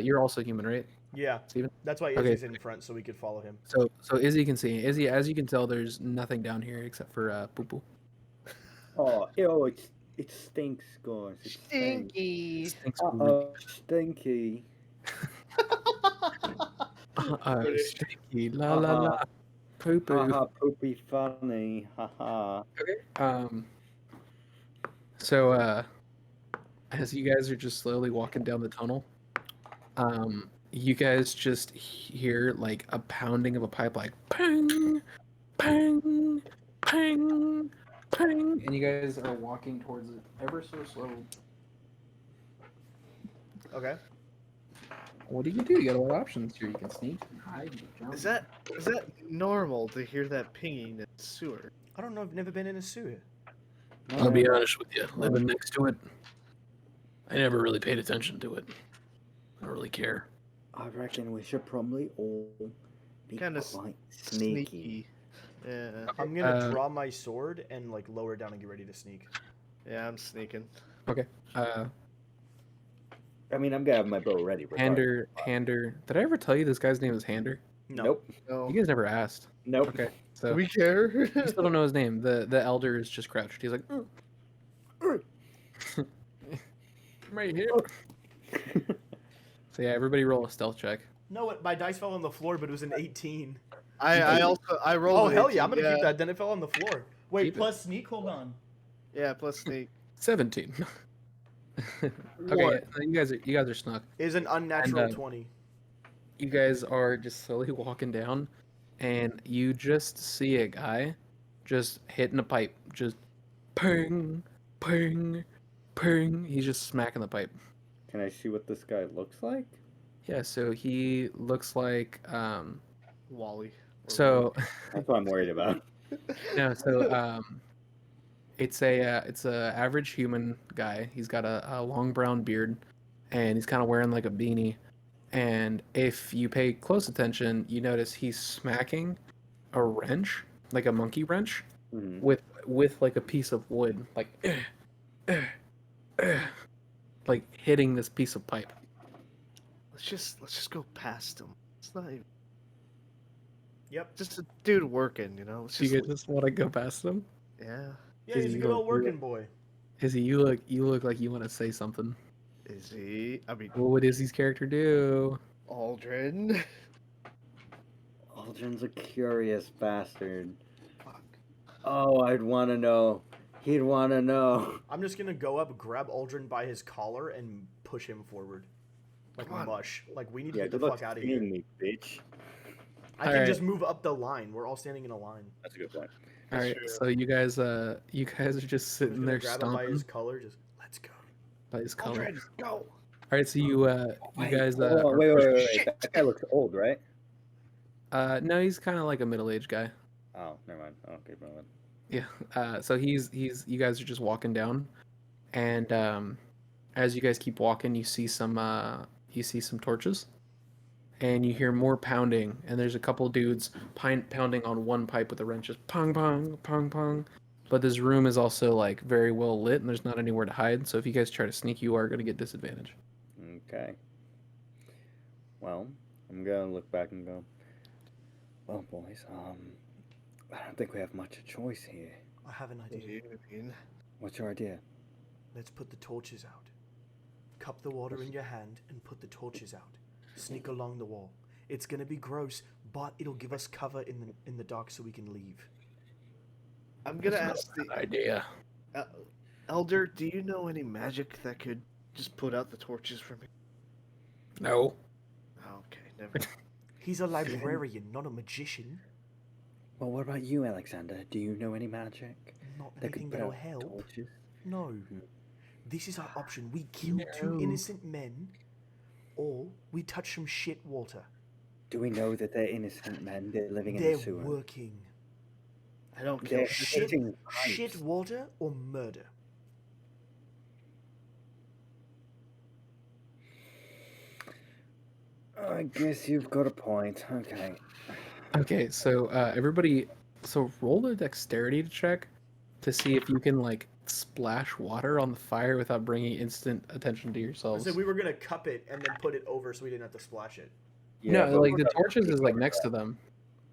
S2: You're also human, right?
S3: Yeah.
S2: Steven?
S3: That's why
S2: Okay.
S3: Izzy's in front so we could follow him.
S2: So Izzy can see. Izzy, as you can tell, there's nothing down here except for poo poo.
S4: Oh, ew, it stinks, guys. It stinks.
S1: Stinky.
S2: Stinks.
S4: Stinky.
S2: Stinky. La la la. Poo poo.
S4: Haha, poopy funny. Haha.
S2: Okay. So as you guys are just slowly walking down the tunnel, you guys just hear like a pounding of a pipe, like pang, pang, pang, pang, and you guys are walking towards it ever so slowly.
S3: Okay.
S2: What do? You got a lot of options here. You can sneak, and hide, and jump.
S1: Is that normal to hear that pinging in the sewer?
S3: I don't know. I've never been in a sewer.
S2: I'll be honest with you. Living next to it, I never really paid attention to it. I don't really care.
S4: I reckon we should probably all be
S1: Kinda
S4: quite sneaky.
S1: Yeah.
S3: I'm gonna draw my sword and like lower down and get ready to sneak.
S1: Yeah, I'm sneaking.
S2: Okay.
S4: I mean, I'm gonna have my bow ready. regardless.
S2: Hander. Did I ever tell you this guy's name is Hander?
S3: No.
S4: Nope.
S1: No.
S2: You guys never asked.
S4: Nope.
S2: Okay.
S1: Do
S2: So
S1: we care?
S2: you still don't know his name. The elder is just crouched. He's like, right here. So yeah, everybody roll a stealth check.
S3: No, my dice fell on the floor, but it was an 18.
S1: I rolled.
S3: Oh
S1: an
S3: hell
S1: 18,
S3: yeah! I'm gonna keep that. Then it fell on the floor. Wait,
S2: Keep it.
S3: plus sneak. Hold on.
S1: Yeah, plus sneak.
S2: 17. Okay,
S1: What?
S2: you guys are snuck.
S3: Is an unnatural
S2: And,
S3: 20.
S2: You guys are just slowly walking down, and you just see a guy just hitting a pipe, just ping, ping, ping. He's just smacking the pipe.
S4: Can I see what this guy looks like?
S2: Yeah, so he looks like
S1: Wally.
S2: so
S4: That's what I'm worried about.
S2: no, so it's a average human guy. He's got a long brown beard, and he's kind of wearing like a beanie. And if you pay close attention, you notice he's smacking a wrench, like a monkey wrench,
S4: Mhm.
S2: with like a piece of wood, like like hitting this piece of pipe.
S1: Let's just go past him. It's not even
S3: Yep.
S1: just a dude working, you know. Let's
S2: Do
S1: just
S2: you guys just want to go past him?
S1: yeah.
S3: Yeah, he's a
S2: Izzy,
S3: good old
S2: you're-
S3: working boy.
S2: Izzy, you look like you want to say something.
S1: Izzy. I mean,
S2: What would Izzy's character do?
S1: Aldrin.
S4: Aldrin's a curious bastard.
S1: Fuck.
S4: Oh, I'd want to know. He'd want to know.
S3: I'm just gonna go up, grab Aldrin by his collar, and push him forward. Like
S1: Come on.
S3: mush. Like, we need to
S4: Yeah,
S3: get the
S4: good luck
S3: fuck out of here.
S4: seeing me, bitch.
S3: I can
S2: Alright.
S3: just move up the line. We're all standing in a line.
S4: That's a good point.
S2: All right,
S1: true.
S2: so you guys are just
S3: I'm just
S2: sitting
S3: gonna
S2: there
S3: grab him by his
S2: stomping
S3: collar. Just let's go.
S2: by his collar.
S1: Aldrin, go.
S2: All right, so you guys
S4: hold on,
S2: are
S4: wait,
S2: pushing-
S4: wait. That guy looks old, right?
S2: No, he's kind of like a middle-aged guy.
S4: Oh, never mind. Okay, never mind.
S2: Yeah. So he's you guys are just walking down, and as you guys keep walking, you see some torches, and you hear more pounding, and there's a couple dudes pounding on one pipe with a wrench, just pong pong pong pong. But this room is also like very well lit, and there's not anywhere to hide. So if you guys try to sneak, you are going to get disadvantage.
S4: Okay. Well, I'm gonna look back and go. Well, boys, I don't think we have much of a choice here.
S3: I have an
S1: What do
S3: idea.
S1: you mean?
S4: What's your idea?
S3: Let's put the torches out. Cup the water in your hand and put the torches out. Sneak along the wall. It's gonna be gross, but it'll give us cover in the dark so we can leave.
S1: I'm gonna ask the
S2: Idea.
S1: Elder. Do you know any magic that could just put out the torches for me?
S2: No.
S1: Okay, never.
S3: He's a librarian, not a magician.
S4: Well, what about you, Alexander? Do you know any magic
S3: Not
S4: that
S3: anything
S4: could put
S3: that'll
S4: out
S3: help.
S4: torches?
S3: No. This is our option. We kill two
S2: No.
S3: innocent men, or we touch some shit water.
S4: Do we know that they're innocent men? They're living in
S3: They're
S4: the sewer.
S3: working.
S1: I don't
S4: They're
S1: kill.
S3: Shit,
S4: shitting
S3: shit
S4: pipes.
S3: water or murder.
S4: I guess you've got a point. Okay.
S2: Okay, so everybody, so roll a dexterity check to see if you can like splash water on the fire without bringing instant attention to
S3: I
S2: yourselves.
S3: said we were gonna cup it and then put it over so we didn't have to splash it.
S4: Yeah,
S2: No,
S4: but
S2: like
S4: we're
S2: the
S4: gonna-
S2: torches is like next to them.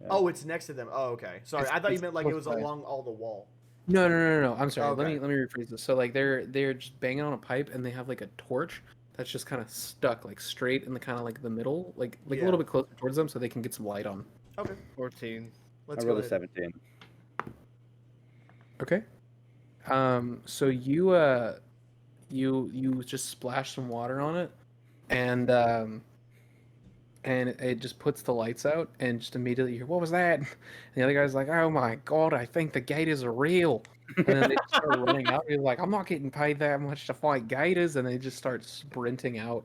S4: Yeah.
S3: Oh, it's next to them. Oh, okay. Sorry, I thought you
S2: it's
S3: meant like it
S2: close
S3: was
S2: by.
S3: along all the wall.
S2: No. I'm sorry.
S3: Okay.
S2: Let me rephrase this. So like they're just banging on a pipe and they have like a torch that's just kind of stuck like straight in the kind of like the middle, like a
S3: Yeah.
S2: little bit closer towards them so they can get some light on.
S3: Okay,
S1: 14.
S3: let's
S4: I
S3: go
S4: rolled a
S3: ahead.
S4: 17.
S2: Okay. So you just splash some water on it, and it just puts the lights out, and just immediately you hear, what was that? And the other guy's like, oh my god, I think the gators are real. And then they just start running out. He's like, I'm not getting paid that much to fight gators, and they just start sprinting out.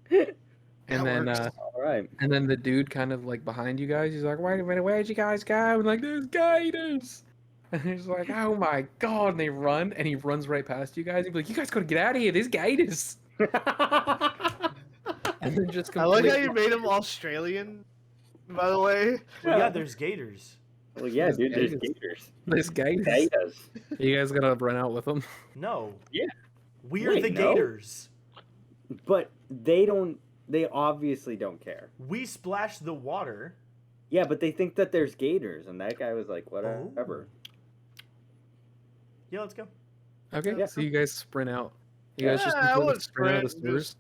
S2: And then
S1: works.
S4: All right.
S2: and then the dude kind of like behind you guys, he's like, wait a minute, where'd you guys go? And like, there's gators. And he's like, oh my god, and they run, and he runs right past you guys. He'd be like, you guys gotta get out of here, there's gators. And then just
S1: I like how
S2: completely
S1: you made him Australian. By the way,
S3: Well, yeah, there's gators.
S4: Well, yeah,
S2: There's
S4: dude, there's
S2: gators.
S4: gators.
S2: there's gators.
S4: Gators.
S2: You guys gotta run out with them.
S3: No.
S4: Yeah.
S3: We're
S4: Wait,
S3: the
S4: no?
S3: gators.
S4: But they don't. They obviously don't care.
S3: We splash the water.
S4: Yeah, but they think that there's gators, and that guy was like, whatever.
S3: Yeah, let's go.
S2: Okay,
S4: Yeah.
S2: so you guys sprint out. You guys just
S1: Yeah, I
S2: completely
S1: would
S2: sprint out of the
S1: sprint,
S2: sewers.
S1: just-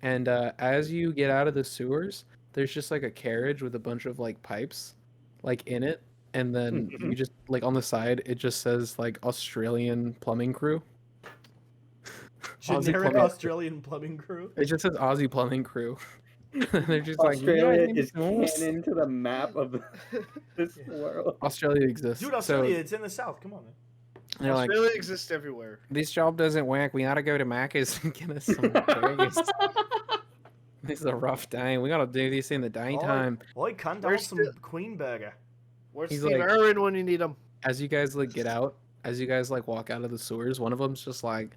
S2: And as you get out of the sewers, there's just like a carriage with a bunch of like pipes, like in it, and then you just like on the side it just says like Australian plumbing crew. Aussie
S3: Generic
S2: plumbing-
S3: Australian plumbing crew.
S2: It just says Aussie plumbing crew. They're just like,
S4: Australia
S2: "Yeah,
S4: is
S2: it's-
S4: canon to the map of this world.
S2: Australia exists.
S3: Dude, Australia, it's in the south. Come on, man.
S2: So they're like,
S1: Australia exists everywhere.
S2: this job doesn't work. We gotta go to Macca's and get us some burgers. This is a rough day. We gotta do this in the daytime.
S3: Oi, cunt, I want
S1: Where's
S3: some
S1: the-
S3: Queen Burger.
S1: Where's
S2: He's
S1: Steve
S2: like-
S1: Irwin when you need him?
S2: As you guys like get out, as you guys like walk out of the sewers, one of them's just like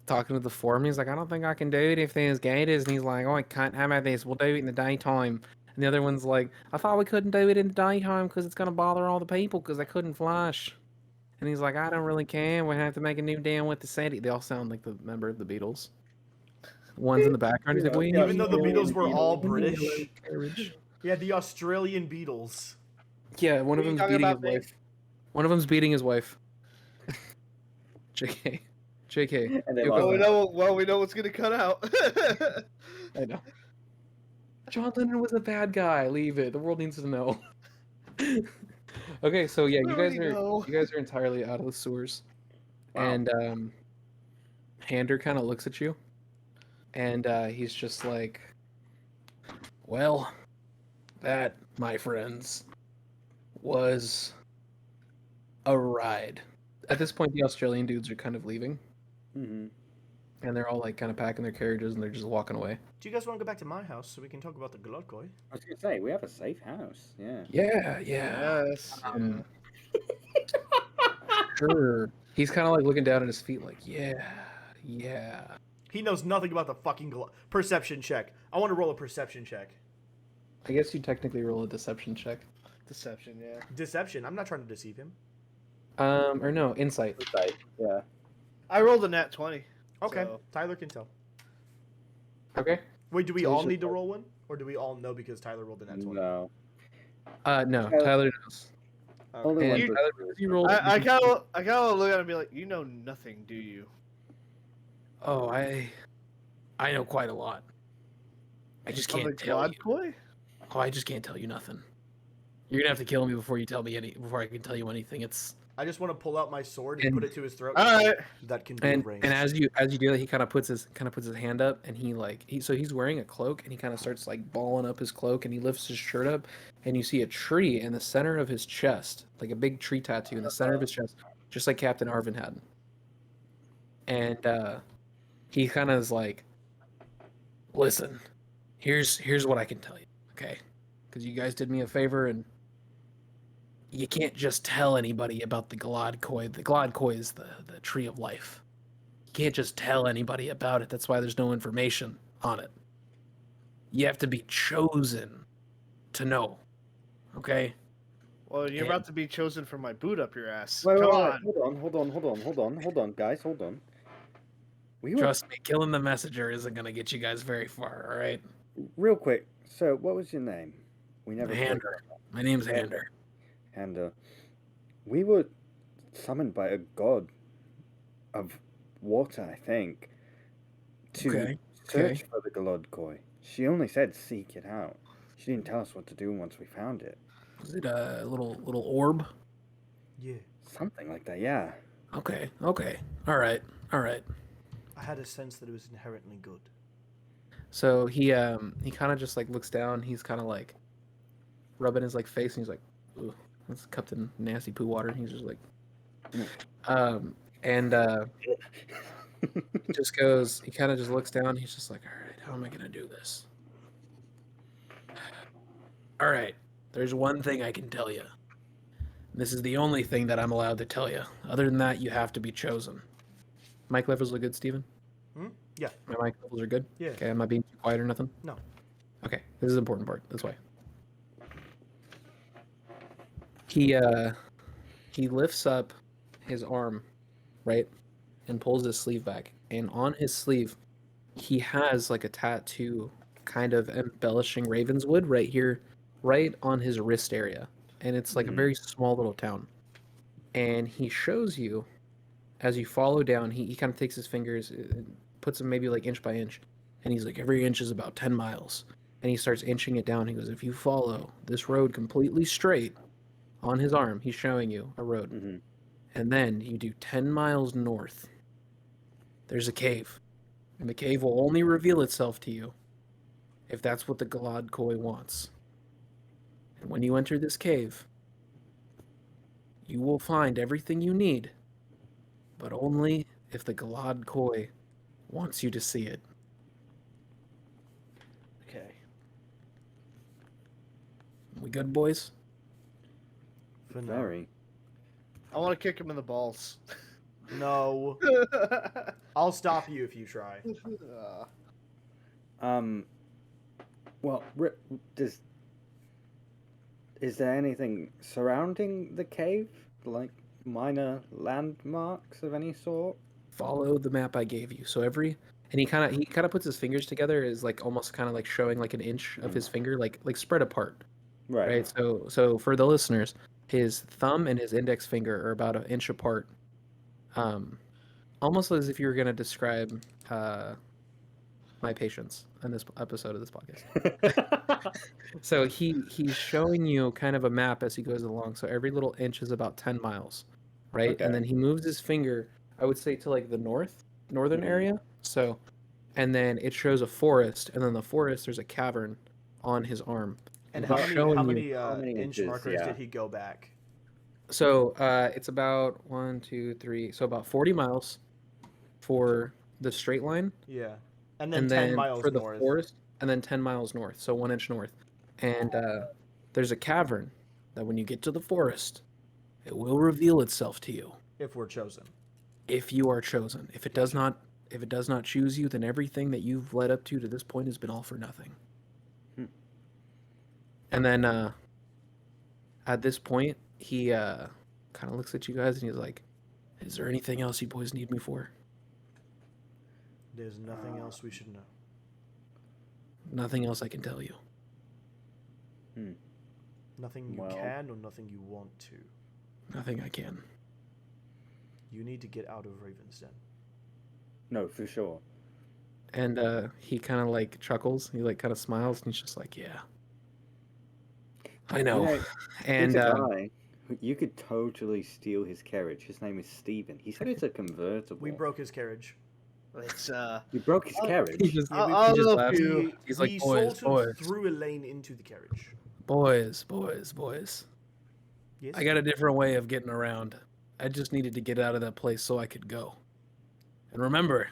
S2: talking to the foreman. He's like, I don't think I can do it if there's gators. And he's like, oh, I can't. How about this? We'll do it in the daytime. And the other one's like, I thought we couldn't do it in the daytime because it's gonna bother all the people because they couldn't flash. And he's like, I don't really care. We have to make a new deal with the city. They all sound like the member of the Beatles. One's in the background. He's like, we
S3: Even though the
S2: need
S3: Beatles were all
S2: we need a
S3: British.
S2: carriage.
S3: Yeah, the Australian Beatles.
S2: Yeah, one of
S1: What are you
S2: them's
S1: talking
S2: beating his
S1: about, Dave?
S2: wife. One of them's beating his wife. JK. JK.
S4: And then
S2: Yoko,
S1: We know what's gonna cut out.
S2: I know. John Lennon was a bad guy. Leave it. The world needs to know. Okay, so yeah, you guys are entirely out of the sewers,
S4: Wow.
S2: and Hander kind of looks at you, and he's just like, "Well, that, my friends, was a ride." At this point, the Australian dudes are kind of leaving,
S4: Mm-hmm.
S2: and they're all like kind of packing their carriages, and they're just walking away.
S3: Do you guys want to go back to my house so we can talk about the Golodkoi?
S4: I was gonna say we have a safe house. Yeah.
S2: Yeah.
S1: Yes.
S2: Sure. He's kind of like looking down at his feet, like, yeah.
S3: He knows nothing about the fucking perception check. I want to roll a perception check.
S2: I guess you technically roll a deception check.
S1: Deception, yeah.
S3: Deception. I'm not trying to deceive him.
S2: Or no, insight.
S4: Yeah.
S1: I rolled a nat 20.
S3: Okay,
S1: So-
S3: Tyler can tell.
S2: Okay.
S3: Wait, do we
S2: So you
S3: all
S2: should-
S3: need to roll one, or do we all know because Tyler rolled a nat 20?
S4: No.
S2: No, Tyler knows.
S3: Okay.
S4: Only
S2: And
S4: one.
S1: You-
S2: Tyler, because you rolled.
S1: I kind of look at him and be like, you know nothing, do you?
S2: Oh, I know quite a lot. I just
S1: Of the
S2: can't tell you.
S1: Glodkoi?
S2: Oh, I just can't tell you nothing. You're gonna have to kill me before you tell me before I can tell you anything. It's
S3: I just want to pull out my sword and
S2: And-
S3: put it to his throat.
S1: All right.
S3: That can be
S2: and
S3: arranged.
S2: as you do that, he kind of puts his hand up, and he's wearing a cloak, and he kind of starts like balling up his cloak, and he lifts his shirt up, and you see a tree in the center of his chest, like a big tree tattoo in the center of his chest, just like Captain Arvin had. And he kind of is like, "Listen, here's what I can tell you, okay? Because you guys did me a favor, and you can't just tell anybody about the Glodkoi. The Glodkoi is the tree of life. You can't just tell anybody about it. That's why there's no information on it. You have to be chosen to know. Okay?
S1: Well, you're
S2: And-
S1: about to be chosen for my boot up your ass.
S4: Wait,
S1: Come
S4: wait,
S1: on.
S4: wait. Hold on, guys, hold on. We were
S2: Trust me, killing the messenger isn't going to get you guys very far, all right?
S4: real quick. So, what was your name? We never.
S2: Hander. My name's Hander.
S4: And we were summoned by a god of water, I think, to
S2: Okay,
S4: search for the Golodkoi. She only said seek it out. She didn't tell us what to do once we found it.
S2: Was it a little orb?
S3: Yeah,
S4: Something like that, yeah.
S2: Okay. All right.
S3: I had a sense that it was inherently good.
S2: So he kind of just like looks down. He's kind of like rubbing his like face, and he's like, "Ooh, that's cupped in nasty poo water." And he's just like, he just goes. He kind of just looks down. He's just like, "All right, how am I gonna do this? All right, there's one thing I can tell you. This is the only thing that I'm allowed to tell you. Other than that, you have to be chosen." Mic levels look good, Steven?
S3: Yeah.
S2: My mic levels are good?
S3: Yeah.
S2: Okay, I'm not being too quiet or nothing?
S3: No.
S2: Okay, this is the important part. That's why. He lifts up his arm, right, and pulls his sleeve back. And on his sleeve, he has like a tattoo kind of embellishing Ravenswood right here, right on his wrist area. And it's like a very small little town. And he shows you, as you follow down, he kind of takes his fingers, puts them maybe like inch by inch. And he's like, every inch is about 10 miles. And he starts inching it down. He goes, if you follow this road completely straight on his arm, he's showing you a road.
S4: Mm-hmm.
S2: And then you do 10 miles north. There's a cave. And the cave will only reveal itself to you if that's what the Golodkoi wants. And when you enter this cave, you will find everything you need, but only if the Golodkoi wants you to see it.
S1: Okay.
S2: We good, boys?
S3: For now.
S4: Very.
S1: I want to kick him in the balls.
S3: No. I'll stop you if you try.
S4: Well, is there anything surrounding the cave, like minor landmarks of any sort?
S2: Follow the map I gave you. So he kind of puts his fingers together, is like almost kind of like showing like an inch of his finger, like spread apart. Right. So for the listeners, his thumb and his index finger are about an inch apart, on almost as if you were going to describe my patience in this episode of this podcast. So he's showing you kind of a map as he goes along. So every little inch is about 10 miles, right?
S4: Okay.
S2: And then he moves his finger, I would say, to like the northern area. So, and then it shows a forest, and then the forest, there's a cavern on his arm.
S3: And
S2: he's
S3: how
S2: showing
S3: many
S2: you-
S4: how many
S3: inch
S4: inches,
S3: markers
S4: yeah.
S3: did he go back?
S2: So it's about 1, 2, 3, so about 40 miles for the straight line.
S3: Yeah. And then
S2: And
S3: 10
S2: then
S3: miles
S2: for the
S3: north.
S2: forest, and then 10 miles north, so 1 inch north. And there's a cavern that when you get to the forest, it will reveal itself to you
S3: If we're chosen.
S2: if you are chosen. If it does not choose you, then everything that you've led up to this point has been all for nothing. And then at this point, he kind of looks at you guys and he's like, "Is there anything else you boys need me for?"
S3: There's nothing else we should know.
S2: Nothing else I can tell you.
S3: Nothing you
S4: Well-
S3: can or nothing you want to.
S2: Nothing I can.
S3: You need to get out of Raven's Den.
S4: No, for sure.
S2: And he kind of like chuckles. He like kind of smiles and he's just like, "Yeah, I know."
S4: You know,
S2: And
S4: there's a guy who- you could totally steal his carriage. His name is Steven. He said it's a convertible.
S3: We broke his carriage.
S1: It's
S4: You broke his
S2: he
S4: carriage.
S2: just,
S1: I'll
S2: he just
S1: help
S2: laughs.
S1: you.
S2: He's
S3: we
S2: like, "Boys,
S3: sold him
S2: boys,
S3: through a lane into the carriage.
S2: boys.
S3: Yes.
S2: I got a different way of getting around. I just needed to get out of that place so I could go. And remember,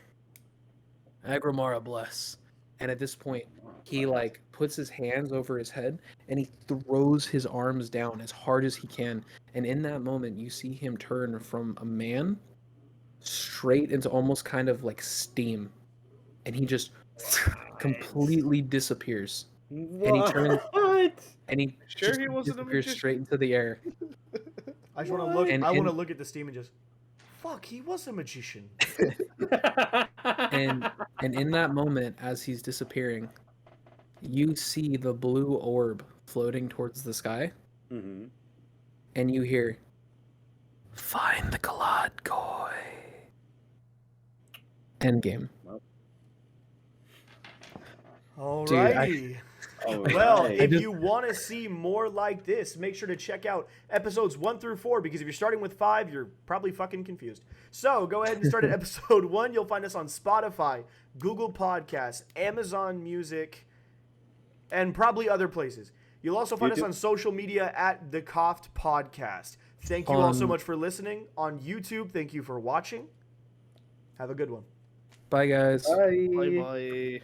S2: Agrimara bless." And at this point, he like puts his hands over his head and he throws his arms down as hard as he can. And in that moment, you see him turn from a man straight into almost kind of like steam. And he just completely disappears.
S4: What?
S2: he turns-
S4: What?
S2: And he
S1: Sure
S2: just
S1: he wasn't a
S2: disappears
S1: magician?
S2: straight into the air.
S3: I just want to look.
S2: And-
S3: I want to
S2: and-
S3: look at the steam and just, fuck. He was a magician.
S2: and in that moment, as he's disappearing, you see the blue orb floating towards the sky,
S4: Mhm.
S2: and you hear, "Find the Kalad Koi." Endgame.
S3: Alrighty.
S4: Oh,
S3: Well,
S4: right.
S3: if you want to see more like this, make sure to check out episodes 1 through 4, because if you're starting with 5, you're probably fucking confused. So go ahead and start at episode 1. You'll find us on Spotify, Google Podcasts, Amazon Music, and probably other places. You'll also find us
S4: YouTube.
S3: on social media at the K.O.F.T Podcast. Thank you all so
S2: On-
S3: much for listening. On YouTube, thank you for watching. Have a good one.
S2: Bye, guys.
S4: Bye.
S1: bye bye.